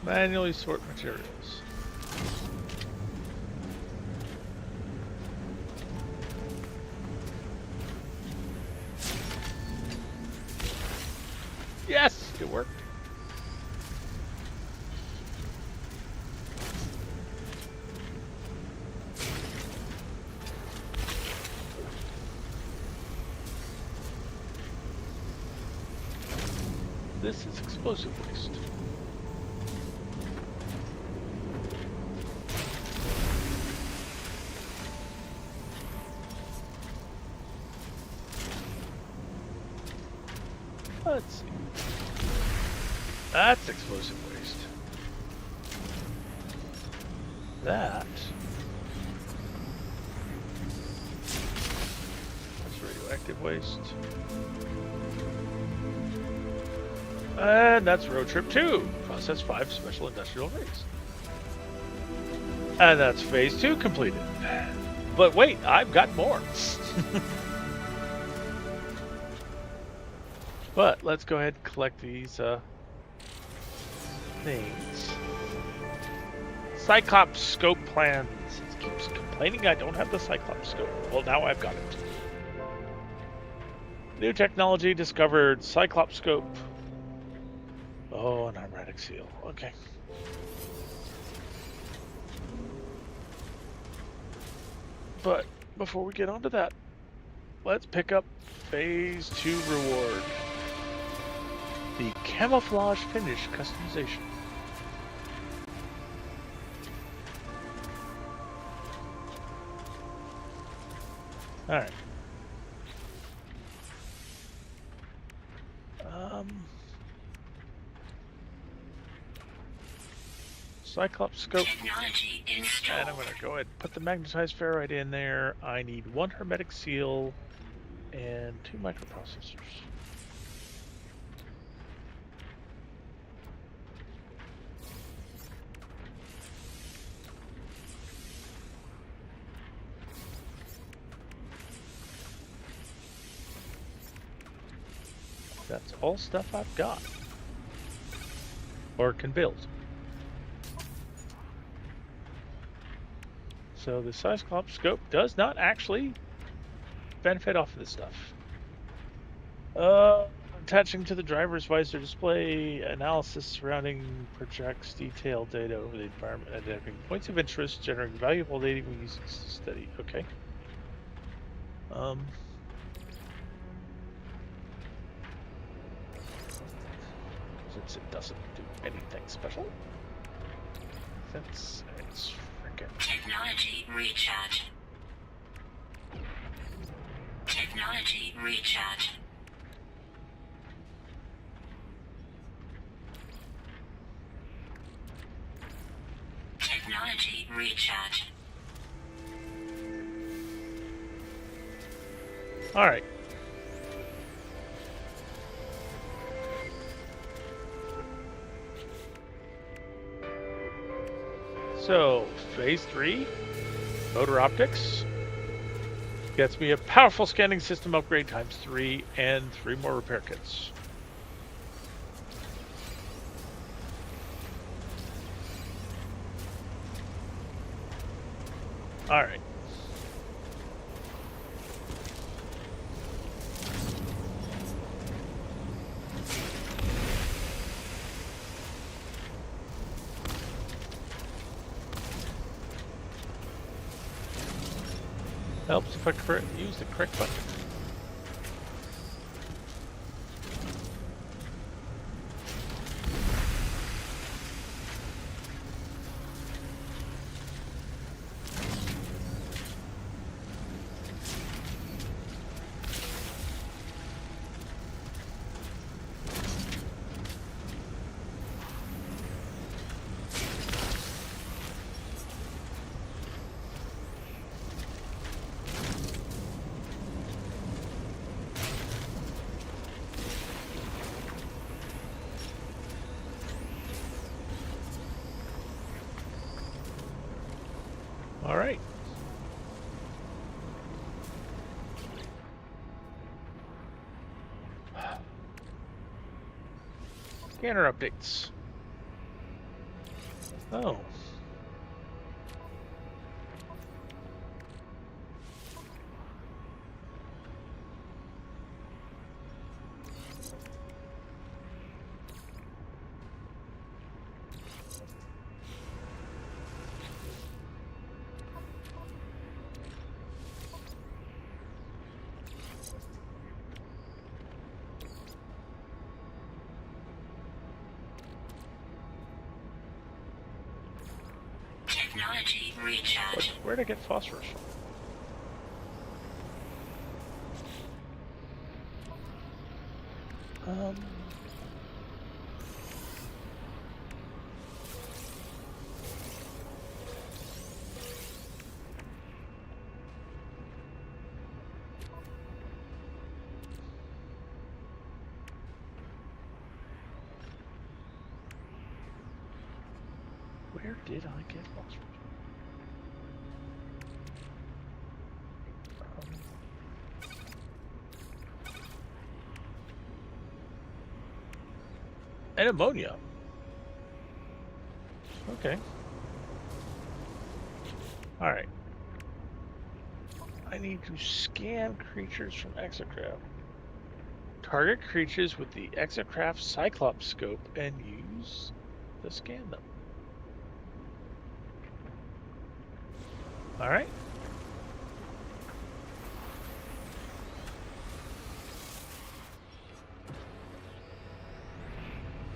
Manually sort materials. Yes, it worked. This is explosive waste. Let's see. That's explosive waste. That's radioactive waste. And that's road trip 2. Process 5 special industrial waste. And that's phase 2 completed. But wait, I've got more. But let's go ahead and collect these things. Cyclops scope plans. It keeps complaining I don't have the Cyclops scope. Well, now I've got it. New technology discovered. Cyclops scope. Oh, an armadic seal. Okay. But before we get onto that, let's pick up phase 2 reward. The camouflage finish customization. Alright. Cyclops scope. Technology installed. And I'm going to go ahead and put the magnetized ferrite in there. I need 1 hermetic seal and 2 microprocessors. That's all stuff I've got. Or can build. So the Cyclops scope does not actually benefit off of this stuff. Attaching to the driver's visor display, analysis surrounding projects detailed data over the environment, identifying points of interest, generating valuable data when using study. Okay. Since it doesn't do anything special, since it's freaking Technology recharge. Technology recharge. Technology recharge. all right. So, phase 3, motor optics. Gets me a powerful scanning system upgrade times 3 and 3 more repair kits. All right. Helps if I use the correct button. All right. Scanner updates. Oh. Technology recharge. Where'd I get phosphorus from? Where did I get phosphorus? And ammonia. Okay. All right. I need to scan creatures from Exocraft. Target creatures with the Exocraft Cyclops scope and use to scan them. All right.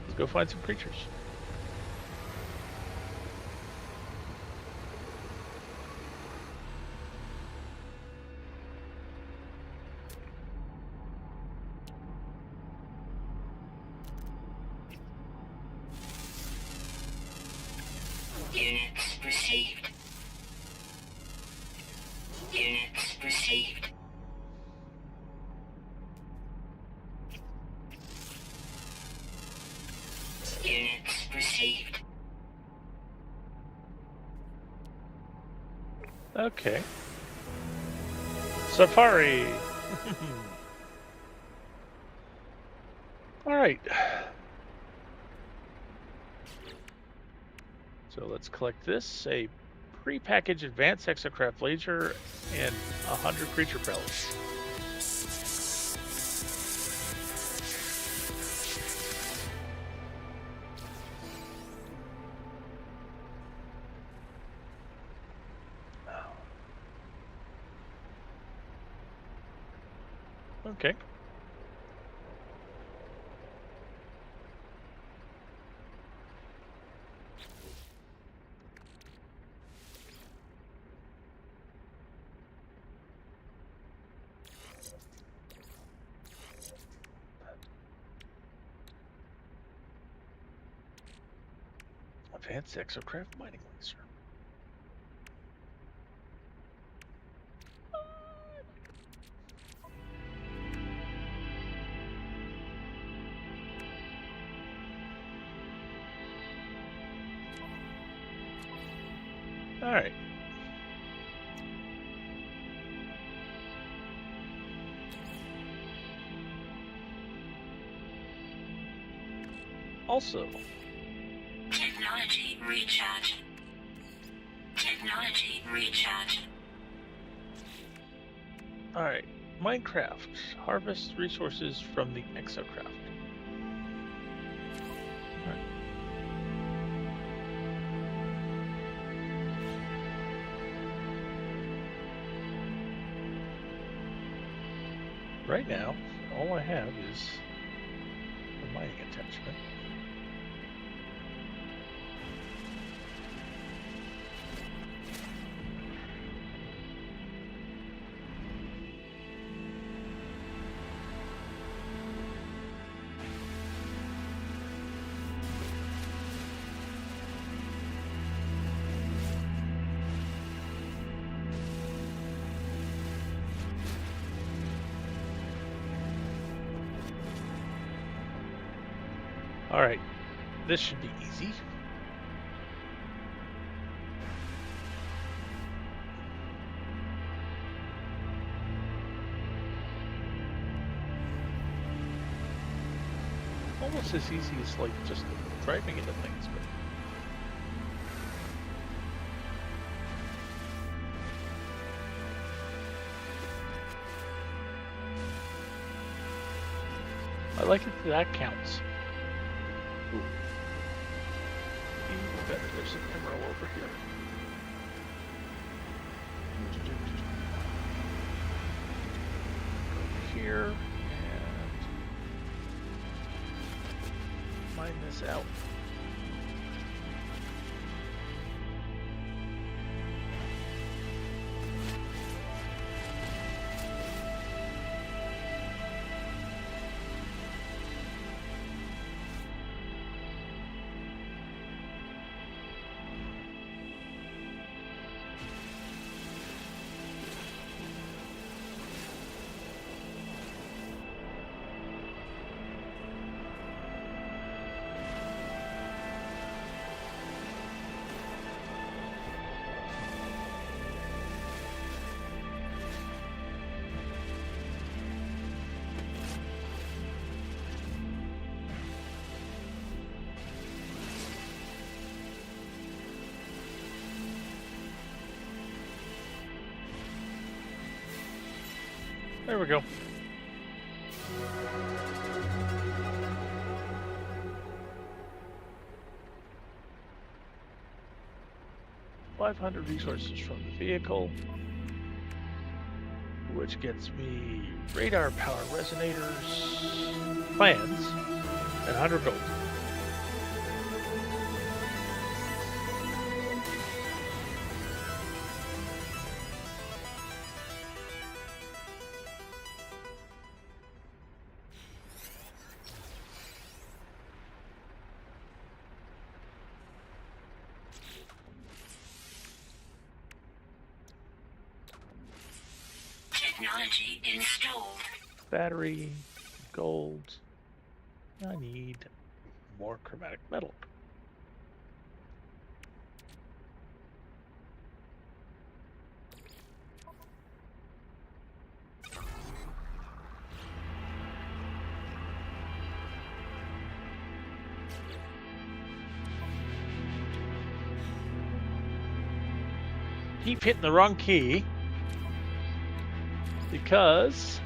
Let's go find some creatures. Units received. Units received. Units received. Okay. Safari. All right. So let's collect this, a pre-packaged advanced exocraft laser and 100 creature pellets. Okay. Advanced exocraft mining laser. All right. Also, Technology recharge. Technology recharge. all right. Minecraft. Harvest resources from the exocraft. All right. Right now, all I have is the mining attachment. All right. This should be easy. Almost as easy as like just driving into things, but I like it that counts. Ooh. Even better, there's an emerald over here. Over here and mine this out. There we go. $500 resources from the vehicle, which gets me radar power resonators, plans, and 100 gold. Technology installed. Battery, gold. I need more chromatic metal. Keep hitting the wrong key because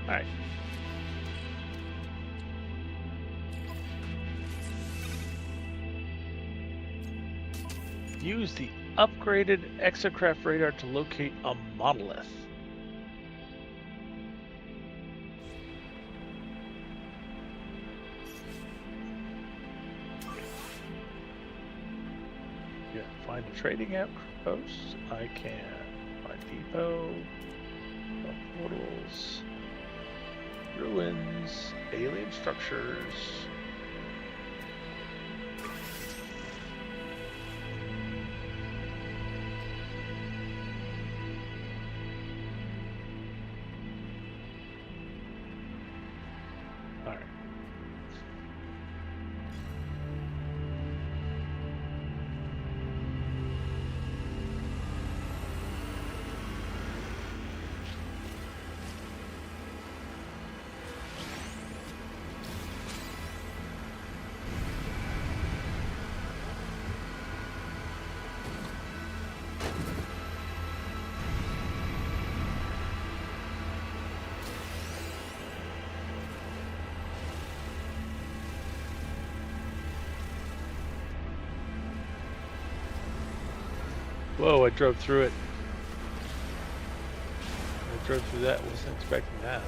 all right. Use the upgraded exocraft radar to locate a monolith. Yeah, find a trading outpost. I can find depot, portals, Ruins. Alien structures. Alright. Whoa, I drove through it. I drove through that. Wasn't expecting that.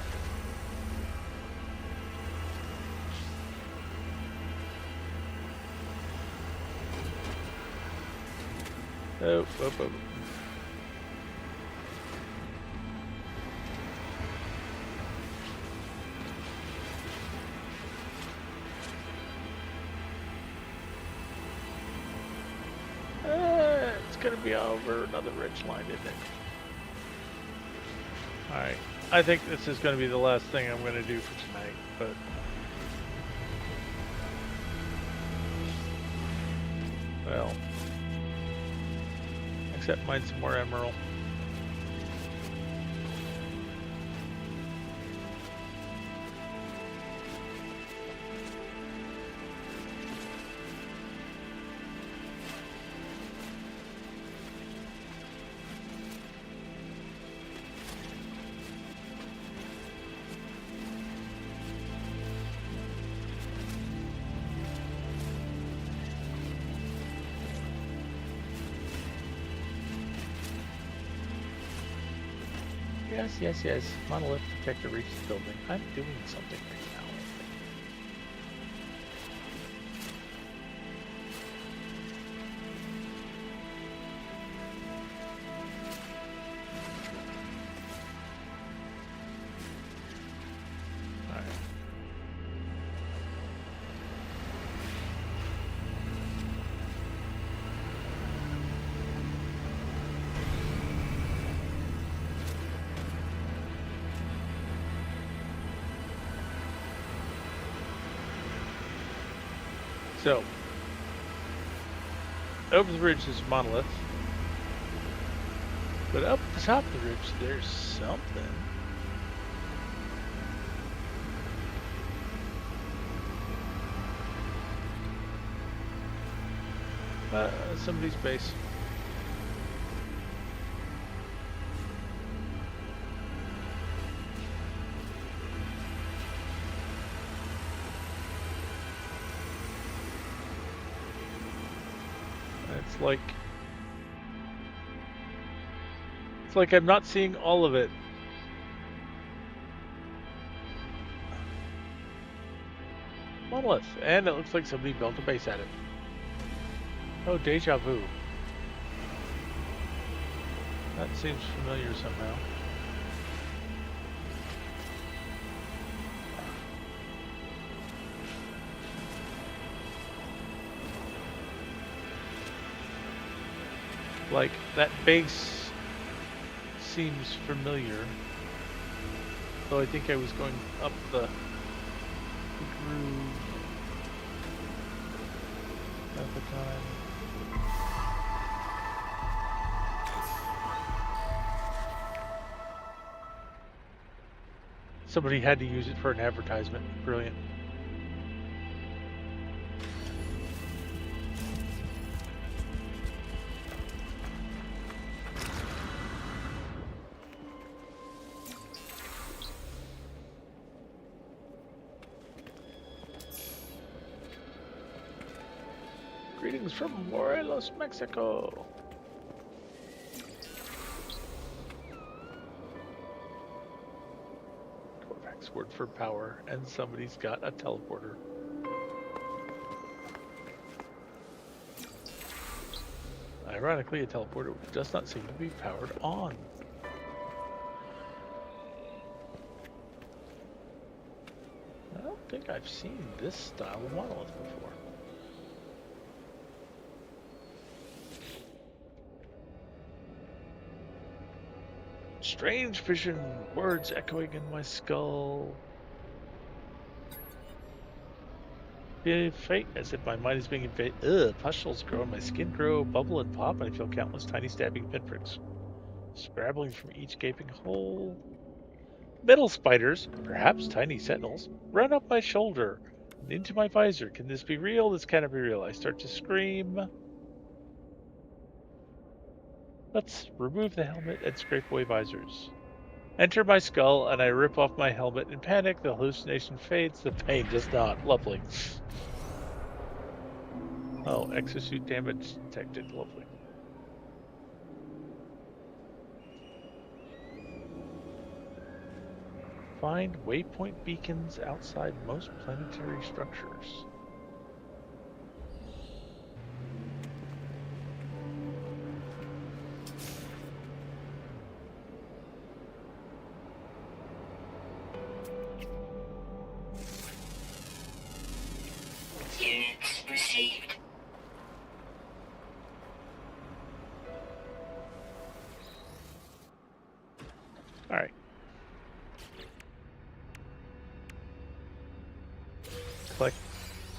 Oh, oh, oh. It's gonna be over another ridge line, isn't it? Alright. I think this is gonna be the last thing I'm gonna do for tonight, but well. Except mine some more emerald. Yes. Monolith detector reaches building. I'm doing something right now. Alright. So, over the ridge is a monolith, but up at the top of the ridge there's something. Somebody's base. It's like I'm not seeing all of it. Monolith, and it looks like somebody built a base at it. Oh, deja vu. That seems familiar somehow. Like, that base seems familiar. Though I think I was going up the groove at the time. Somebody had to use it for an advertisement. Brilliant. Greetings from Morelos, Mexico. Corvax word for power, and somebody's got a teleporter. Ironically, a teleporter does not seem to be powered on. don't think I've seen this style of monolith before. Strange vision, words echoing in my skull. Fate, as if my mind is being invaded. Ugh, pustules grow, my skin grow, bubble and pop, and I feel countless tiny stabbing pinpricks scrabbling from each gaping hole. Metal spiders, perhaps tiny sentinels, run up my shoulder and into my visor. Can this be real? This cannot be real. I start to scream. Let's remove the helmet and scrape away visors. Enter my skull, and I rip off my helmet in panic. The hallucination fades. The pain does not. Lovely. Oh, exosuit damage detected. Lovely. Find waypoint beacons outside most planetary structures. Units received. All right. Collect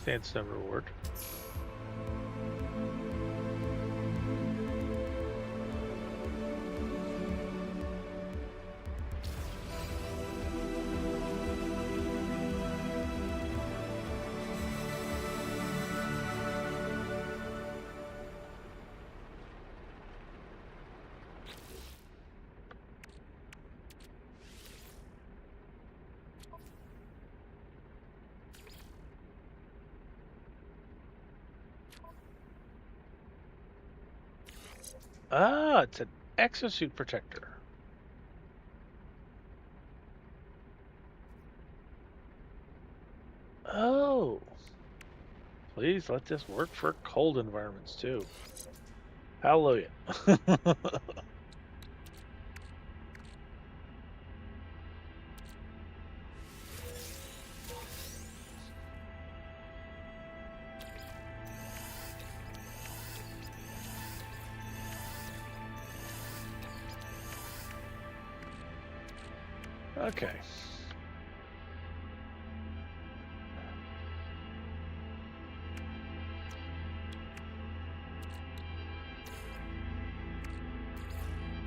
sandstone reward. Ah, it's an exosuit protector. Oh. Please let this work for cold environments too. Hallelujah. Okay.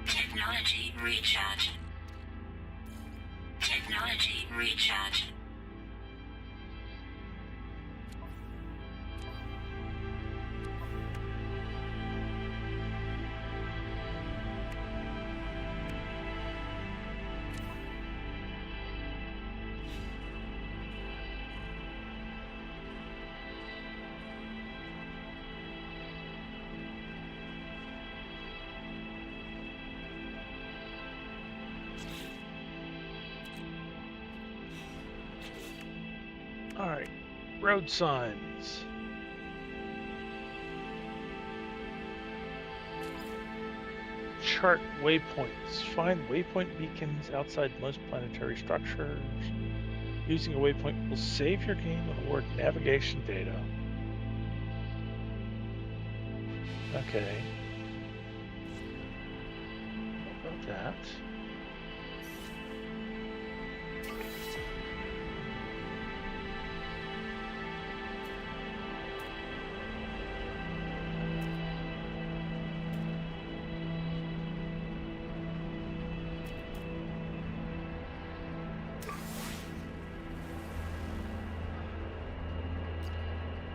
Technology recharge. Technology recharge. All right. Road signs. Chart waypoints. Find waypoint beacons outside most planetary structures. Using a waypoint will save your game and award navigation data. Okay. What about that?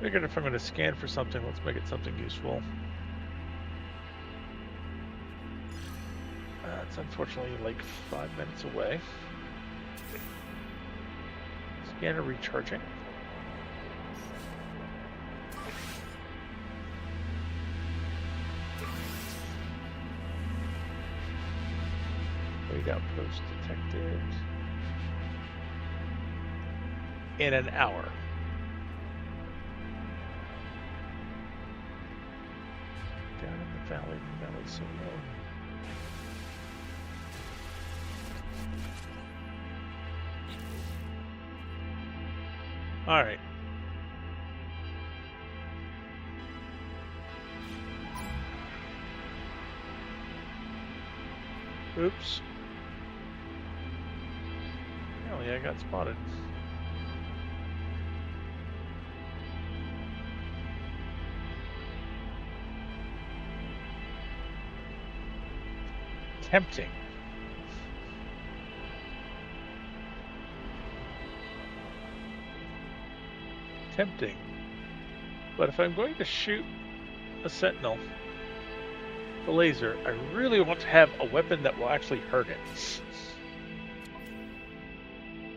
Figured if I'm going to scan for something, let's make it something useful. It's unfortunately like 5 minutes away. Scanner recharging. Wait outpost detected. In an hour. Down in the valley, so low. All right. Oops. Oh yeah, I got spotted. Tempting. Tempting. But if I'm going to shoot a sentinel, the laser, I really want to have a weapon that will actually hurt it.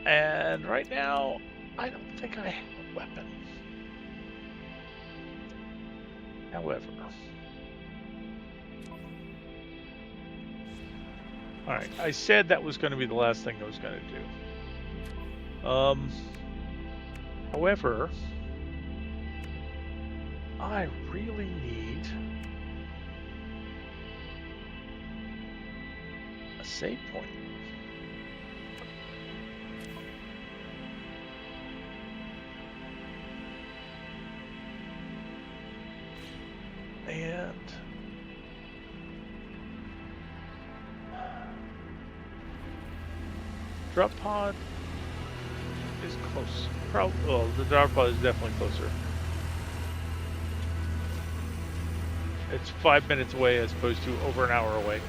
And right now, I don't think I have a weapon. However, all right, I said that was going to be the last thing I was going to do. However, I really need a save point. And drop pod is close. Well, the drop pod is definitely closer. It's 5 minutes away as opposed to over an hour away.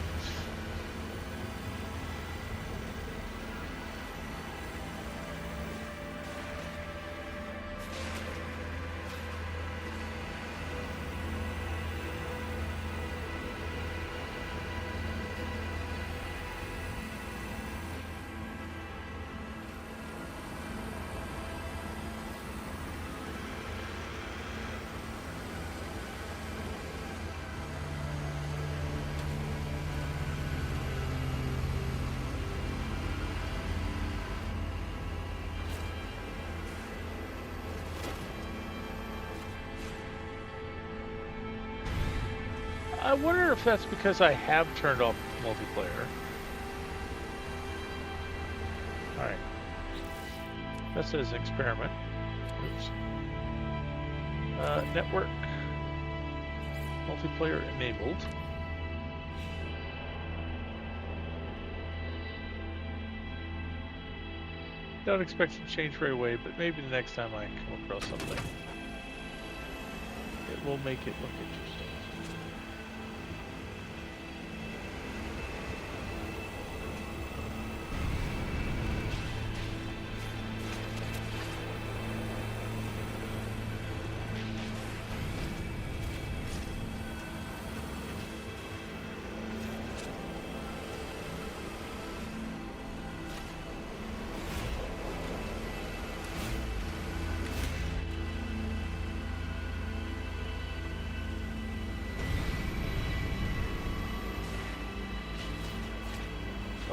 I wonder if that's because I have turned off multiplayer. Alright. That says experiment. Oops. Network. Multiplayer enabled. Don't expect it to change right away, but maybe the next time I come across something, it will make it look interesting.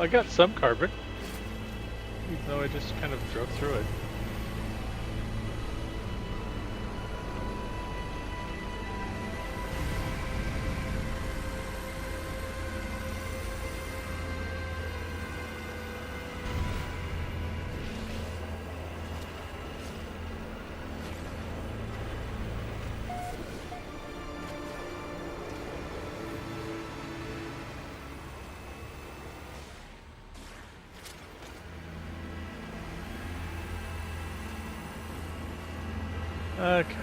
I got some carbon, even though I just kind of drove through it. Okay.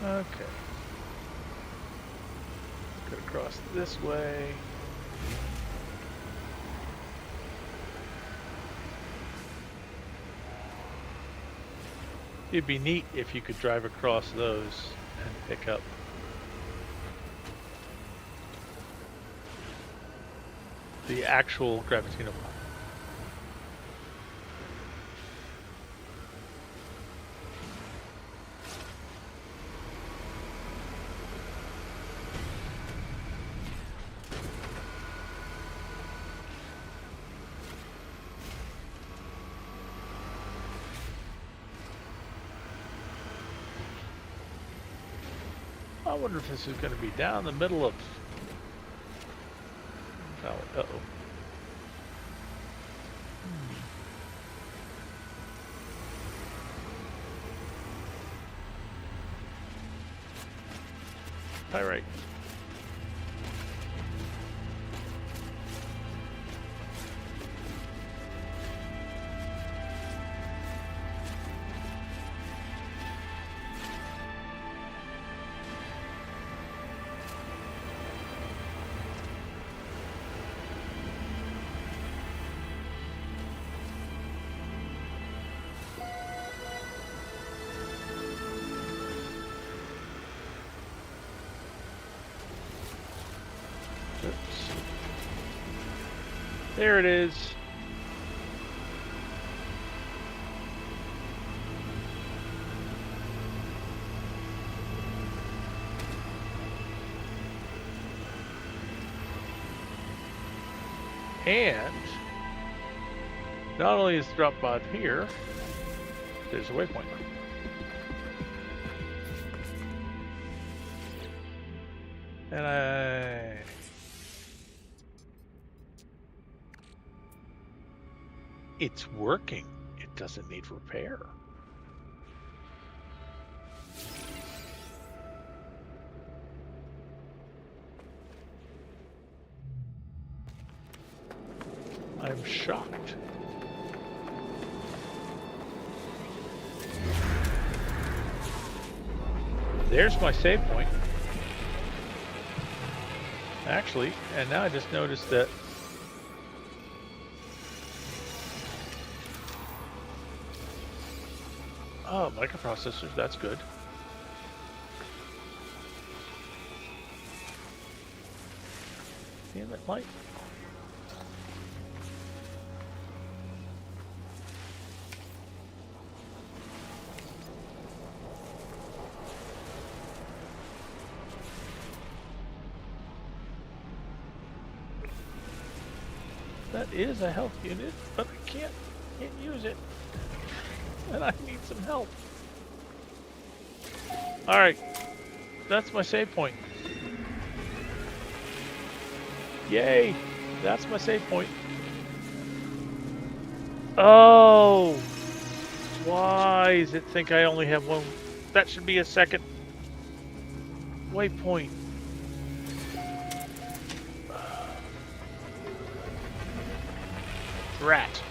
Okay. Go across this way. It'd be neat if you could drive across those and pick up the actual Gravitino bomb. I wonder if this is going to be down the middle of valley. Uh-oh. Pyrite. Oops. There it is. And not only is the drop pod here, there's a waypoint. And it's working. It doesn't need repair. I'm shocked. There's my save point. Actually, and now I just noticed that microprocessors, that's good. Damn it, light. That is a health unit, but I can't use it. And I need some help. Alright. That's my save point. Yay! That's my save point. Oh! Why does it think I only have one? That should be a second waypoint. Rat.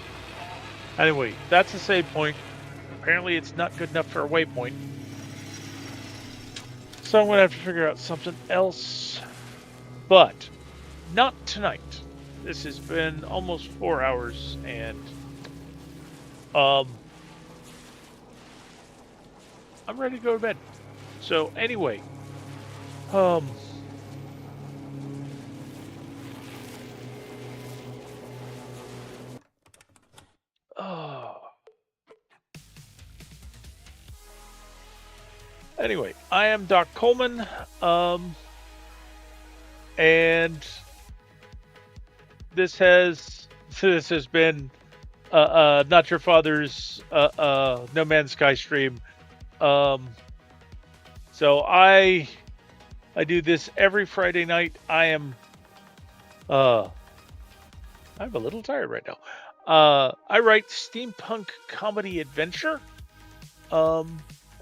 Anyway, that's a save point. Apparently it's not good enough for a waypoint. So I'm going to have to figure out something else. But not tonight. This has been almost 4 hours, and I'm ready to go to bed. So anyway, oh. Anyway, I am Doc Coleman, and this has been Not Your Father's No Man's Sky stream. So I do this every Friday night. I'm a little tired right now. I write steampunk comedy adventure.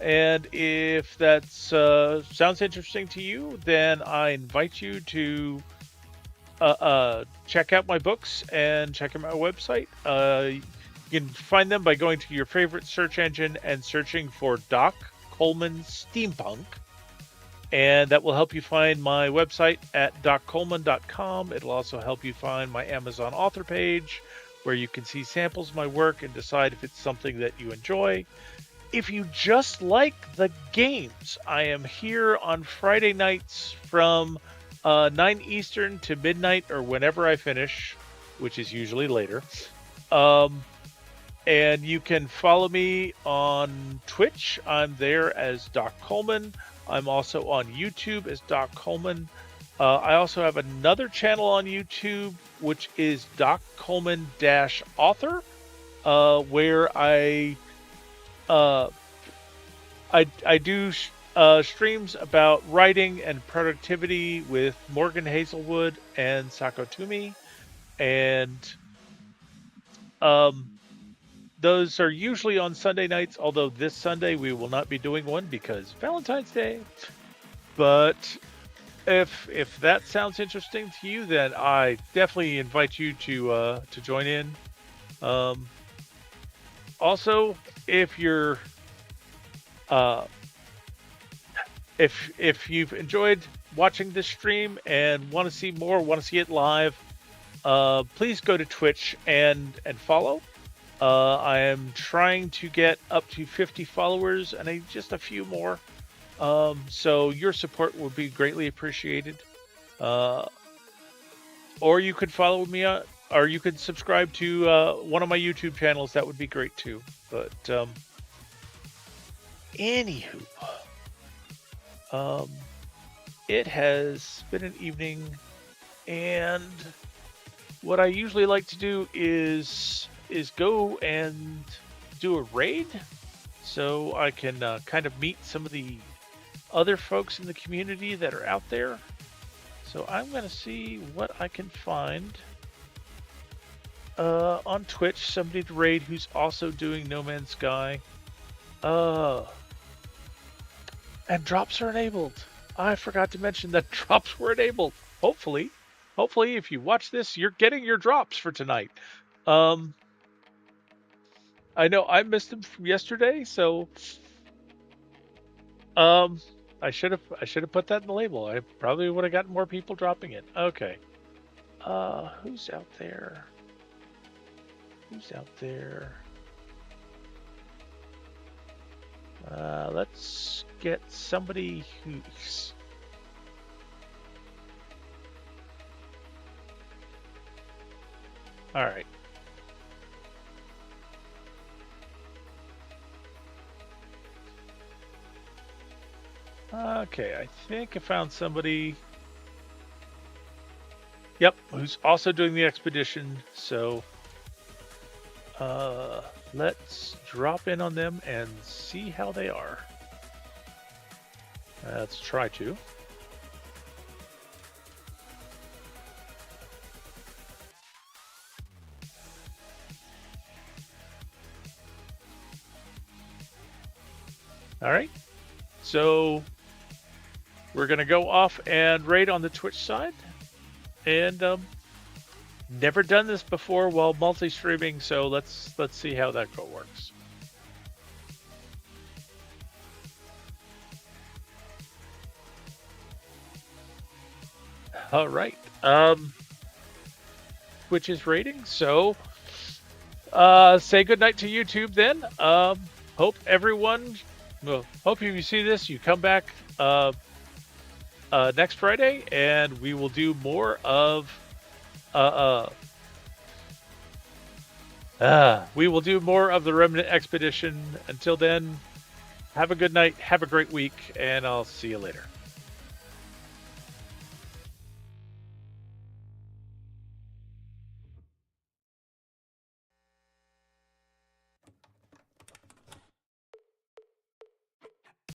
And if that sounds interesting to you, then I invite you to check out my books and check out my website. You can find them by going to your favorite search engine and searching for Doc Coleman Steampunk. And that will help you find my website at doccoleman.com. It'll also help you find my Amazon author page, where you can see samples of my work and decide if it's something that you enjoy. If you just like the games, I am here on Friday nights from 9 Eastern to midnight or whenever I finish, which is usually later. And you can follow me on Twitch. I'm there as Doc Coleman. I'm also on YouTube as Doc Coleman. I also have another channel on YouTube, which is Doc Coleman-Author, where I do streams about writing and productivity with Morgan Hazelwood and Sako Toomey, and um, those are usually on Sunday nights. Although this Sunday we will not be doing one because Valentine's Day. But if that sounds interesting to you, then I definitely invite you to join in. Um, Also, if you're uh, if you've enjoyed watching this stream and want to see more, want to see it live, please go to Twitch and follow. I am trying to get up to 50 followers and just a few more. So your support would be greatly appreciated. Uh, or you could follow me on, or you could subscribe to one of my YouTube channels. That would be great too. But anywho, um, it has been an evening, and what I usually like to do is go and do a raid, so I can kind of meet some of the other folks in the community that are out there. So I'm gonna see what I can find on Twitch, somebody to raid who's also doing No Man's Sky. And drops are enabled. I forgot to mention that drops were enabled. Hopefully, if you watch this, you're getting your drops for tonight. Um, I know I missed them from yesterday, so um, I should have put that in the label. I probably would have gotten more people dropping it. Okay. Who's out there? Who's out there? Let's get somebody who's. All right. Okay, I think I found somebody. Yep, who's also doing the expedition. So let's drop in on them and see how they are. Let's try to. All right. So we're gonna go off and raid on the Twitch side, and never done this before while multi-streaming. So let's see how that works. All right. Twitch is rating. So say goodnight to YouTube then. Hope everyone. Well, hope if you see this, you come back next Friday, and we will do more of. We will do more of the Remnant expedition. Until then, have a good night, have a great week, and I'll see you later.